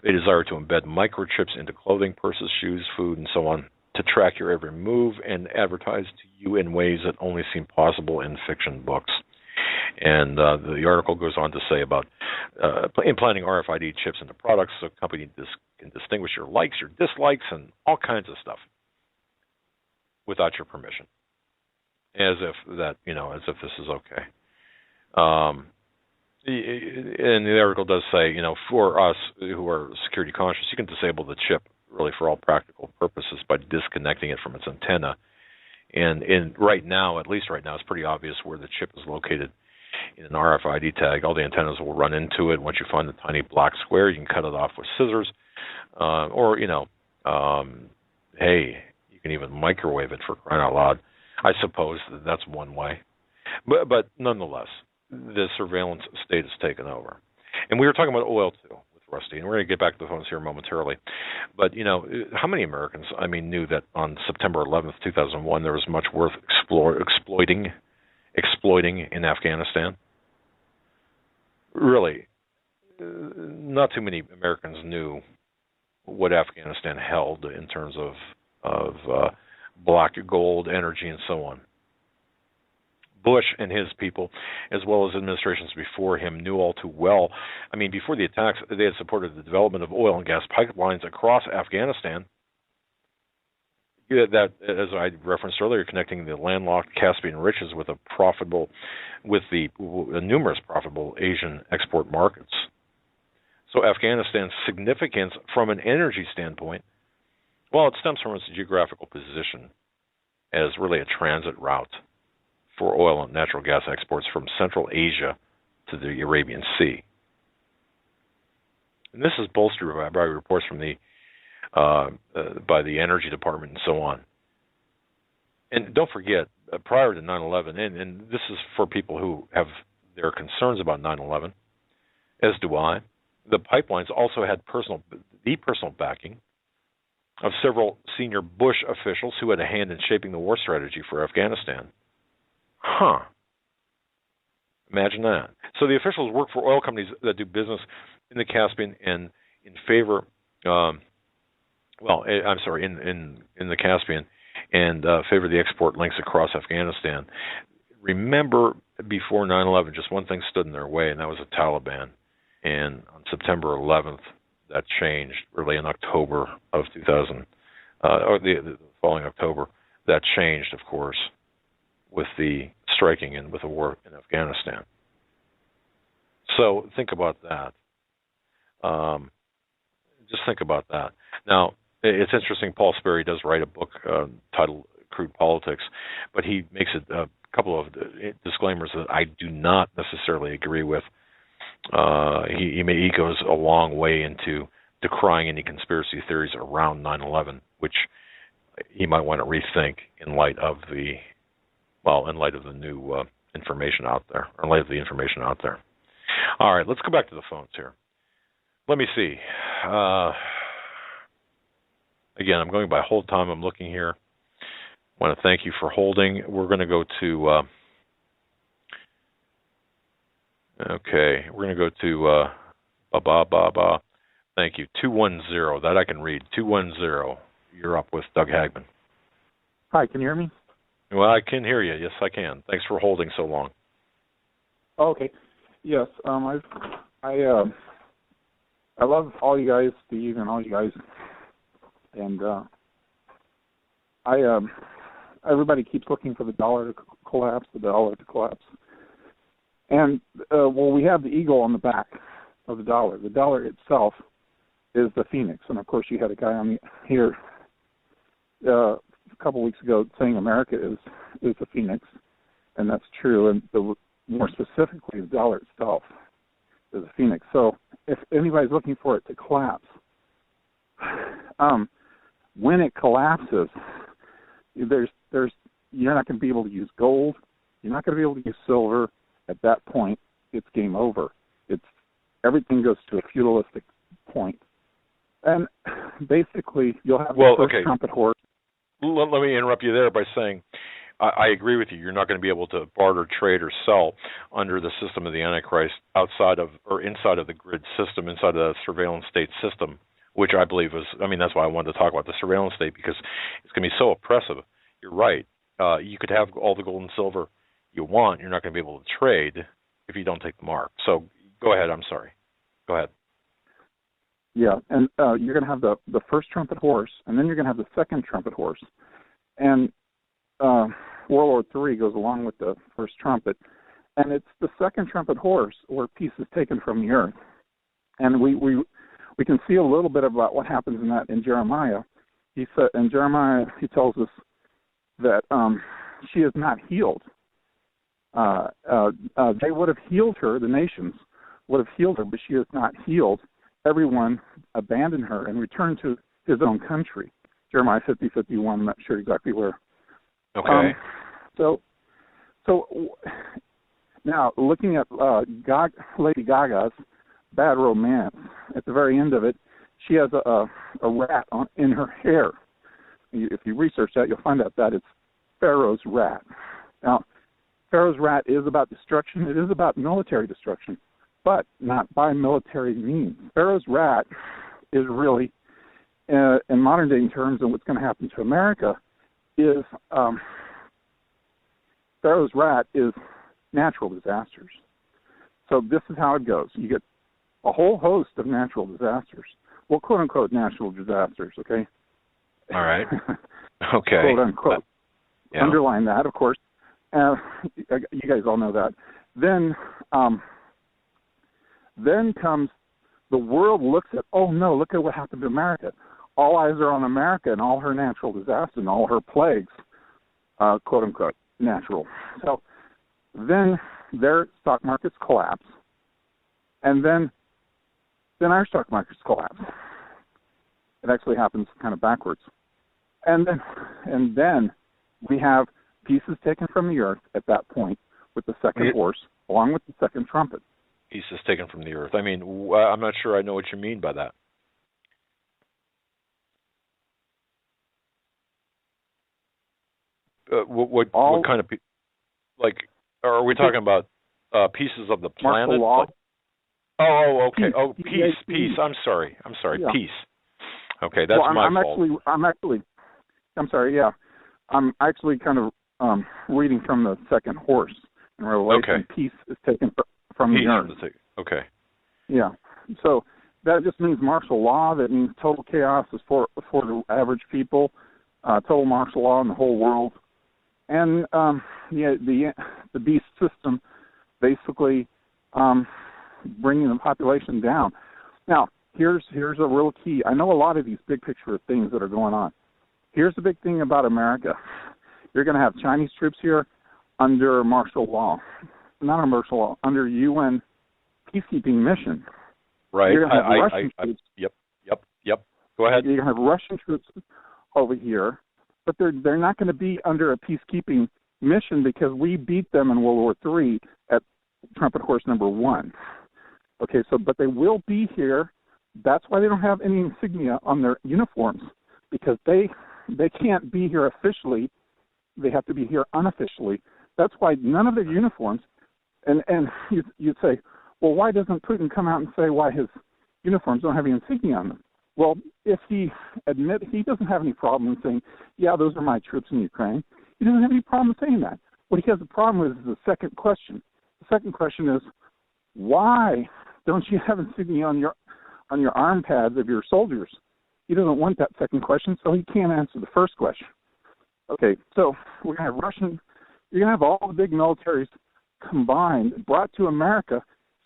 They desire to embed microchips into clothing, purses, shoes, food, and so on to track your every move and advertise to you in ways that only seem possible in fiction books. And the article goes on to say about implanting RFID chips into products so a company can distinguish your likes, your dislikes, and all kinds of stuff without your permission, as if this is okay. And the article does say, for us who are security conscious, you can disable the chip really for all practical purposes by disconnecting it from its antenna. And at least right now, it's pretty obvious where the chip is located in an RFID tag. All the antennas will run into it. Once you find the tiny black square, you can cut it off with scissors. Hey, you can even microwave it, for crying out loud. I suppose that's one way. But nonetheless, the surveillance state has taken over. And we were talking about oil, too, with Rusty, and we're going to get back to the phones here momentarily. But, how many Americans, knew that on September 11th, 2001, there was much worth exploiting in Afghanistan? Really, not too many Americans knew what Afghanistan held in terms of black gold, energy, and so on. Bush and his people, as well as administrations before him, knew all too well. Before the attacks, they had supported the development of oil and gas pipelines across Afghanistan. That, as I referenced earlier, connecting the landlocked Caspian riches with the numerous profitable Asian export markets. So Afghanistan's significance from an energy standpoint, it stems from its geographical position as really a transit route for oil and natural gas exports from Central Asia to the Arabian Sea. And this is bolstered by reports from by the Energy Department and so on. And don't forget, prior to 9/11, and this is for people who have their concerns about 9/11, as do I, the pipelines also had personal backing of several senior Bush officials who had a hand in shaping the war strategy for Afghanistan. Imagine that. So the officials work for oil companies that do business in the Caspian and in the Caspian and favor the export links across Afghanistan. Remember, before 9/11, just one thing stood in their way, and that was the Taliban. And on September 11th, that changed. Really, in October of 2000, or the following October, that changed, of course, with the striking and with the war in Afghanistan. So think about that. Just think about that. Now, it's interesting, Paul Sperry does write a book titled Crude Politics, but he makes a couple of disclaimers that I do not necessarily agree with. He goes a long way into decrying any conspiracy theories around 9/11, which he might want to rethink in light of the new information out there, or in light of the information out there. All right, let's go back to the phones here. Let me see. Again, I'm going by hold time. I'm looking here. I want to thank you for holding. We're going to go to... we're going to go to... Thank you. 210. That I can read. 210. You're up with Doug Hagmann. Hi, can you hear me? Well, I can hear you. Yes, I can. Thanks for holding so long. Oh, okay. Yes, I love all you guys, Steve, and all you guys. And everybody keeps looking for the dollar to collapse, And we have the eagle on the back of the dollar. The dollar itself is the phoenix, and of course, you had a guy on here a couple weeks ago saying America is the phoenix, and that's true. And more specifically, the dollar itself is a phoenix. So if anybody's looking for it to collapse, when it collapses, you're not going to be able to use gold. You're not going to be able to use silver. At that point, it's game over. Everything goes to a feudalistic point, and basically you'll have the first trumpet horse. Let me interrupt you there by saying I agree with you. You're not going to be able to barter, trade, or sell under the system of the Antichrist outside of or inside of the grid system, inside of the surveillance state system, which I believe is, that's why I wanted to talk about the surveillance state, because it's going to be so oppressive. You're right. You could have all the gold and silver you want. You're not going to be able to trade if you don't take the mark. So go ahead. I'm sorry. Go ahead. Yeah, and you're going to have the first trumpet horse, and then you're going to have the second trumpet horse. And World War III goes along with the first trumpet, and it's the second trumpet horse where peace is taken from the earth. And we can see a little bit about what happens in that in Jeremiah. He tells us that she is not healed. They would have healed her, the nations would have healed her, but she is not healed. Everyone abandoned her and returned to his own country. Jeremiah 50:51. I'm not sure exactly where. Okay. So now looking at Lady Gaga's bad romance. At the very end of it, she has a rat in her hair. If you research that, you'll find out that it's Pharaoh's rat. Now, Pharaoh's rat is about destruction. It is about military destruction, but not by military means. Pharaoh's rat is really, in modern day terms, and what's going to happen to America is Pharaoh's rat is natural disasters. So this is how it goes. You get a whole host of natural disasters. Well, quote-unquote natural disasters, okay? All right. Okay. Quote-unquote. Yeah. Underline that, of course. You guys all know that. Then comes the world looks at, oh, no, look at what happened to America. All eyes are on America and all her natural disasters and all her plagues, quote-unquote, natural. So then their stock markets collapse, and then our stock markets collapse. It actually happens kind of backwards. And then we have pieces taken from the earth at that point with the second horse, along with the second trumpet. Pieces taken from the earth. I mean, I'm not sure I know what you mean by that. What kind of like? Are we talking about pieces of the planet? Like, oh, okay. Peace. I'm sorry. Yeah. Peace. Okay, that's my fault. I'm sorry. Yeah, I'm actually kind of reading from the second horse in Revelation. Okay. Peace is taken from the earth. Okay. Yeah. So that just means martial law. That means total chaos is for the average people. Total martial law in the whole world. And the beast system basically bringing the population down. Now, here's a real key. I know a lot of these big picture things that are going on. Here's the big thing about America. You're going to have Chinese troops here under martial law. Not under martial law, under UN peacekeeping mission. Right. You're going to have Russian troops. Yep. Go ahead. You're going to have Russian troops over here, but they're not going to be under a peacekeeping mission because we beat them in World War III at trumpet horse number 1. Okay, but they will be here. That's why they don't have any insignia on their uniforms, because they can't be here officially. They have to be here unofficially. That's why none of their uniforms. And you'd say, well, why doesn't Putin come out and say why his uniforms don't have any insignia on them? Well, if he doesn't have any problem in saying, yeah, those are my troops in Ukraine. He doesn't have any problem saying that. What he has a problem with is the second question. The second question is, why don't you have insignia on your arm pads of your soldiers? He doesn't want that second question, so he can't answer the first question. Okay, so we're going to have you're going to have all the big militaries combined, brought to America,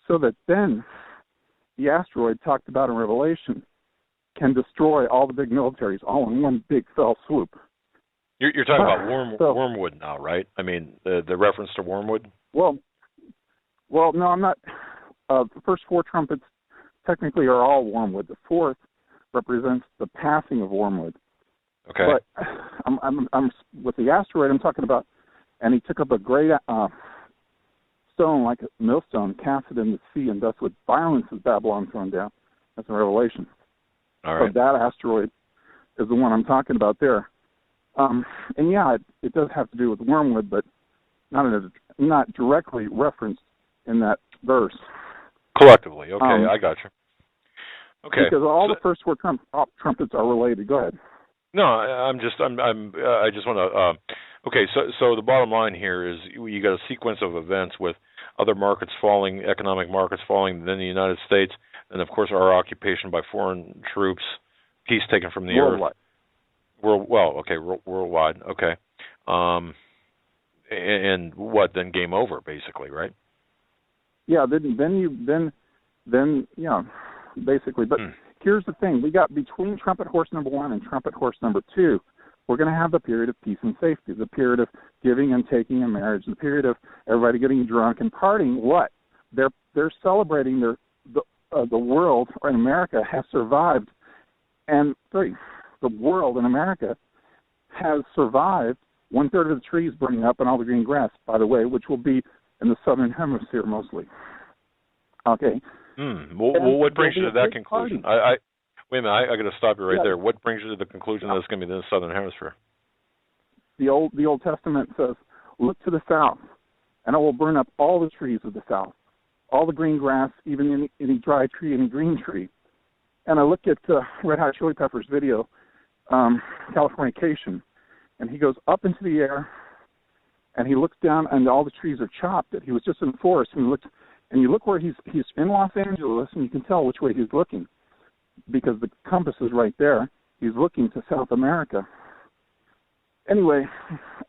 so that then the asteroid talked about in Revelation can destroy all the big militaries all in one big fell swoop. You're talking about Wormwood now, right? I mean, the reference to Wormwood? Well, no, I'm not. The first 4 trumpets technically are all Wormwood. The 4th represents the passing of Wormwood. Okay. But I'm with the asteroid I'm talking about, and he took up a great stone like a millstone, cast it in the sea, and thus with violence is Babylon thrown down. That's a Revelation. All right. So that asteroid is the one I'm talking about there. And yeah, it does have to do with Wormwood, but not directly referenced in that verse. Collectively, okay, I got you. Okay. Because all the first 4 trumpets are related. Go ahead. No, I just want to. Okay, so the bottom line here is you got a sequence of events with other markets falling, economic markets falling, then the United States, and of course our occupation by foreign troops, peace taken from the worldwide. Earth. Worldwide. Okay. And what? Then game over, basically, right? Yeah. Then yeah, basically. But here's the thing: we got between trumpet horse number 1 and trumpet horse number 2. We're going to have the period of peace and safety, the period of giving and taking in marriage, the period of everybody getting drunk and partying. What? They're celebrating the world in America has survived, and the world in America has survived 1/3 of the trees burning up and all the green grass, by the way, which will be in the southern hemisphere mostly. Okay, Well, what brings you to that conclusion? I wait a minute. I got to stop you right there. What brings you to the conclusion that it's going to be in the Southern Hemisphere? The Old Testament says, "Look to the south, and I will burn up all the trees of the south, all the green grass, even any dry tree, any green tree." And I look at Red Hot Chili Peppers' video, Californication, and he goes up into the air, and he looks down, and all the trees are chopped. He was just in the forest, and you look where he's in Los Angeles, and you can tell which way he's looking, because the compass is right there. He's looking to South America. Anyway.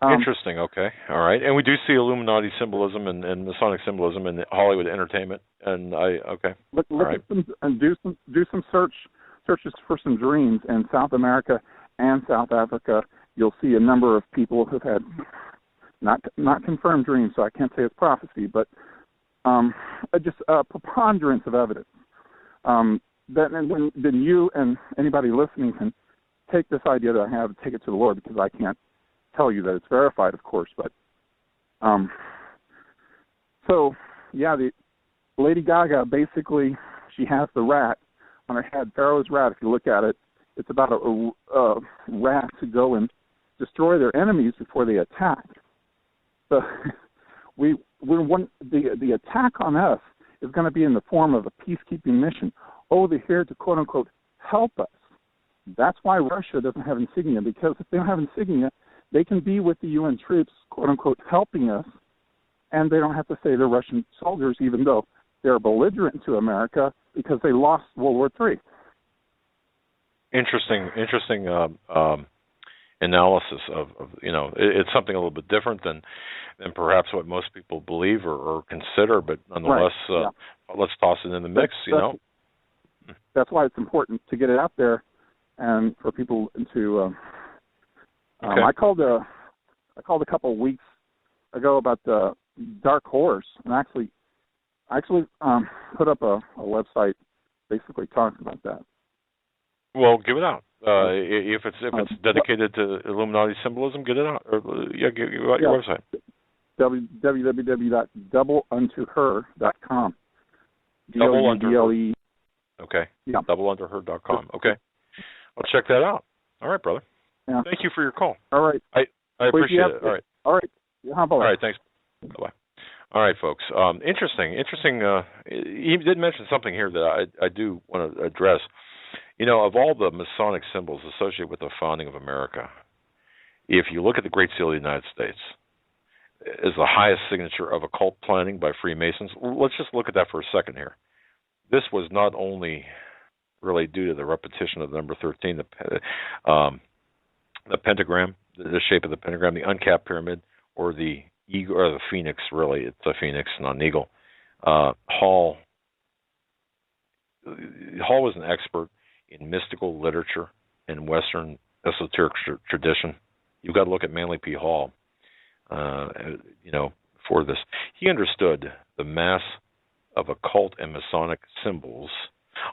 Interesting, okay. All right. And we do see Illuminati symbolism and Masonic symbolism in Hollywood entertainment. And okay. Look at some, and do some searches for some dreams in South America and South Africa. You'll see a number of people who've had not confirmed dreams, so I can't say it's prophecy, but just a preponderance of evidence. Then you and anybody listening can take this idea that I have and take it to the Lord, because I can't tell you that it's verified, of course. But so yeah, the Lady Gaga, basically, she has the rat on her head, Pharaoh's rat. If you look at it, it's about a rat to go and destroy their enemies before they attack. So the attack on us is going to be in the form of a peacekeeping mission. Oh, they're here to quote unquote help us. That's why Russia doesn't have insignia, because if they don't have insignia, they can be with the UN troops, quote unquote, helping us, and they don't have to say they're Russian soldiers, even though they're belligerent to America because they lost World War III. Interesting analysis of it's something a little bit different than perhaps what most people believe or consider, but nonetheless, let's toss it in the mix. That's why it's important to get it out there and for people to. Okay. I called a couple of weeks ago about the dark horse, and actually put up a website basically talking about that. Well, give it out. If it's dedicated to Illuminati symbolism, get it out. Or give out your website. www.doubleuntoher.com. DOUBLE. Okay. Yeah. Doubleuntoher.com. Okay. I'll check that out. All right, brother. Yeah. Thank you for your call. All right. I appreciate it. All right. All right. All right. Thanks. Bye-bye. All right, folks. Interesting. He did mention something here that I do want to address. Of all the Masonic symbols associated with the founding of America, if you look at the Great Seal of the United States as the highest signature of occult planning by Freemasons, let's just look at that for a second here. This was not only really due to the repetition of the number 13, the pentagram, the shape of the pentagram, the uncapped pyramid, or the eagle, or the phoenix. Really, it's a phoenix, not an eagle. Hall was an expert in mystical literature and Western esoteric tradition. You've got to look at Manly P. Hall, for this. He understood the mass of occult and Masonic symbols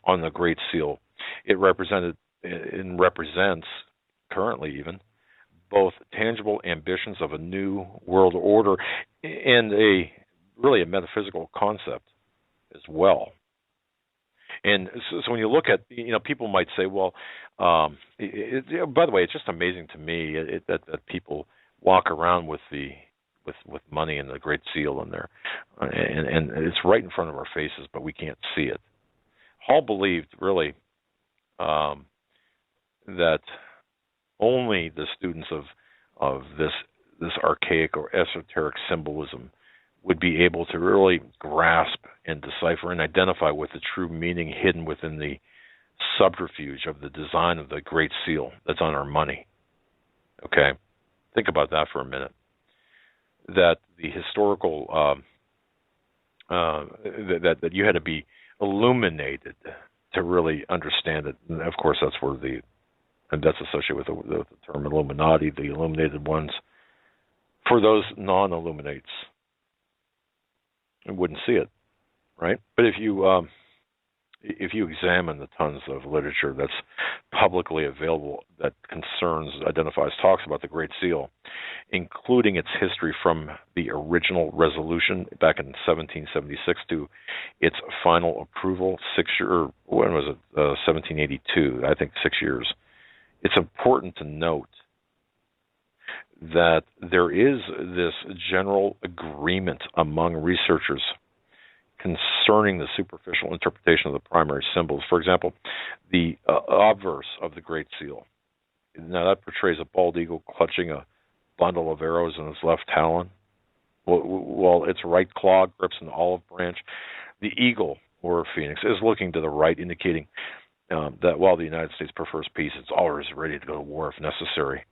on the Great Seal. It represents currently even both tangible ambitions of a new world order and a metaphysical concept as well. And so when you look at, people might say, well, by the way, it's just amazing to me that people walk around with money and the Great Seal in there, and it's right in front of our faces, but we can't see it. Hall believed really that only the students of this archaic or esoteric symbolism would be able to really grasp and decipher and identify with the true meaning hidden within the subterfuge of the design of the Great Seal that's on our money. Okay? Think about that for a minute. That the historical, that you had to be illuminated to really understand it. And of course, that's associated with the term Illuminati, the illuminated ones. For those non-illuminates, you wouldn't see it, right? But if you if you examine the tons of literature that's publicly available that identifies, talks about the Great Seal, including its history from the original resolution back in 1776 to its final approval when was it? 1782, I think 6 years. It's important to note that there is this general agreement among researchers concerning the superficial interpretation of the primary symbols. For example, the obverse of the Great Seal. Now that portrays a bald eagle clutching a bundle of arrows in its left talon, while its right claw grips an olive branch. The eagle, or phoenix, is looking to the right, indicating that while the United States prefers peace, it's always ready to go to war if necessary.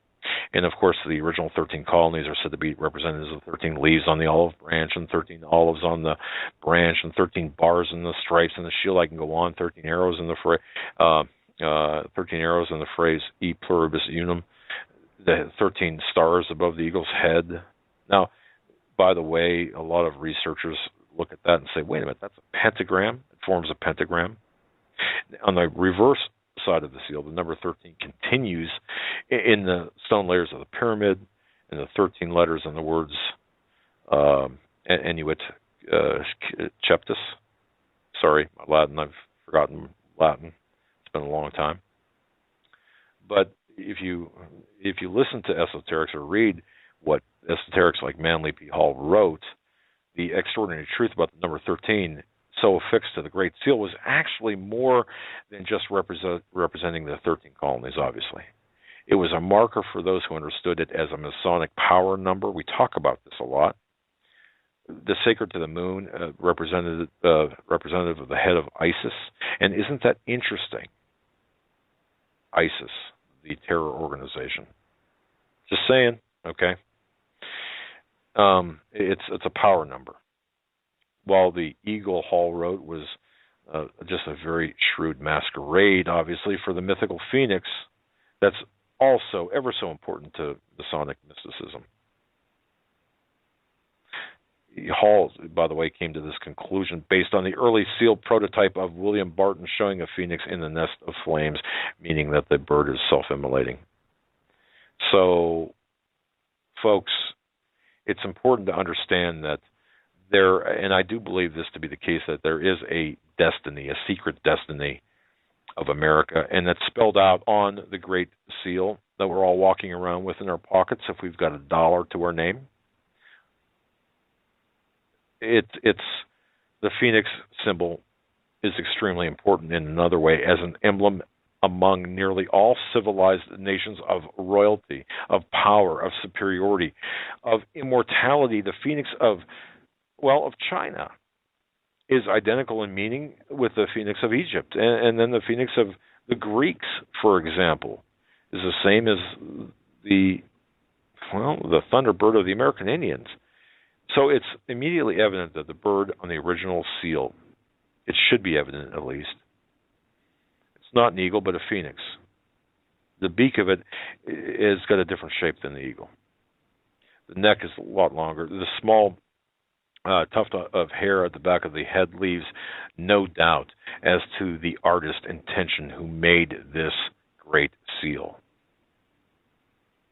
And of course, the original 13 colonies are said to be represented as the 13 leaves on the olive branch, and 13 olives on the branch, and 13 bars in the stripes and the shield. I can go on. 13 arrows in the 13 arrows in the phrase "E pluribus unum." The 13 stars above the eagle's head. Now, by the way, a lot of researchers look at that and say, "Wait a minute, that's a pentagram. It forms a pentagram." On the reverse side of the seal, the number 13 continues in the stone layers of the pyramid, and the 13 letters and the words Inuit Cheptus. Sorry, my Latin, I've forgotten Latin. It's been a long time. But if you listen to esoterics or read what esoterics like Manly P. Hall wrote, the extraordinary truth about the number 13 so affixed to the Great Seal was actually more than just representing the 13 colonies, obviously. It was a marker for those who understood it as a Masonic power number. We talk about this a lot. The sacred to the moon, representative of the head of Isis. And isn't that interesting? ISIS, the terror organization. Just saying, okay? It's a power number. While the Eagle, Hall wrote, was just a very shrewd masquerade, obviously, for the mythical phoenix, that's also ever so important to Masonic mysticism. Hall, by the way, came to this conclusion based on the early seal prototype of William Barton showing a phoenix in the nest of flames, meaning that the bird is self-immolating. So, folks, it's important to understand that there, and I do believe this to be the case, that there is a destiny, a secret destiny of America, and that's spelled out on the Great Seal that we're all walking around with in our pockets if we've got $1 to our name. It's the phoenix symbol is extremely important in another way as an emblem among nearly all civilized nations of royalty, of power, of superiority, of immortality. The phoenix of China is identical in meaning with the phoenix of Egypt. And then the phoenix of the Greeks, for example, is the same as the thunderbird of the American Indians. So it's immediately evident that the bird on the original seal, it should be evident at least, it's not an eagle but a phoenix. The beak of it has got a different shape than the eagle. The neck is a lot longer. The small tuft of hair at the back of the head leaves no doubt as to the artist's intention who made this great seal.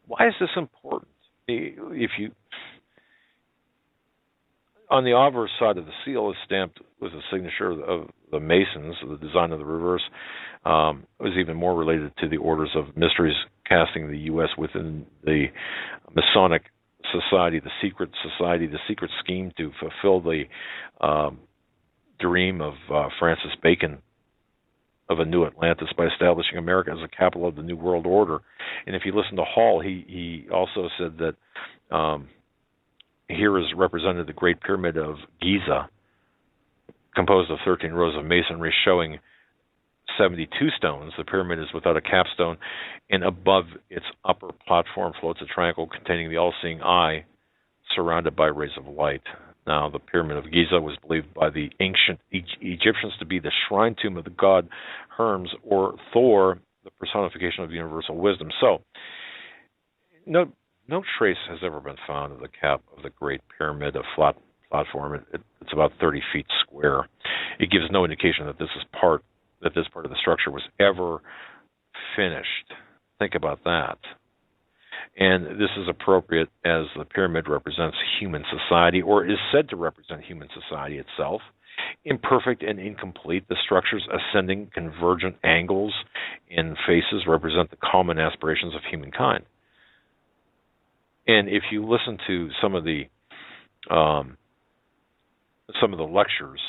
Why is this important? On the obverse side of the seal is stamped with a signature of the Masons. The design of the reverse was even more related to the orders of mysteries casting the U.S. within the Masonic society, the secret scheme to fulfill the dream of Francis Bacon of a new Atlantis by establishing America as a capital of the New World Order. And if you listen to Hall, he also said that here is represented the Great Pyramid of Giza, composed of 13 rows of masonry showing 72 stones. The pyramid is without a capstone, and above its upper platform floats a triangle containing the all-seeing eye, surrounded by rays of light. Now, the Pyramid of Giza was believed by the ancient Egyptians to be the shrine tomb of the god Hermes, or Thor, the personification of universal wisdom. So, no trace has ever been found of the cap of the Great Pyramid, a flat platform. It's about 30 feet square. It gives no indication that this part of the structure was ever finished. Think about that. And this is appropriate as the pyramid represents human society, or is said to represent human society itself. Imperfect and incomplete, the structure's ascending convergent angles and faces represent the common aspirations of humankind. And if you listen to some of the lectures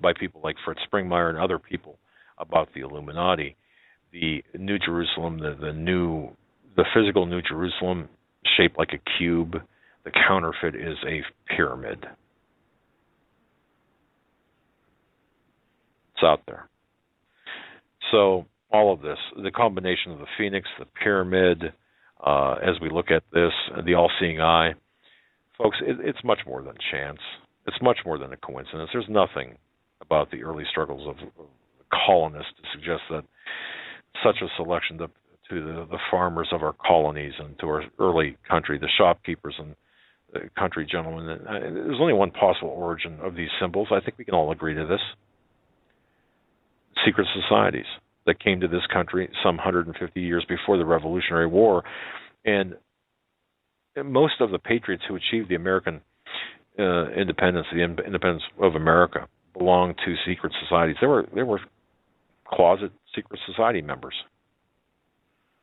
by people like Fritz Springmeier and other people about the Illuminati, the New Jerusalem, the physical New Jerusalem shaped like a cube, the counterfeit is a pyramid. It's out there. So all of this, the combination of the phoenix, the pyramid, as we look at this, the all-seeing eye, folks, it's much more than chance. It's much more than a coincidence. There's nothing about the early struggles of colonists to suggest that such a selection to the farmers of our colonies and to our early country, the shopkeepers and the country gentlemen. There's only one possible origin of these symbols. I think we can all agree to this. Secret societies that came to this country some 150 years before the Revolutionary War. And most of the patriots who achieved the American independence, the independence of America, belonged to secret societies. They were closet secret society members.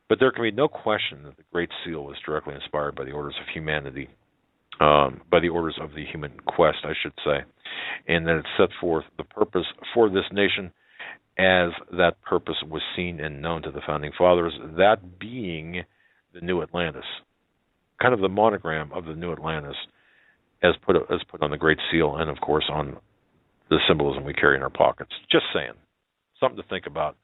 But there can be no question that the Great Seal was directly inspired by the orders of humanity, by the orders of the human quest, I should say, and that it set forth the purpose for this nation as that purpose was seen and known to the Founding Fathers, that being the New Atlantis, kind of the monogram of the New Atlantis as put on the Great Seal and, of course, on the symbolism we carry in our pockets. Just saying. Something to think about.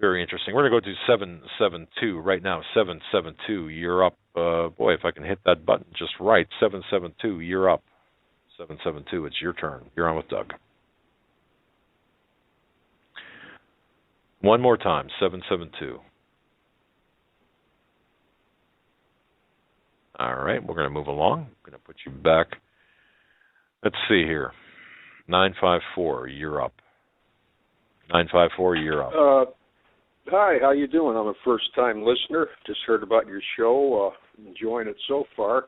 Very interesting. We're going to go to 772 right now. 772, you're up. Boy, if I can hit that button just right. 772, you're up. 772, it's your turn. You're on with Doug. One more time, 772. All right, we're going to move along. I'm going to put you back. Let's see here. 954, you're up. 954, you're up. Hi, how you doing? I'm a first-time listener. Just heard about your show. Enjoying it so far.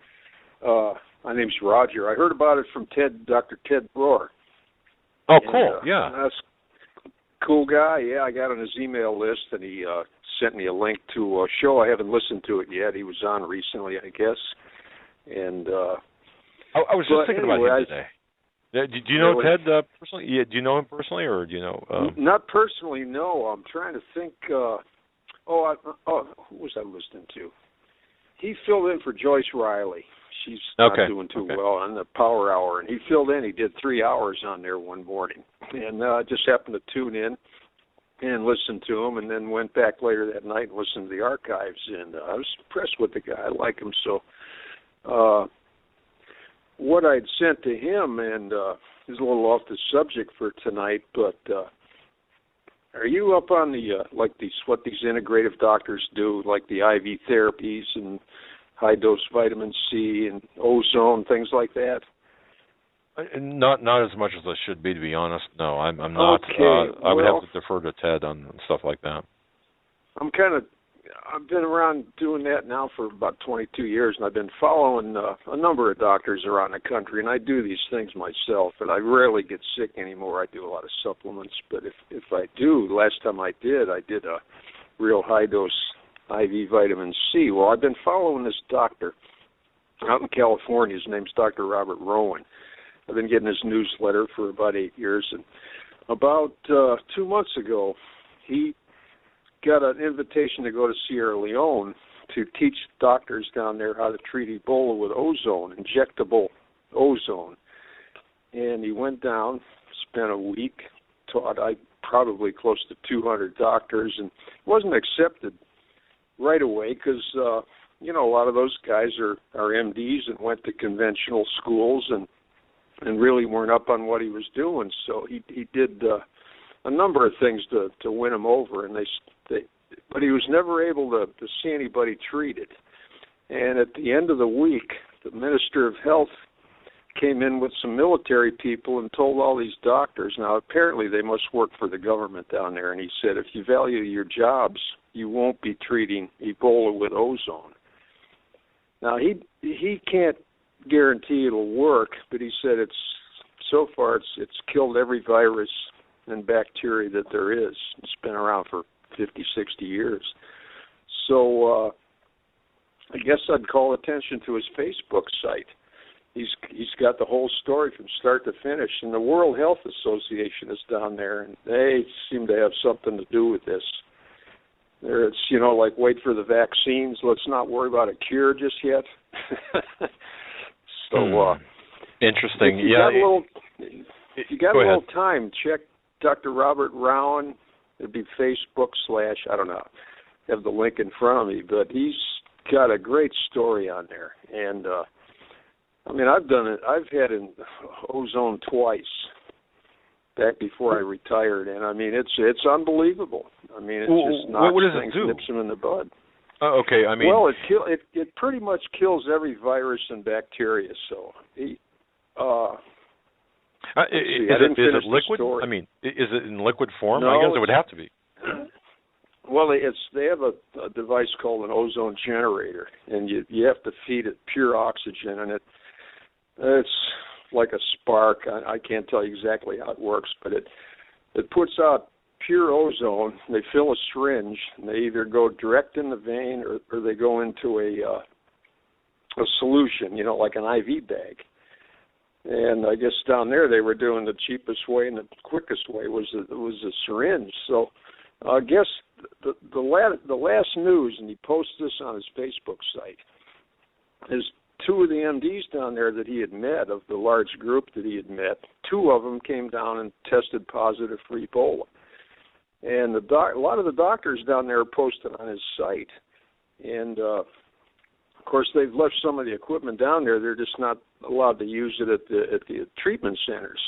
My name's Roger. I heard about it from Dr. Ted Broer. Oh, cool. Yeah. That's cool guy. Yeah, I got on his email list, and he sent me a link to a show. I haven't listened to it yet. He was on recently, I guess. And I was just thinking about him today. Do you know Ted personally? Yeah, do you know him personally, or do you know? Not personally, no. I'm trying to think. Who was I listening to? He filled in for Joyce Riley. She's not doing too well on the Power Hour, and he filled in. He did 3 hours on there one morning, and I just happened to tune in and listen to him, and then went back later that night and listened to the archives, and I was impressed with the guy. I like him so. What I'd sent to him, and is a little off the subject for tonight, but are you up on the what these integrative doctors do, like the IV therapies and high dose vitamin C and ozone, things like that? Not as much as I should be, to be honest. No, I'm not. Okay. I would have to defer to Ted on stuff like that. I've been around doing that now for about 22 years, and I've been following a number of doctors around the country, and I do these things myself, and I rarely get sick anymore. I do a lot of supplements, but if I do, last time I did a real high-dose IV vitamin C. Well, I've been following this doctor out in California. His name's Dr. Robert Rowan. I've been getting his newsletter for about 8 years, and about 2 months ago, he got an invitation to go to Sierra Leone to teach doctors down there how to treat Ebola with ozone, injectable ozone. And he went down, spent a week, taught probably close to 200 doctors, and wasn't accepted right away because, a lot of those guys are MDs and went to conventional schools and really weren't up on what he was doing. So he did a number of things to win him over, and but he was never able to see anybody treated. And at the end of the week, the Minister of Health came in with some military people and told all these doctors, now apparently they must work for the government down there, and he said, if you value your jobs, you won't be treating Ebola with ozone. Now, he can't guarantee it'll work, but he said so far it's killed every virus and bacteria that there is. It's been around for 50, 60 years. So I guess I'd call attention to his Facebook site. He's got the whole story from start to finish, and the World Health Association is down there, and they seem to have something to do with this. It's, like wait for the vaccines. Let's not worry about a cure just yet. So, interesting. If you got a little time, check Dr. Robert Rowan. It'd be Facebook / I don't know. I have the link in front of me, but he's got a great story on there. And I've done it. I've had an ozone twice back before I retired, and it's unbelievable. It just knocks things, nips them in the bud. Okay, well, it pretty much kills every virus and bacteria. So, is it liquid? Is it in liquid form? No, I guess it would have to be. Well, they have a device called an ozone generator, and you have to feed it pure oxygen, and it's like a spark. I can't tell you exactly how it works, but it puts out pure ozone. They fill a syringe, and they either go direct in the vein or they go into a solution, like an IV bag. And I guess down there they were doing the cheapest way and the quickest way was a syringe. So I guess the last news, and he posts this on his Facebook site, is 2 of the MDs down there that he had met, of the large group that he had met, 2 of them came down and tested positive for Ebola. And a lot of the doctors down there are posted on his site. And, of course, they've left some of the equipment down there. They're just not allowed to use it at the treatment centers.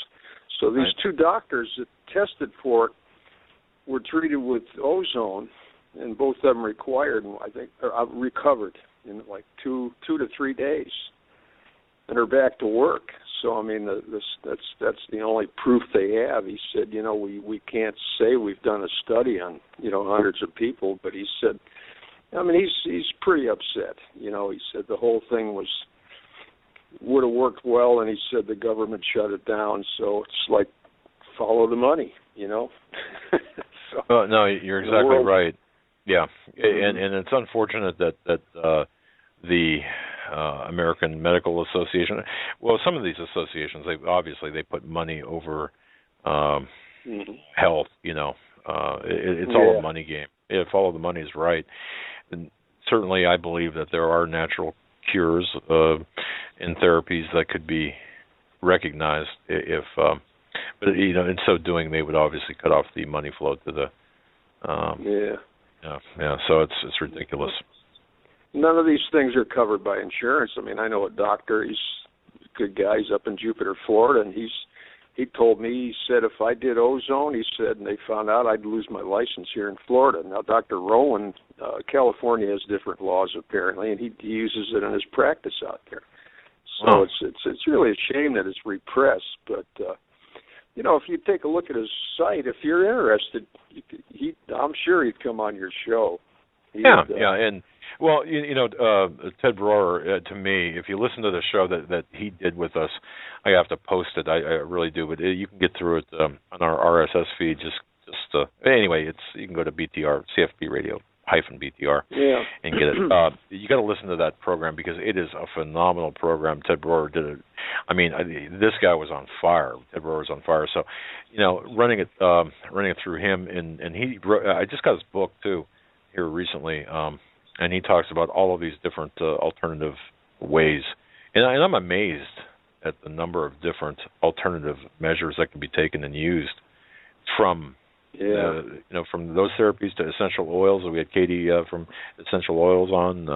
So these 2 doctors that tested for it were treated with ozone, and both of them recovered in like 2 to 3 days, and are back to work. So that's the only proof they have. He said, we can't say we've done a study on hundreds of people, but he said, he's pretty upset. He said the whole thing would have worked well, and he said the government shut it down. So it's like follow the money, So, no, you're exactly right. Yeah, and it's unfortunate that the American Medical Association, well, some of these associations, they put money over health. It's all a money game. If all of the money is right, then certainly I believe that there are natural cures and therapies that could be recognized if. But in so doing, they would obviously cut off the money flow to the. So it's ridiculous. None of these things are covered by insurance. I know a doctor. He's a good guy. He's up in Jupiter, Florida, and he told me. He said if I did ozone, he said, and they found out, I'd lose my license here in Florida. Now, Dr. Rowan, California has different laws apparently, and he uses it in his practice out there. So it's really a shame that it's repressed, but. If you take a look at his site, if you're interested, I'm sure he'd come on your show. And well, Ted Broer, to me, if you listen to the show that he did with us, I have to post it. I really do, but you can get through it on our RSS feed. Anyway, you can go to BTR, CFP Radio -BTR, and get it. You got to listen to that program because it is a phenomenal program. Ted Broer did it. This guy was on fire. Ted Broer was on fire. So, running it through him, and he wrote, I just got his book too here recently, and he talks about all of these different alternative ways, and I'm amazed at the number of different alternative measures that can be taken and used from. From those therapies to essential oils. We had Katie from Essential Oils on.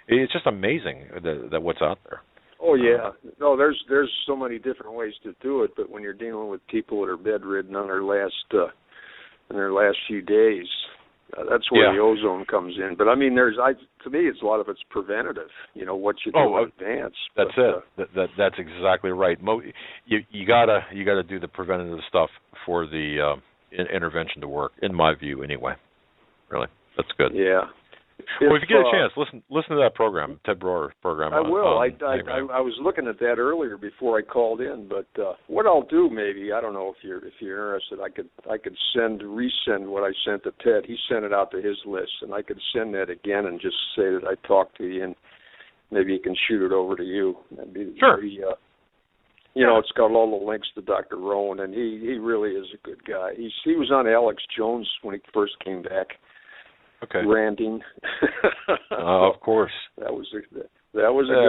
It's just amazing that what's out there. Oh yeah, no, there's so many different ways to do it. But when you're dealing with people that are bedridden on their last few days, That's where the ozone comes in. But I mean, to me, it's a lot of it's preventative. You know, what you do in advance. That's it. That's exactly right. You gotta do the preventative stuff for the intervention to work. In my view, anyway. Really, that's good. Yeah. Well, if you get a chance, listen to that program, Ted Broer's program. I will. I was looking at that earlier before I called in, but what I'll do, maybe, I don't know if you're interested, I could resend what I sent to Ted. He sent it out to his list, and I could send that again and just say that I talked to you, and maybe he can shoot it over to you. Sure. You know, it's got all the links to Dr. Rowan, and he really is a good guy. He was on Alex Jones when he first came back. Okay. Ranting. Of course. That was a good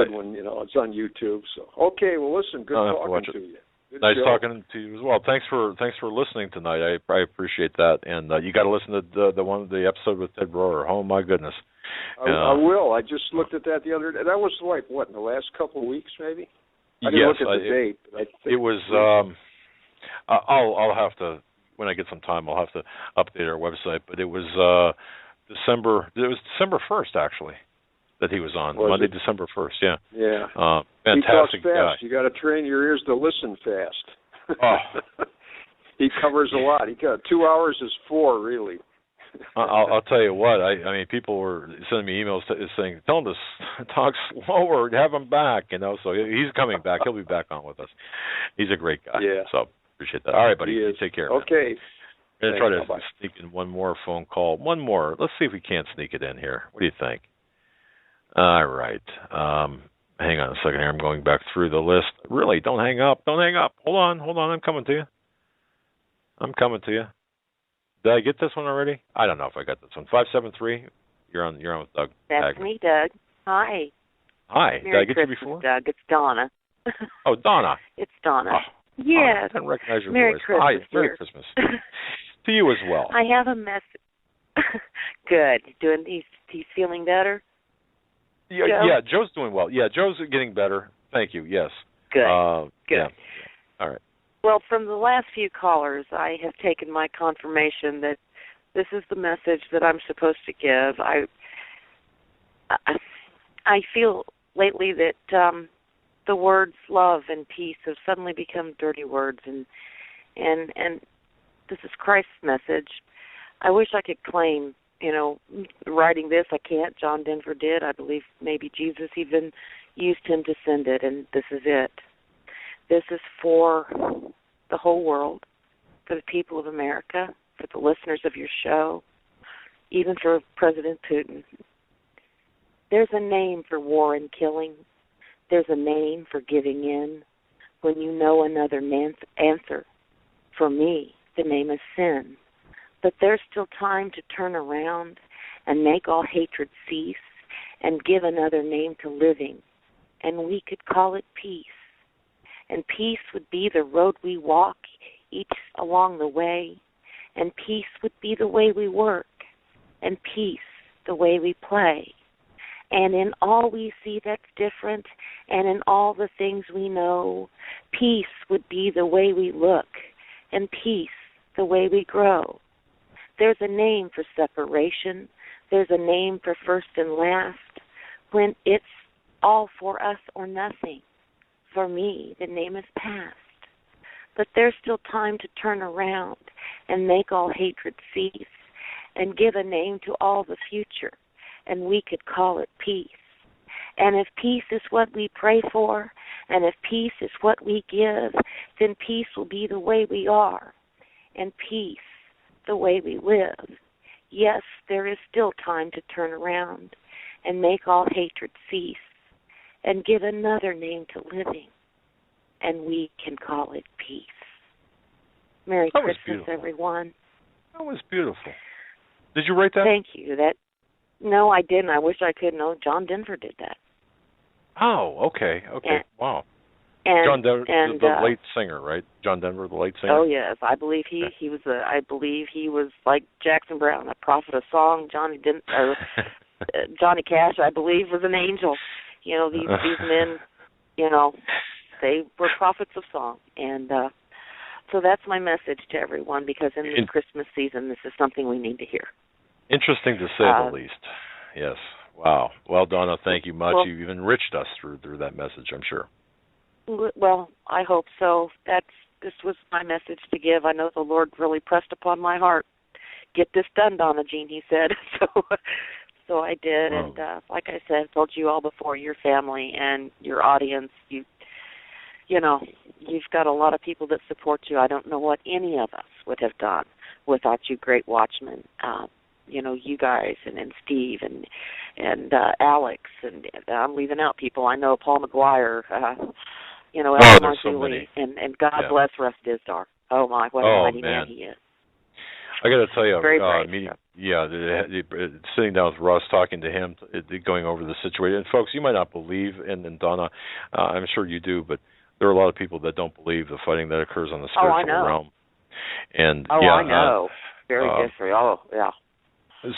one. You know, it's on YouTube. So okay, well, listen, good talking to you. Good nice show. talking to you as well. Thanks for listening tonight. I appreciate that. And you got to listen to the episode with Ted Broer. Oh my goodness. I will. I just looked at that the other day. That was like what, in the last couple of weeks, maybe. I didn't look at the date. But I think it was. I'll have to, when I get some time, I'll have to update our website. But it was. It was December 1st, actually, that he was on. Monday, December 1st, yeah. Yeah. Fantastic he talks fast. guy. You got to train your ears to listen fast. Oh. He covers a lot. He got 2 hours is 4, really. I'll tell you what. I mean, people were sending me emails saying, "Tell him to talk slower. Have him back." You know, so he's coming back. He'll be back on with us. He's a great guy. Yeah. So appreciate that. All right, buddy. You take care. Okay. I'm going to try to sneak in one more phone call. One more. Let's see if we can't sneak it in here. What do you think? All right. Hang on a second here. I'm going back through the list. Really, don't hang up. Don't hang up. Hold on. I'm coming to you. Did I get this one already? I don't know if I got this one. 573. You're on with Doug. That's Hagmann. me, Doug. Hi. Hi. Merry Did I get Christmas, you before? Doug. It's Donna. Oh, Donna. It's Donna. Oh, yes. I didn't recognize your Merry voice. Christmas. Hi. Merry Christmas. To you as well. I have a message. Good. He's feeling better? Yeah, Joe? yeah, Joe's doing well. Yeah, Joe's getting better. Thank you. Yes. Good. Good. Yeah. All right. Well, from the last few callers, I have taken my confirmation that this is the message that I'm supposed to give. I feel lately that the words love and peace have suddenly become dirty words, and this is Christ's message. I wish I could claim, writing this. I can't. John Denver did. I believe maybe Jesus even used him to send it, and this is it. This is for the whole world, for the people of America, for the listeners of your show, even for President Putin. There's a name for war and killing. There's a name for giving in. When you know another answer, for me, the name is sin. But there's still time to turn around and make all hatred cease and give another name to living. And we could call it peace. And peace would be the road we walk, each along the way. And peace would be the way we work. And peace, the way we play. And in all we see that's different, and in all the things we know, peace would be the way we look, and peace the way we grow. There's a name for separation. There's a name for first and last, when it's all for us or nothing. For me, the name is past. But there's still time to turn around and make all hatred cease and give a name to all the future, and we could call it peace. And if peace is what we pray for, and if peace is what we give, then peace will be the way we are, and peace the way we live. Yes, there is still time to turn around and make all hatred cease and give another name to living, and we can call it peace. Merry Christmas, beautiful. Everyone. That was beautiful. Did you write that? Thank you. No, I didn't. I wish I could. No, John Denver did that. Oh, okay. Wow. And, John Denver, and, the late singer, right? John Denver, the late singer. Oh yes, I believe he was. I believe he was like Jackson Brown, a prophet of song. Johnny Cash, I believe, was an angel. These men, they were prophets of song, and so that's my message to everyone. Because in this Christmas season, this is something we need to hear. Interesting to say the least. Yes. Wow. Well, Donna, thank you much. You've enriched us through that message, I'm sure. Well, I hope so. This was my message to give. I know the Lord really pressed upon my heart. Get this done, Donna Jean, he said. So I did. Wow. And like I said, I told you all before, your family and your audience, you've got a lot of people that support you. I don't know what any of us would have done without you great watchmen. You guys and Steve and Alex, and I'm leaving out people. I know Paul McGuire, Elmer Dooley, and God bless Russ Dizdar. Oh my, what a mighty man he is. I got to tell you, very brave. Sitting down with Russ, talking to him, going over the situation. And folks, you might not believe, and Donna, I'm sure you do, but there are a lot of people that don't believe the fighting that occurs on the spiritual realm. And I know. Very different. Oh, yeah.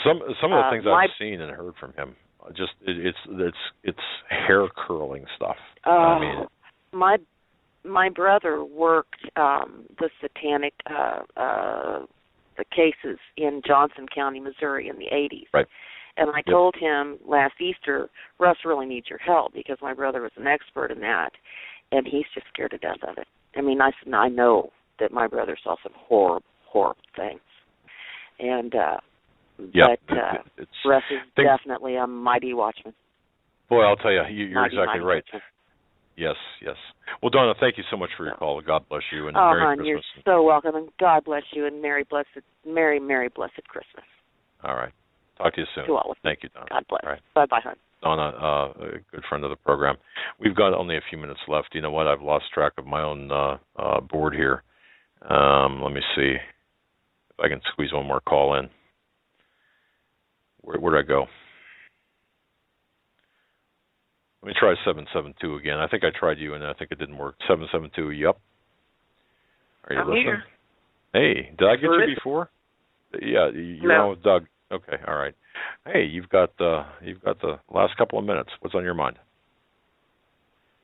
Some of the things I've seen and heard from him, just it's hair curling stuff. My brother worked the satanic the cases in Johnson County, Missouri in the 80s. Right. And I told him last Easter, Russ really needs your help because my brother was an expert in that, and he's just scared to death of it. I mean, I know that my brother saw some horrible, horrible things. And Russ is definitely a mighty watchman. Boy, I'll tell you, you're exactly right. Watchman. Yes. Well, Donna, thank you so much for your call. God bless you, and Merry Christmas. You're so welcome, and God bless you, and Merry, blessed Christmas. All right. Talk to you soon. To all of you. Thank you, Donna. God bless. All right. Bye-bye, hon. Donna, a good friend of the program. We've got only a few minutes left. You know what? I've lost track of my own board here. Let me see if I can squeeze one more call in. Where'd I go? Let me try 772 again. I think I tried you, and I think it didn't work. 772, yep. Are you listening? Here. Hey, did I get you before? Yeah, you're on with Doug. Okay, all right. Hey, you've got the last couple of minutes. What's on your mind?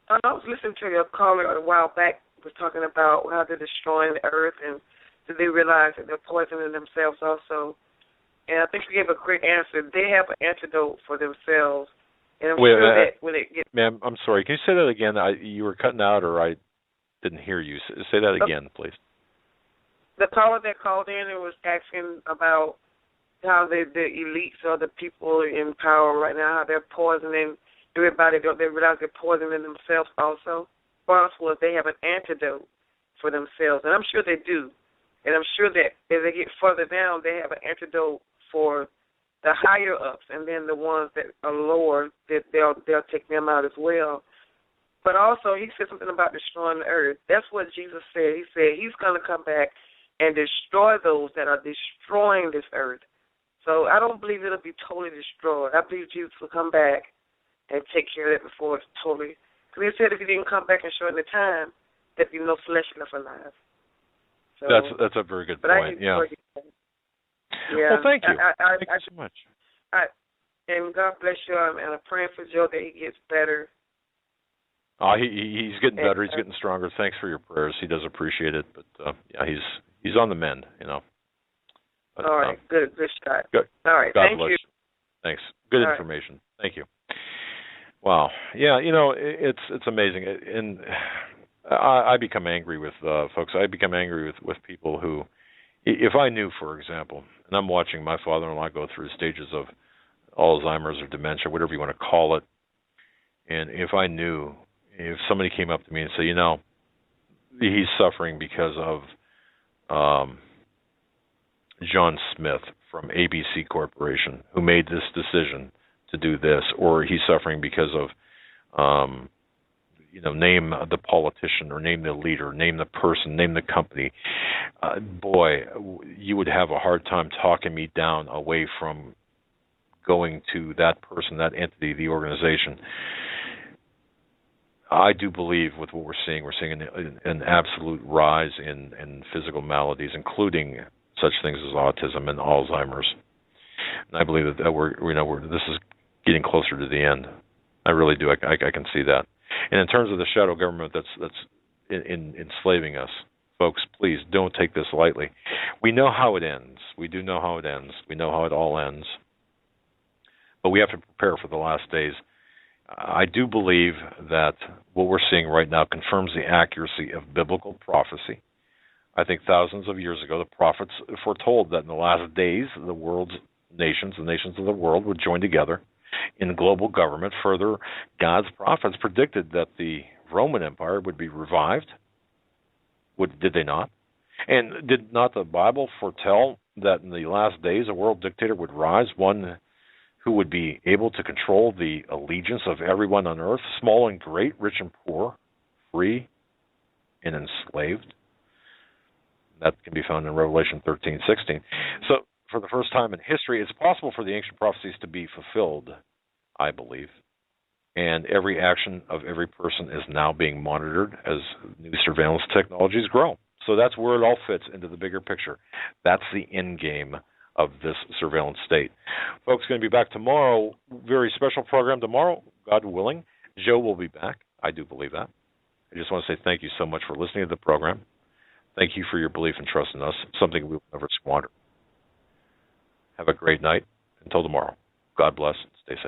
I was listening to your caller a while back. Was talking about how they're destroying the earth, and do they realize that they're poisoning themselves also? And I think you gave a great answer. They have an antidote for themselves. And I'm sure that when it gets... Ma'am, I'm sorry. Can you say that again? You were cutting out, or I didn't hear you. Say that again, please. The caller that called in and was asking about how the elites or the people in power right now, how they're poisoning everybody. They realize they're poisoning themselves also. Possible if they have an antidote for themselves. And I'm sure they do. And I'm sure that as they get further down, they have an antidote for the higher ups, and then the ones that are lower, that they'll take them out as well. But also, he said something about destroying the earth. That's what Jesus said. He said he's going to come back and destroy those that are destroying this earth. So I don't believe it'll be totally destroyed. I believe Jesus will come back and take care of it before it's totally. Because he said if he didn't come back and shorten the time, there'd be no flesh left alive. So, that's a very good point. Yeah. Yeah. Well, thank you. Thank you so much. And God bless you. And I'm praying for Joe that he gets better. He's getting better. He's getting stronger. Thanks for your prayers. He does appreciate it. But he's on the mend. But, all right. Good shot. Good. All right. God Thank bless you. Thanks. Good information. Right. Thank you. Wow. Yeah. It's amazing. And I become angry with folks. I become angry with people who. If I knew, for example, and I'm watching my father-in-law go through stages of Alzheimer's or dementia, whatever you want to call it, and if I knew, if somebody came up to me and said, he's suffering because of John Smith from ABC Corporation, who made this decision to do this, or he's suffering because of name the politician or name the leader, name the person, name the company. Boy, you would have a hard time talking me down away from going to that person, that entity, the organization. I do believe with what we're seeing an absolute rise in physical maladies, including such things as autism and Alzheimer's. And I believe that this is getting closer to the end. I really do. I can see that. And in terms of the shadow government that's enslaving us, Folks, please don't take this lightly. We know how it ends. We do know how it ends. We know how it all ends. But we have to prepare for the last days. I do believe that what we're seeing right now confirms the accuracy of biblical prophecy. I think thousands of years ago, the prophets foretold that in the last days, the world's nations, the nations of the world, would join together in global government. Further, God's prophets predicted that the Roman Empire would be revived. Did they not? And did not the Bible foretell that in the last days a world dictator would rise, one who would be able to control the allegiance of everyone on earth, small and great, rich and poor, free and enslaved? That can be found in Revelation 13:16. So, for the first time in history, it's possible for the ancient prophecies to be fulfilled, I believe. And every action of every person is now being monitored as new surveillance technologies grow. So that's where it all fits into the bigger picture. That's the end game of this surveillance state. Folks, going to be back tomorrow. Very special program tomorrow, God willing. Joe will be back. I do believe that. I just want to say thank you so much for listening to the program. Thank you for your belief and trust in us, something we will never squander. Have a great night. Until tomorrow, God bless. Stay safe.